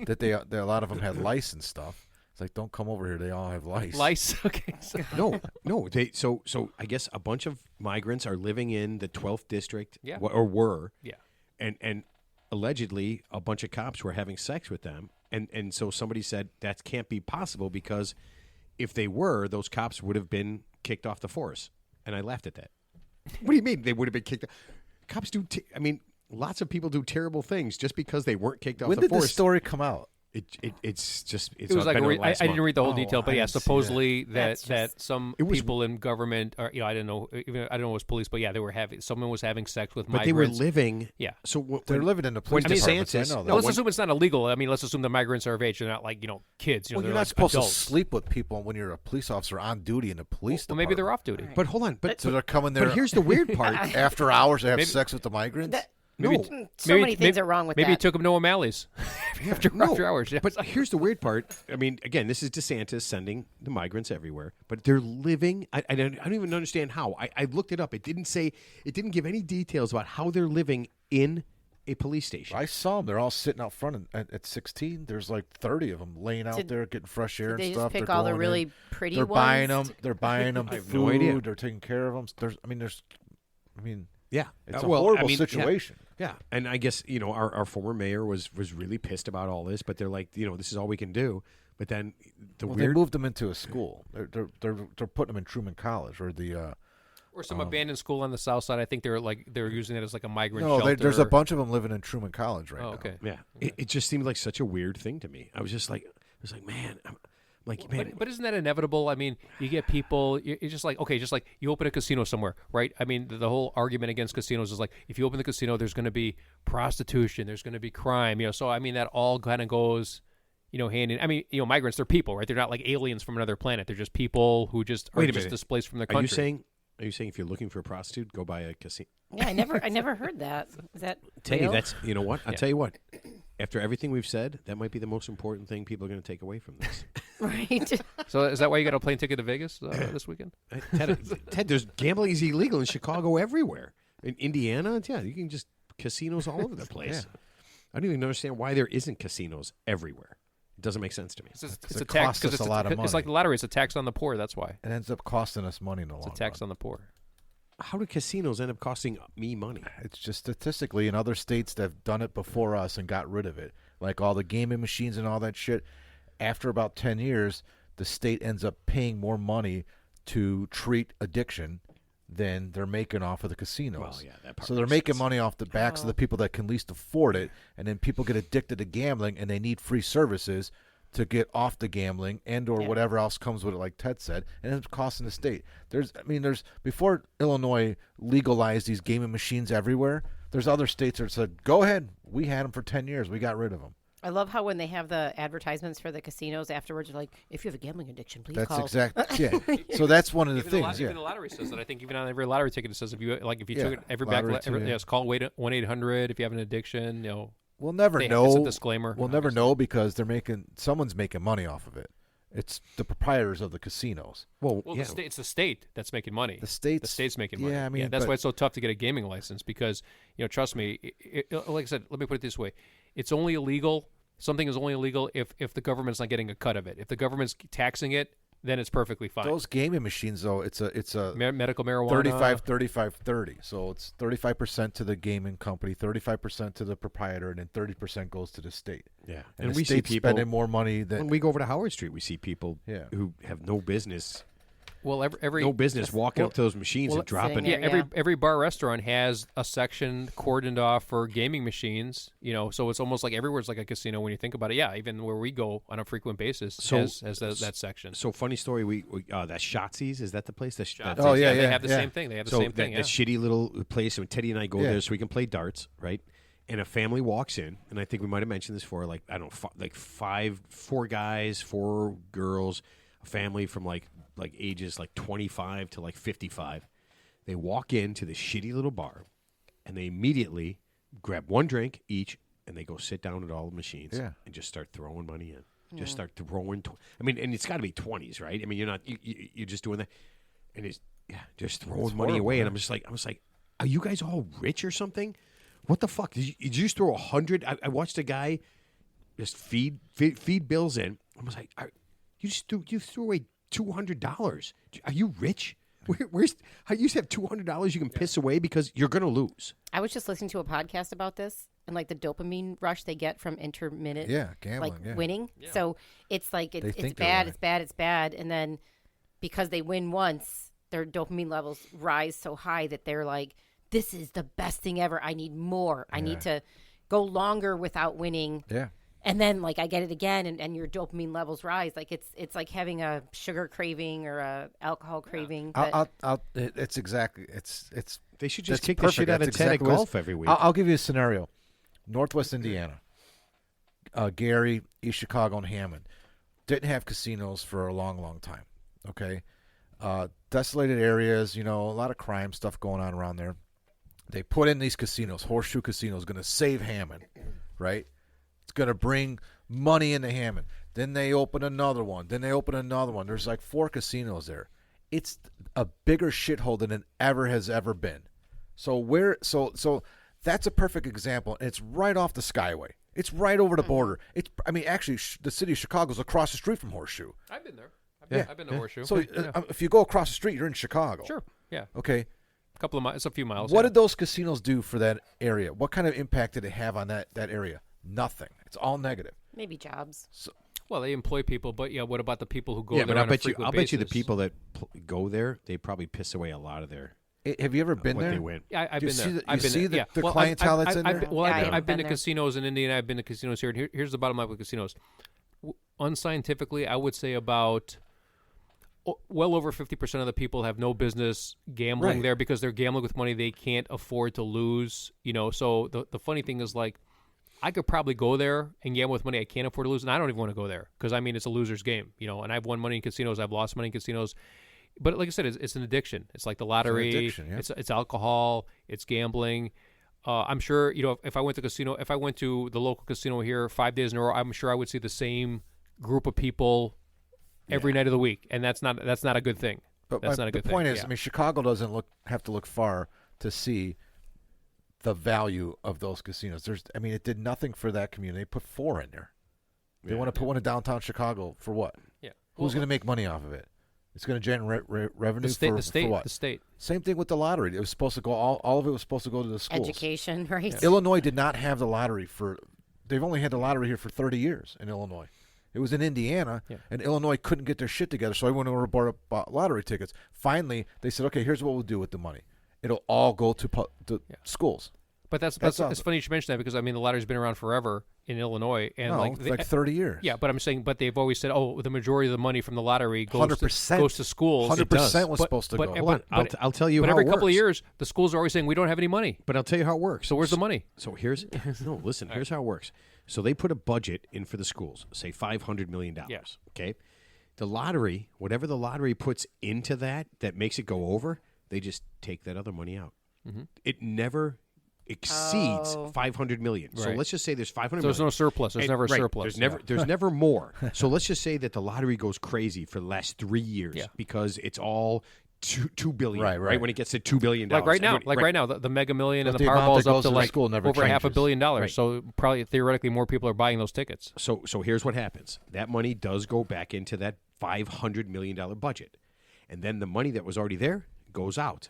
that they a lot of them had lice and stuff. It's like, don't come over here. They all have lice. lice. Okay. So, No, they so I guess a bunch of migrants are living in the 12th district, Yeah. or were, yeah. and allegedly a bunch of cops were having sex with them, and so somebody said that can't be possible because if they were, those cops would have been kicked off the force, and I laughed at that. What do you mean they would have been kicked? Cops do. I mean, lots of people do terrible things just because they weren't kicked off When the did force. this story come out? It's just It was like been I last didn't month. read the whole Oh, detail, but I yeah, didn't see supposedly That's that just- some It was- people in government, or I don't know, even I don't know if it was police, but yeah, they were having someone was having sex with But they were migrants. living. Yeah. So They're living in the police when departments. DeSantis- I know that. No, Let's when- assume it's not illegal. I mean, let's assume the migrants are of age. They're not like kids. Well, they're you're not like supposed adults. to sleep with people when you're a police officer on duty in the police Well, department. maybe they're off duty. But hold on. But So they're coming there. But here's the weird part. after hours. They have Maybe- sex with the migrants. No. So many things are wrong with maybe that. he took him to O'Malley's after hours. Yeah. But here's the weird part. I mean, again, this is DeSantis sending the migrants everywhere, but they're living. I don't even understand how. I looked it up. It didn't give any details about how they're living in a police station. I saw them. They're all sitting out front at 16. There's like 30 of them laying out Did- there getting fresh air and they stuff. just pick They're all the going really in. pretty They're ones? buying them. They're buying them I have food. no idea. They're taking care of them. Yeah, It's a well, horrible I mean, situation. Yeah, and I guess our former mayor was really pissed about all this, but they're like, this is all we can do. But then the Well, they weird. moved them into a school. They're putting them in Truman College or the. Or some abandoned school on the south side. I think they're using it as like a migrant No, shelter. there's a bunch of them living in Truman College right Oh, now. okay. Yeah, it just seemed like such a weird thing to me. I was just like, man, I'm like, man. But isn't that inevitable? I mean, you get people. It's just like just like you open a casino somewhere, right? I mean, the whole argument against casinos is like if you open the casino, there's going to be prostitution, there's going to be crime. So I mean, that all kind of goes, hand in. I mean, migrants, they're people, right? They're not like aliens from another planet. They're just people who just are Wait a just minute. displaced from the Are country. you saying if you're looking for a prostitute, go buy a casino? Yeah, I never heard that. Is that Tell you real? that's what I'll tell you what. After everything we've said, that might be the most important thing people are going to take away from this. right? So is that why you got a plane ticket to Vegas this weekend? Ted, there's gambling is illegal in Chicago everywhere. In Indiana, yeah, you can just casinos all over the place. I don't even understand why there isn't casinos everywhere. It doesn't make sense to me. It's It a tax costs us it's a lot of It's like money. the lottery. It's a tax on the poor. That's why. It ends up costing us money in the long It's a tax run. on the poor. How do casinos end up costing me money? It's just statistically in other states that have done it before us and got rid of it, like all the gaming machines and all that shit. After about 10 years, the state ends up paying more money to treat addiction than they're making off of the casinos. Well, yeah, that part so they're makes making sense. money off the backs of the people that can least afford it, and then people get addicted to gambling and they need free services. to get off the gambling and or Yeah. whatever else comes with it, like Ted said, and it's costing the state. There's before Illinois legalized these gaming machines everywhere, there's other states that said, go ahead, we had them for 10 years, we got rid of them. I love how when they have the advertisements for the casinos afterwards, they're like, if you have a gambling addiction, please That's call. yeah. So that's one of the Even things. even the lottery says that. I think even on every lottery ticket it says if you Yeah, took it every lottery back too, yeah. yes, call 1-800 if you have an addiction. We'll never There's know. a disclaimer. We'll never know because someone's making money off of it. It's the proprietors of the casinos. Well, Well, yeah. it's the state that's making money. The state's making money. Yeah, I mean, that's but- why it's so tough to get a gaming license because trust me. Like I said, let me put it this way: it's only illegal. Something is only illegal if the government's not getting a cut of it. If the government's taxing it, then it's perfectly fine. Those gaming machines, though, it's a Medical marijuana. 35, 30. So it's 35% to the gaming company, 35% to the proprietor, and then 30% goes to the state. Yeah. And, And the we see state's people spending more money than when we go over to Howard Street, we see people Yeah. who have no business Well, every no business walking up to those machines and dropping sitting it. there, Yeah, Yeah. every bar restaurant has a section cordoned off for gaming machines. So it's almost like everywhere's like a casino when you think about it. Yeah, even where we go on a frequent basis has that section. So funny story. We that Shotzi's, is that the place? Oh, yeah, they yeah, have the yeah. same thing. They have the So same thing. that shitty little place when Teddy and I go Yeah. there so we can play darts, right? And a family walks in, and I think we might have mentioned this before. Like I don't know, four guys, 4 girls, a family from like ages like 25 to like 55. They walk into the shitty little bar, and they immediately grab one drink each, and they go sit down at all the machines Yeah. and just start throwing money in. Just start throwing. I mean, and it's got to be 20s, right? I mean, you're not you're just doing that, and it's just throwing money horrible, away. yeah. And I was like, are you guys all rich or something? What the fuck? Did you just throw 100? I watched a guy just feed bills in. I was like, you threw away $200. Are you rich? Where's how you have $200 you can piss away because you're gonna lose? I was just listening to a podcast about this and like the dopamine rush they get from intermittent gambling, like yeah. winning. So it's like it's think they're bad, winning. it's bad, it's bad, and then because they win once, their dopamine levels rise so high that they're like, this is the best thing ever. I need more. I need to go longer without winning. Yeah. And then like I get it again and your dopamine levels rise. Like it's like having a sugar craving or a alcohol craving. But It's exactly it's They should just that's kick the perfect. shit out of That's Ted at exactly what golf every week. I'll give you a scenario. Northwest Indiana, Gary, East Chicago, and Hammond didn't have casinos for a long, long time. Okay, desolated areas, a lot of crime stuff going on around there. They put in these casinos. Horseshoe Casino is going to save Hammond, right? It's going to bring money into Hammond. Then they open another one. Then they open another one. There's like 4 casinos there. It's a bigger shithole than it has ever been. So that's a perfect example. And it's right off the Skyway. It's right over the border. Actually, the city of Chicago is across the street from Horseshoe. I've been there. Yeah. I've been to Horseshoe. So if you go across the street, you're in Chicago. Sure. Yeah. Okay. A couple of miles. It's a few miles. What did those casinos do for that area? What kind of impact did it have on that area? Nothing. It's all negative. maybe jobs. Well, they employ people, but yeah, what about the people who go yeah, there but on a frequent I'll bet you the basis? people that go there, they probably piss away a lot of their Have you ever been what there? they win. I've Do you been see there. the- I've you been see there. the- Yeah. the Well, clientele that's in there? Well, Yeah, I I've haven't been been to there. casinos in Indiana. I've been to casinos here. And here's the bottom line with casinos. Unscientifically, I would say about well over 50% of the people have no business gambling Right. there because they're gambling with money they can't afford to lose. So the funny thing is, like, I could probably go there and gamble with money I can't afford to lose, and I don't even want to go there because it's a loser's game. And I've won money in casinos, I've lost money in casinos. But like I said, it's an addiction. It's like the lottery. addiction, yeah. It's alcohol. It's gambling. I'm sure if I went to the local casino here 5 days in a row, I'm sure I would see the same group of people every night of the week, and that's not a good thing. But That's not a good the thing. point is, Yeah. Chicago doesn't have to look far to see the value of those casinos. It did nothing for that community. They put 4 in there. They want to put one in downtown Chicago for what? Yeah. Who's going to make money off of it? It's going to generate revenue for what? The state. Same thing with the lottery. It was supposed to go. All of it was supposed to go to the schools. Education, right? Illinois did not have the lottery they've only had the lottery here for 30 years in Illinois. It was in Indiana, and Illinois couldn't get their shit together, so everyone went over bought lottery tickets. Finally, they said, okay, here's what we'll do with the money. It'll all go to schools. But that's That's it's funny you should mention that because the lottery's been around forever, in Illinois, and No, like like 30 years. Yeah, but I'm saying, but they've always said, oh, the majority of the money from the lottery goes 100%. goes to schools. 100% was But- supposed to but- go. but- Hold on. I'll tell you But how every it couple of works. years, the schools are always saying we don't have any money. But I'll tell you how it works. So where's the money? So here's no. Listen, here's how it works. So they put a budget in for the schools, say $500 million. Yeah. Okay. The lottery, whatever the lottery puts into that makes it go over, they just take that other money out. Mm-hmm. It never exceeds Oh. $500 million. So Right. let's just say there's $500 So there's million. no surplus. There's And- never a right, surplus. There's never more. So let's just say that the lottery goes crazy for the last 3 years Yeah. because it's all $2 billion. Right. When it gets to $2 billion, Like right now, Everybody- right now, the Mega Million But and the the amount Powerball's that up goes to to the like school never over $500 changes. million. Right. So probably theoretically more people are buying those tickets. So here's what happens. That money does go back into that $500 million budget. And then the money that was already there goes out.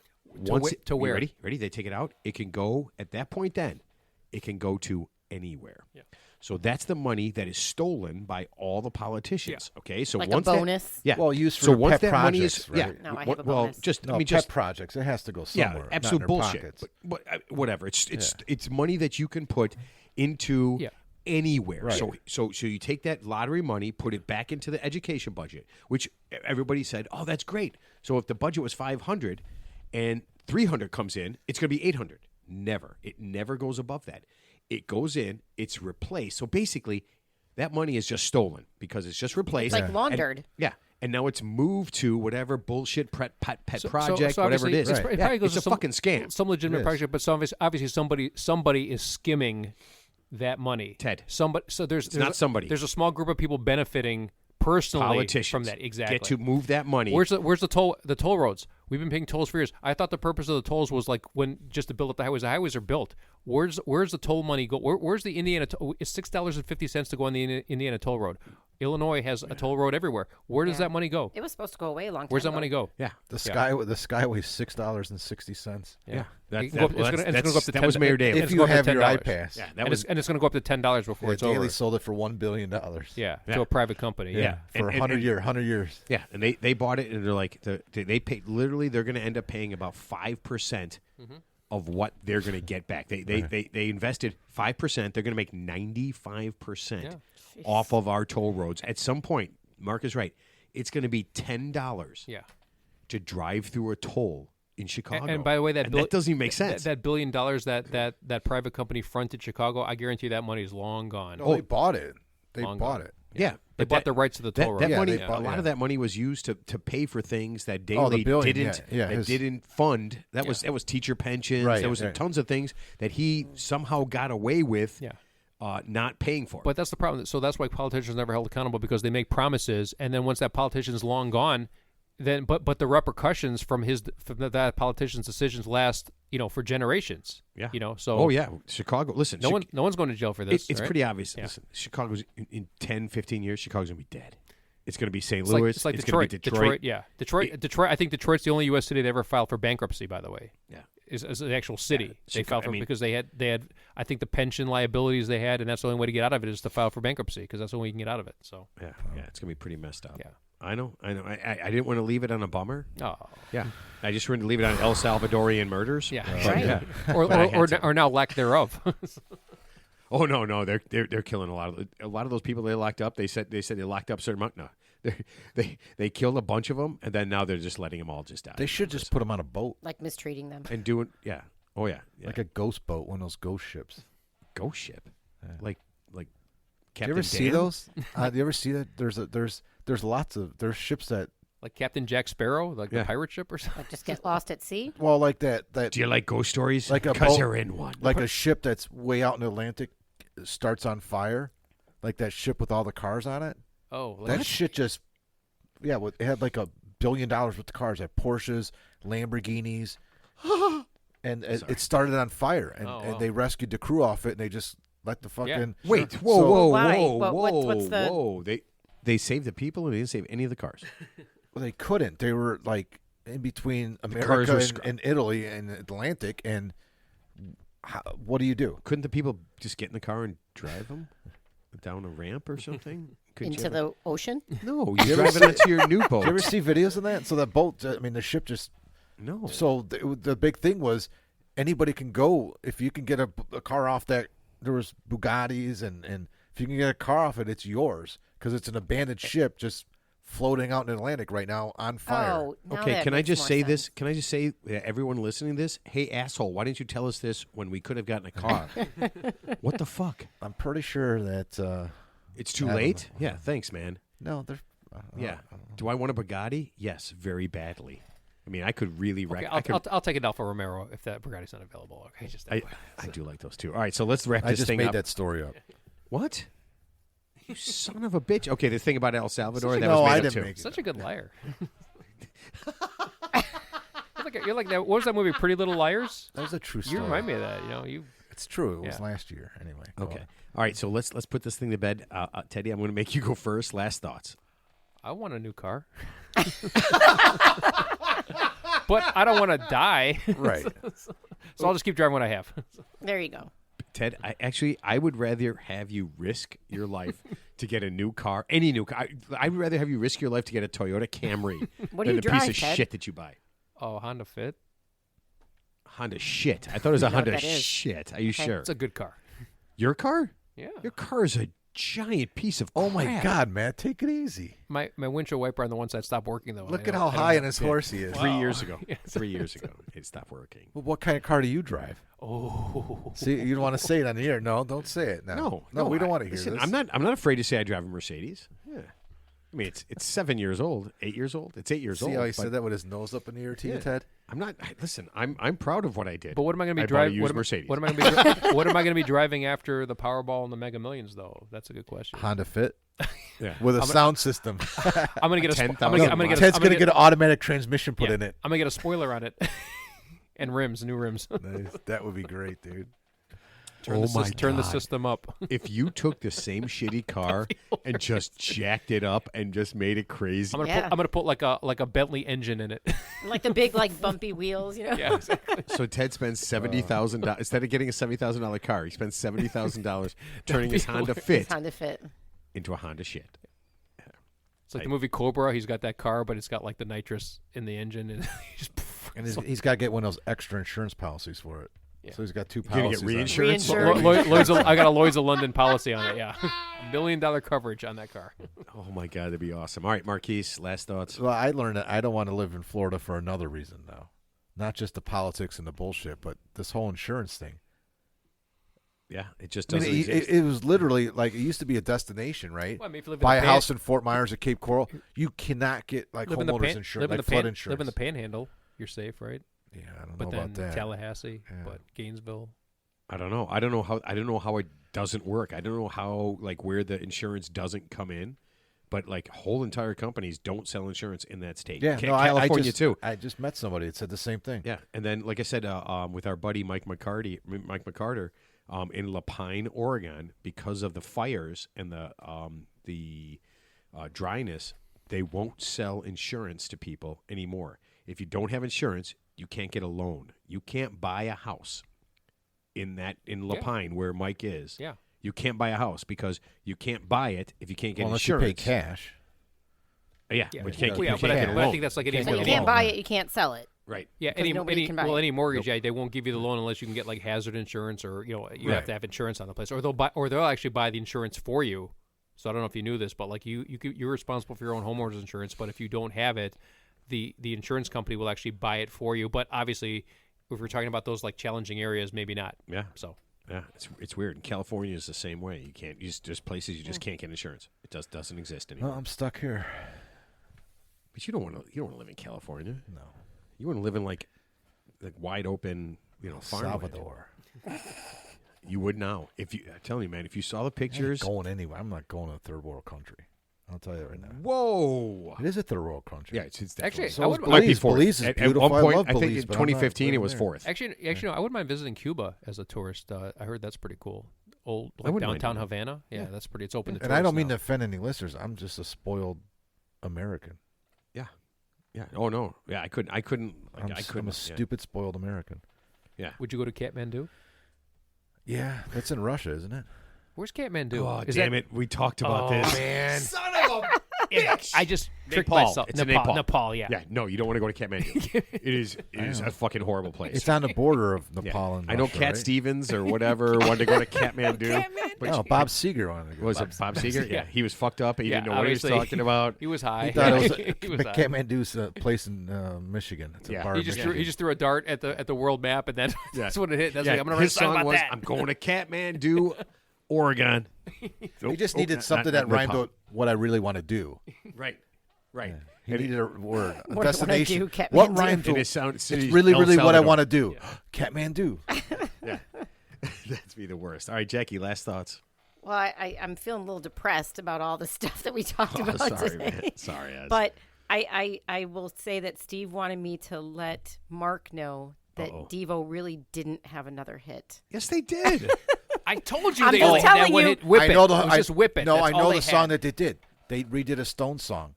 To where? You ready? They take it out. It can go, at that point then, it can go to anywhere. Yeah. So that's the money that is stolen by all the politicians. Okay? So Like a once that- bonus? yeah. Well, used for so once pet that money projects, is right? yeah. No, I well, have a bonus. just No, I mean pet just projects. It has to go somewhere. yeah, not in absolute their bullshit. pockets. But whatever. It's money that you can put into Yeah. anywhere. Right. So you take that lottery money, put it back into the education budget, which everybody said, "Oh, that's great." So if the budget was 500 and 300 comes in, it's going to be 800. Never. It never goes above that. It goes in, it's replaced. So basically, that money is just stolen because it's just replaced. It's like laundered. And, yeah. And now it's moved to whatever bullshit pet project, So whatever it obviously is. It probably goes It's to a fucking scam. Some legitimate It is. project, but obviously somebody is skimming that money. Ted. Somebody. So there's not somebody. There's a small group of people benefiting personally Politicians from that. Exactly. get to move that money. Where's the toll roads? We've been paying tolls for years. I thought the purpose of the tolls was like when just to build up the highways. The highways are built. Where's the toll money go? Where's the Indiana? It's $6.50 to go on the Indiana toll road. Illinois has a toll road everywhere. Where does Yeah. that money go? It was supposed to go away a long time Where's that ago. money go? yeah. The Skyway's $6.60. Yeah. It's going to go up to that was Mayor Daley. It's If gonna you go up to have your $10. iPass. Yeah, And it's going to go up to $10 before Yeah, it's over. Daley sold it for $1 billion. Yeah, Yeah. to a private company. Yeah. For And- 100 years. Yeah, and they bought it, and they're like, they pay literally. They're going to end up paying about 5% of what they're going to get back. They invested 5%. They're going to make 95% off of our toll roads. At some point, Mark is right. It's going to be $10 Yeah. to drive through a toll in Chicago. And by the way, that doesn't even make sense. That $1 billion that private company fronted Chicago, I guarantee you that money is long gone. No, they bought it. They Long bought gone. it. yeah, They but bought the rights to the toll road. That Yeah, money, they bought- a lot of yeah. that money was used to pay for things that Oh, the Daley billion, didn't yeah, that his- didn't fund. That was teacher pensions. Right, there was right. tons of things that he somehow got away with. Yeah. Not paying for. But that's the problem. So that's why politicians are never held accountable, because they make promises, and then once that politician's long gone, then but the repercussions from that politician's decisions last for generations. Yeah. So oh yeah, Chicago. Listen, no one's going to jail for this. It's right? pretty obvious. Yeah. Listen, Chicago's in 10, 15 years. Chicago's gonna be dead. It's gonna be St. It's like, Louis. it's like gonna Detroit. be Detroit. Yeah, Detroit. I think Detroit's the only U.S. city that ever filed for bankruptcy. By the way, Yeah. is an actual city. Yeah, They filed for because they had I think the pension liabilities they had, and that's the only way to get out of it is to file for bankruptcy, because that's the only way you can get out of it. So Yeah, it's gonna be pretty messed up. Yeah. I know. I didn't want to leave it on a bummer. oh Yeah, I just wanted to leave it on El Salvadorian murders. yeah, But, Right. yeah. or But I had to. or now lack thereof. Oh no, they're killing a lot of those people they locked up. They said they locked up a certain amount. No, they killed a bunch of them, and then now they're just letting them all just die. They should just put them on a boat, Like mistreating them. and doing oh yeah, like a ghost boat, one of those ghost ships. ghost ship, like Do Captain you ever see Dan? those? Do you ever see that? There's lots of ships that Like Captain Jack Sparrow, like Yeah. the pirate ship or something. Like just get lost at sea. like that Do you like ghost stories? Like a Because boat- you're in one. like a ship that's way out in the Atlantic starts on fire, like that ship with all the cars on it. Oh, That shit just it had like $1 billion worth of cars, had Porsches, Lamborghinis, and it started on fire, and, Oh, and wow. they rescued the crew off it, and they just let the fucking Wait, Sure. whoa, So- whoa, Why? whoa, What's the- whoa! They saved the people, and they didn't save any of the cars. Well, they couldn't. They were like in between cars America were and Italy and the Atlantic, and what do you do? Couldn't the people just get in the car and drive them down a ramp or something? Couldn't Into you have the ocean. no, you drive it onto your new boat. Did you ever see videos of that? So that boat, I mean, the ship just. No. So the big thing was anybody can go if you can get a car off that there was Bugattis, and if you can get a car off it, it's yours because it's an abandoned ship just floating out in the Atlantic right now on fire. Oh, now Okay, that can I makes just more say sense. this? Can I just say, everyone listening to this, hey, asshole, why didn't you tell us this when we could have gotten a car? What the fuck? I'm pretty sure that It's too I don't late? know. Yeah, thanks, man. no, they're Yeah. Do I want a Bugatti? Yes, very badly. I mean, I could really Okay, recommend. I'll take it Alfa Romero if that Bugatti's not available. Okay, just that way. I do like those too. All right, so let's wrap I this just thing made up. that story up. What? You son of a bitch. Okay, the thing about El Salvador, that No, was made I up didn't too. make it. Such a good liar. You're like that. What was that movie? Pretty Little Liars. That was a true You story. remind me of that. You know, you. It's true. It was Yeah. last year anyway. Go Okay. on. All right, so let's put this thing to bed. Teddy, I'm going to make you go first. Last thoughts. I want a new car. But I don't want to die. Right. So I'll just keep driving what I have. There you go. Ted, I would rather have you risk your life to get a new car, any new car. I would rather have you risk your life to get a Toyota Camry What do than you a drive, piece of Ted? shit that you buy. Oh, Honda Fit. Honda shit. I thought it was a You know what Honda that is. shit. Are you Okay. sure? It's a good car. Your car? Yeah. Your car is a giant piece of Oh my crap. God, man, take it easy. My windshield wiper on the one side stopped working though. Look I at don't- how I don't high know. on his horse he is. 3 years ago. 3 years ago, it stopped working. Well, what kind of car do you drive? Oh. See, you don't want to say it on the air. No, don't say it now. No, we don't I- want to hear listen, this. I'm not afraid to say I drive a Mercedes. Yeah. I mean, it's 7 years old, 8 years old. It's 8 years See old. how he but said that with his nose up in the air to you, Yeah. Ted? I'm not. Listen, I'm proud of what I did. But what am I going to be I bought a driving? used What, Mercedes. what am I going to be? What am I going to be driving after the Powerball and the Mega Millions? Though that's a good question. Honda Fit Yeah. with a sound system. I'm going to get a. I'm 10,000 going to get. Ted's I'm going to gonna get an automatic transmission put yeah, in it. I'm going to get a spoiler on it, and rims, new rims. Nice. That would be great, dude. Turn the system up. If you took the same shitty car and just jacked it up and just made it crazy, I'm gonna put like a Bentley engine in it. Like the big, like bumpy wheels, you know. Yeah, exactly. so Ted spends $70,000 instead of getting a $70,000 car. He spends $70,000 turning his Honda Fit It's Honda Fit. into a Honda shit. It's like the movie Cobra. He's got that car, but it's got like the nitrous in the engine, and And he's got to get one of those extra insurance policies for it. Yeah. So he's got two You're gonna policies. get on it. reinsurance. Reinsurance. I got a Lloyd's of London policy on it. Yeah, $1 million coverage on that car. Oh my God, that'd be awesome. All right, Marquise, last thoughts. Well, I learned that I don't want to live in Florida for another reason, though. Not just the politics and the bullshit, but this whole insurance thing. Yeah, it just I mean, doesn't exist. it was literally like it used to be a destination, right? Well, I mean, if you live in Buy the a house in Fort Myers or Cape Coral, you cannot get like live in the homeowners pan- insurance, live in like the flood pan- insurance. live in the Panhandle, you're safe, right? Yeah, I don't But know then about that. Tallahassee, Yeah. but Gainesville. I don't know. I don't know how it doesn't work. I don't know how like where the insurance doesn't come in, but like whole entire companies don't sell insurance in that state. Yeah, no, I California just, too. I just met somebody that said the same thing. Yeah, and then like I said, with our buddy Mike McCarter, in Lapine, Oregon, because of the fires and the dryness, they won't sell insurance to people anymore. If you don't have insurance, you can't get a loan. You can't buy a house in Lapine where Mike is. Yeah. You can't buy a house because you can't buy it if you can't get Unless insurance. you pay cash. Yeah, Yeah, but you can't, well, yeah, you but can't I get think, a but I loan. think that's like any Can't When get you a can't loan, buy yeah. it, you can't sell it. Right. Yeah, Because nobody can buy it. any mortgage, they won't give you the loan unless you can get like hazard insurance or you Right. have to have insurance on the place, or they'll actually buy the insurance for you. So I don't know if you knew this, but like you're responsible for your own homeowners insurance, but if you don't have it, the insurance company will actually buy it for you. But obviously, if we're talking about those like challenging areas, maybe not. Yeah. So Yeah, it's weird. And California is the same way. You can't. There's places you just can't get insurance. It doesn't exist anymore. Well, I'm stuck here. But you don't want to live in California. No. You want to live in like wide open, farmland. Salvador. You would now. I'm telling you, man, if you saw the I ain't pictures. going anywhere. I'm not going to a third world country. I'll tell you right now. Whoa. It is a third world country. Yeah, it's Actually, definitely. I would- might be Belize. fourth. Belize is At beautiful. one point, I love I think Belize, in but I'm not 2015 it living was there. fourth. actually, no, I wouldn't mind visiting Cuba as a tourist. I heard that's pretty cool. Old I like wouldn't mind downtown doing Havana. Yeah, that's pretty. It's open to And tourists I don't mean now. to offend any listeners. I'm just a spoiled American. Yeah. Oh no. Yeah, I couldn't. I couldn't. I'm a Yeah. stupid spoiled American. Yeah. Would you go to Kathmandu? Yeah, that's in Russia, isn't it? Where's Kathmandu? Oh, Is damn that, it. We talked about Oh, this. man. Son of a I just tricked Nepal. myself. It's in Nepal. Nepal, yeah. Yeah, no, you don't want to go to Kathmandu. it is a fucking horrible place. It's on the border of Yeah. Nepal and I know Russia, Cat right? Stevens or whatever wanted to go to Kathmandu. But No, Bob Seger wanted to go. was it Bob Seger? Yeah, he was fucked up. He Yeah, didn't know what he was obviously. talking about. He was high. He thought it was He was high. Kathmandu's a place in Michigan. It's a Yeah. bar He in just Michigan. threw a dart at the world map, and then that's what it hit. That's Yeah, like, I'm gonna write a his song song about was, that. "I'm going to Kathmandu, Oregon." He just needed something that rhymed with what I really want to do. Right. He needed a word, a What do I destination. do, Kathmandu? What rhymes And with? his sound, It's really, really what I want to do. Yeah. Kathmandu. Yeah, that'd be the worst. All right, Jackie, last thoughts. Well, I'm feeling a little depressed about all the stuff that we talked about sorry, today. man. Sorry, Az. But I will say that Steve wanted me to let Mark know that Devo really didn't have another hit. yes, they did. I told you I'm they just only had telling one you- hit. Whip I it. know It was just whip it. No, That's I all know they the song had. that they did. They redid a Stones song.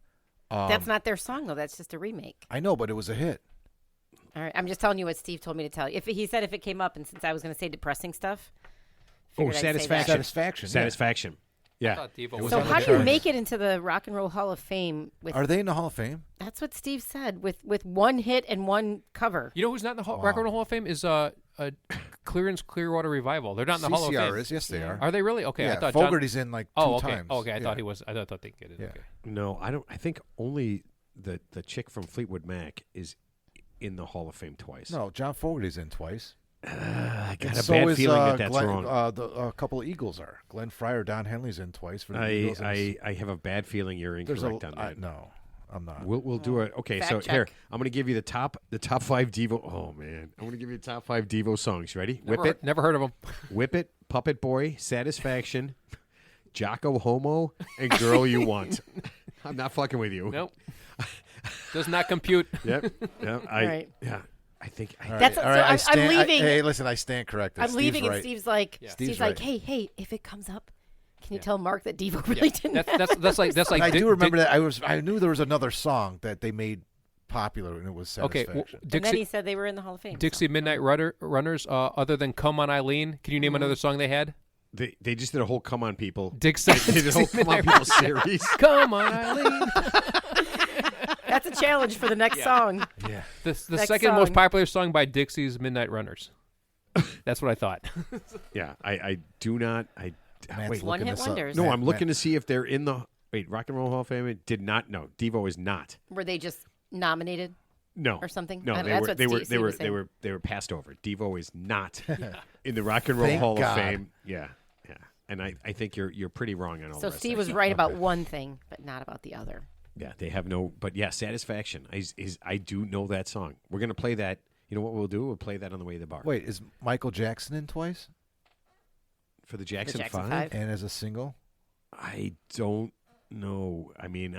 That's not their song, though. That's just a remake. I know, but it was a hit. All right. I'm just telling you what Steve told me to tell you. He said if it came up, and since I was going to say depressing stuff. figured I'd say that. Satisfaction. Satisfaction. Satisfaction. Yeah. thought Devo It was was So on the how do you charts. make it into the Rock and Roll Hall of Fame? With Are they in the Hall of Fame? That's what Steve said. With one hit and one cover. You know who's not in the Rock and Roll Hall of Fame is Clearance Clearwater Revival. They're not in the Hall of CCR Fame. is. Yes, they are. Are they really? Okay, yeah, I thought John. Fogerty's in like two Oh, okay. times. Okay, I Yeah. thought he was. I thought they get it. Yeah. Okay. No, I don't. I think only the chick from Fleetwood Mac is in the Hall of Fame twice. No, John Fogerty's in twice. I got And a so bad is, feeling that that's Glenn, wrong. A couple of Eagles are. Glenn Fryer, Don Henley's in twice for the I, Eagles. and I have a bad feeling you're there's incorrect on that. no, I'm not. We'll do it. Okay, Fact so check. here I'm going to give you the top 5 Devo. Oh man, I'm going to give you the top 5 Devo songs. You ready? Never heard of them. Whip It, Puppet Boy, Satisfaction, Jocko Homo, and Girl You Want. I'm not fucking with you. Nope. Does not compute. Yep. Right. Yeah. I think. All right, That's- all so right, I I'm stand, leaving. hey, listen, I stand corrected. I'm Steve's leaving, right. and Steve's like, Yeah. Steve's Steve's like, right. hey, if it comes up, can you tell Mark that Devo really didn't? That's like And I Dick- do remember Dick- that. I knew there was another song that they made popular, and it was Okay, Satisfaction. And then he Dixie, said they were in the Hall of Fame. Dixie Midnight Runners. Other than "Come On Eileen," can you name another song they had? They just did a whole "Come On People." Dixie. They did a whole "Come On People" series. Come on, Eileen. That's a challenge for the next song. Yeah. The Next second most song. popular song by Dixie's Midnight Runners. That's what I thought. Yeah, I do not. Matt's Wait, One looking hit this up. wonders. no, Matt- I'm looking Matt- to see if they're in the Rock and Roll Hall of Fame. It did not. No, Devo is not. Were they just nominated No, or something? No, I- they that's were. what They were. Steve They were. was They saying. were. They were passed over. Devo is not in the Rock and Roll Thank Hall God. of Fame. Yeah, yeah. And I think you're pretty wrong on all So the rest. Steve of was it. right about one thing, but not about the other. Yeah, they have no. But yeah, Satisfaction is I do know that song. We're gonna play that. You know what we'll do? We'll play that on the way to the bar. Wait, is Michael Jackson in twice For the Jackson, Jackson 5? Five? and as a single? I don't know. I mean,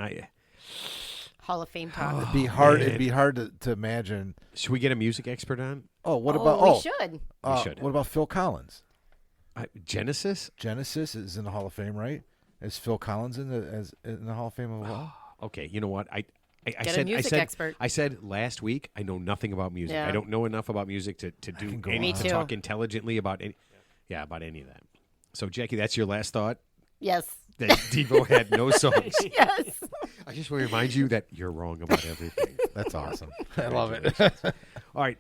Hall of Fame talk. It'd be hard. man. It'd be hard to imagine. should we get a music expert on? Oh, what Oh, about? we Oh, should. We should. What about Phil Collins? Genesis? Genesis is in the Hall of Fame, right? Is Phil Collins in the Hall of Fame as well? Okay, you know what? I Get a said music I said expert. I said last week I know nothing about music. Yeah. I don't know enough about music to do can go any on. to Me talk too. intelligently about any about any of that. So Jackie, that's your last thought? Yes. That Devo had no songs. Yes. I just want to remind you that you're wrong about everything. That's awesome. I love it. All right.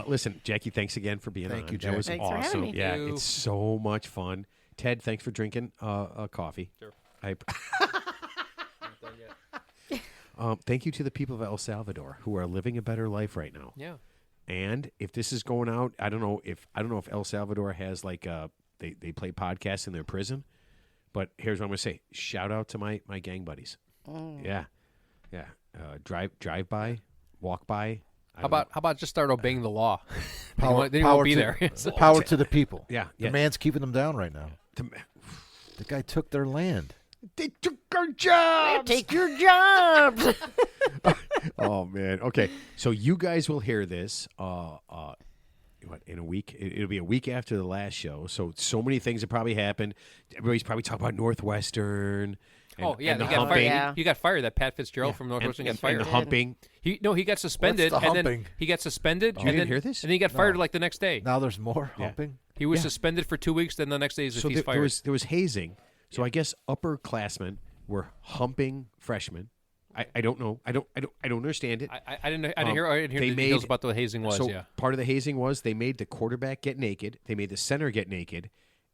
Listen, Jackie, thanks again for being Thank on. you, That was Jackie. Thanks for having awesome. me. Yeah, Thank you. it's so much fun. Ted, thanks for drinking coffee. Sure. Thank you to the people of El Salvador who are living a better life right now. Yeah. And if this is going out, I don't know if El Salvador has like they play podcasts in their prison. But here's what I'm gonna say: shout out to my gang buddies. Yeah. Drive by, walk by. How about just start obeying the law? Power, then you won't be to, there. power to the people. Yeah, The yeah. man's keeping them down right now. The guy took their land. They took our jobs. Take your jobs. Oh man. Okay. So you guys will hear this. In a week? It'll be a week after the last show. So many things have probably happened. Everybody's probably talking about Northwestern. And, Oh yeah, and the he got humping. fired. Yeah. He got fired. That Pat Fitzgerald from Northwestern and, got fired. And the humping. He got suspended, What's the and then humping? he got suspended. You and didn't then, hear this? And then he got fired like the next day. Now there's more Yeah. humping. He was Yeah. suspended for 2 weeks. Then the next day, he's So fired. there was hazing. So I guess upperclassmen were humping freshmen. I don't know. I don't understand it. I didn't hear they the made- details about the hazing was. So Yeah. part of the hazing was they made the quarterback get naked. They made the center get naked.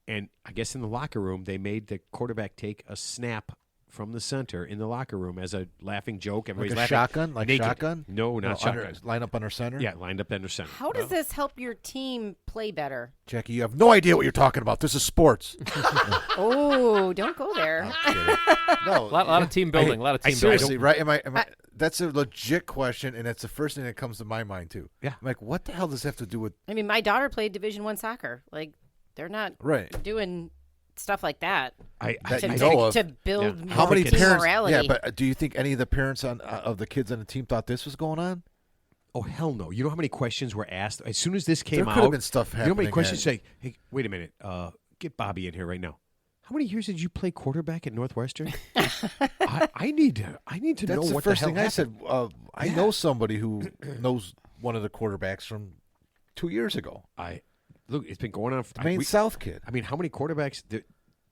And I guess in the locker room, they made the quarterback take a snap from the center in the locker room as a laughing joke. Like Everybody's a laughing. shotgun? Like Naked. shotgun? No, not shotgun. Line up under center? Yeah, lined up under center. How does this help your team play better? Jackie, you have no idea what you're talking about. This is sports. Oh, don't go there. No. A lot of team building. A lot of team building. Seriously, right? Am I that's a legit question, and that's the first thing that comes to my mind, too. Yeah. I'm like, what the hell does this have to do with... I mean, my daughter played Division I soccer. Like, they're not Right. doing stuff like that That to, you know of. to build Yeah. How more many team parents... morality. Yeah, but do you think any of the parents of the kids on the team thought this was going on? Oh, hell no. You know how many questions were asked? As soon as this came There out. could have been stuff You know how many happening questions at- say, hey, wait a minute. Get Bobby in here right now. How many years did you play quarterback at Northwestern? I need to That's know the what first the hell thing I happened. said. I know somebody who knows one of the quarterbacks from 2 years ago. Look, it's been going on. The Maine South kid. I mean, how many quarterbacks?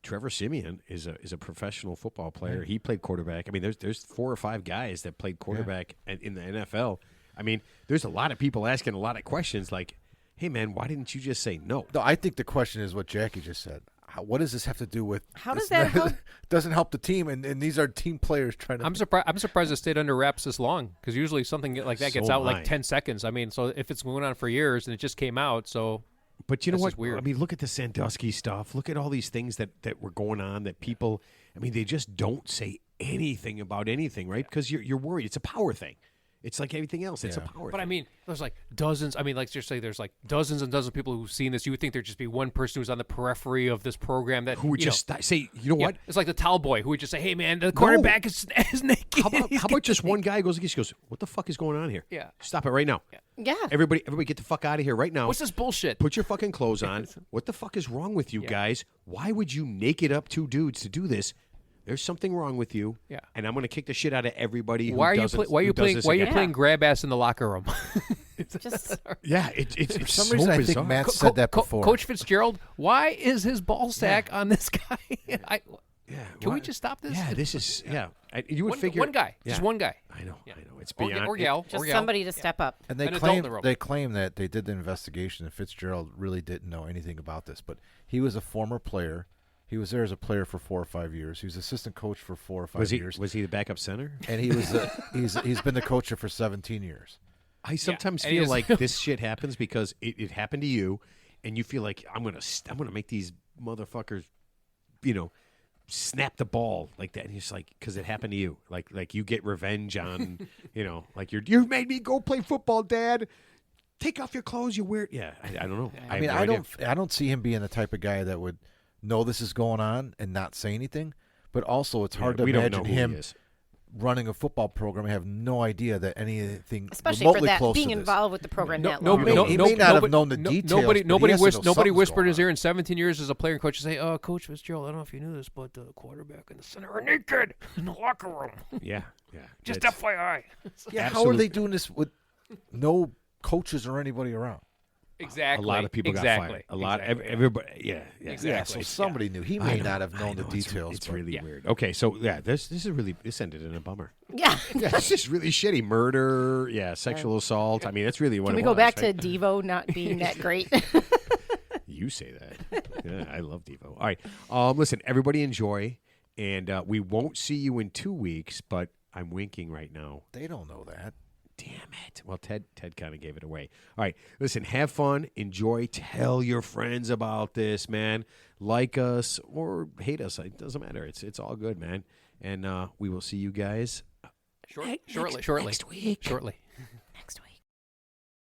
Trevor Simeon is a professional football player. He played quarterback. I mean, there's 4 or 5 guys that played quarterback in the NFL. I mean, there's a lot of people asking a lot of questions like, hey, man, why didn't you just say no? No, I think the question is what Jackie just said. What does this have to do with? How does this? that help? Doesn't help the team, and these are team players trying to. I'm surprised it stayed under wraps this long because usually something like that gets So out am I. like 10 seconds. I mean, so if it's going on for years and it just came out, so But you know That's what? just weird. I mean, look at the Sandusky stuff. Look at all these things that were going on that people, I mean, they just don't say anything about anything, right? Because you're worried. It's a power thing. It's like everything else. It's a power But thing. I mean, there's like dozens. I mean, like just say there's like dozens and dozens of people who've seen this. You would think there'd just be one person who's on the periphery of this program that Who would you know, just say, you know yeah, what? it's like the towel boy who would just say, "Hey, man, the quarterback is naked." How about just one guy goes, what the fuck is going on here? Yeah. Stop it right now. Yeah. Everybody get the fuck out of here right now. What's this bullshit? Put your fucking clothes on. What the fuck is wrong with you guys? Why would you naked up 2 dudes to do this? There's something wrong with you. Yeah. And I'm going to kick the shit out of everybody who Why are you doesn't- why are who you does playing this why are you again. playing grab ass in the locker room? Just Yeah, it's For some so reason, I bizarre. think Matt said that before. Coach Fitzgerald, why is his ball sack on this guy? Can we just stop this? Yeah, this is you would one, figure one guy, Yeah. just one guy, I know. It's or, beyond or gal, just or gal. somebody to step up. And they An adult in the room. claim that they did the investigation and Fitzgerald really didn't know anything about this, but he was a former player. He was there as a player for 4 or 5 years. He was assistant coach for 4 or 5 years, Was he the backup center? and he was he's been the coach for 17 years. I sometimes and he feel is- like this shit happens because it happened to you, and you feel like I'm gonna make these motherfuckers, snap the ball like that. And you're just like, because it happened to you, like you get revenge on, like you made me go play football, Dad. Take off your clothes, you weird. Yeah, I don't know. I mean, I don't see him being the type of guy that would know this is going on and not say anything. But also, it's hard to we don't know imagine who he him is. running a football program and have no idea that anything Especially for remotely that close being to this. involved with the program that No, long. He may not have known the details, Nobody, but he has to know nobody something's whispered going his on. ear in 17 years as a player and coach to say, "Oh, Coach Fitzgerald, I don't know if you knew this, but the quarterback and the center are naked in the locker room. Yeah. Just That's- FYI." Yeah, how are they doing this with no coaches or anybody around? Exactly. A lot of people got fired. A lot. Everybody. Yeah. Exactly. Yeah, so somebody knew. He I may know, not have I known the know, details. It's but- really weird. Okay, so this ended in a bummer. Yeah. Yeah, it's just really shitty. Murder, sexual assault. I mean, that's really what Can we it go was, back right? to Devo not being that great? You say that. Yeah, I love Devo. All right. Listen, everybody enjoy, and we won't see you in 2 weeks, but I'm winking right now. They don't know that. Damn it. Well, Ted kind of gave it away. All right. Listen, have fun. Enjoy. Tell your friends about this, man. Like us or hate us. It doesn't matter. It's all good, man. And we will see you guys Shortly. next week. Shortly. Next week.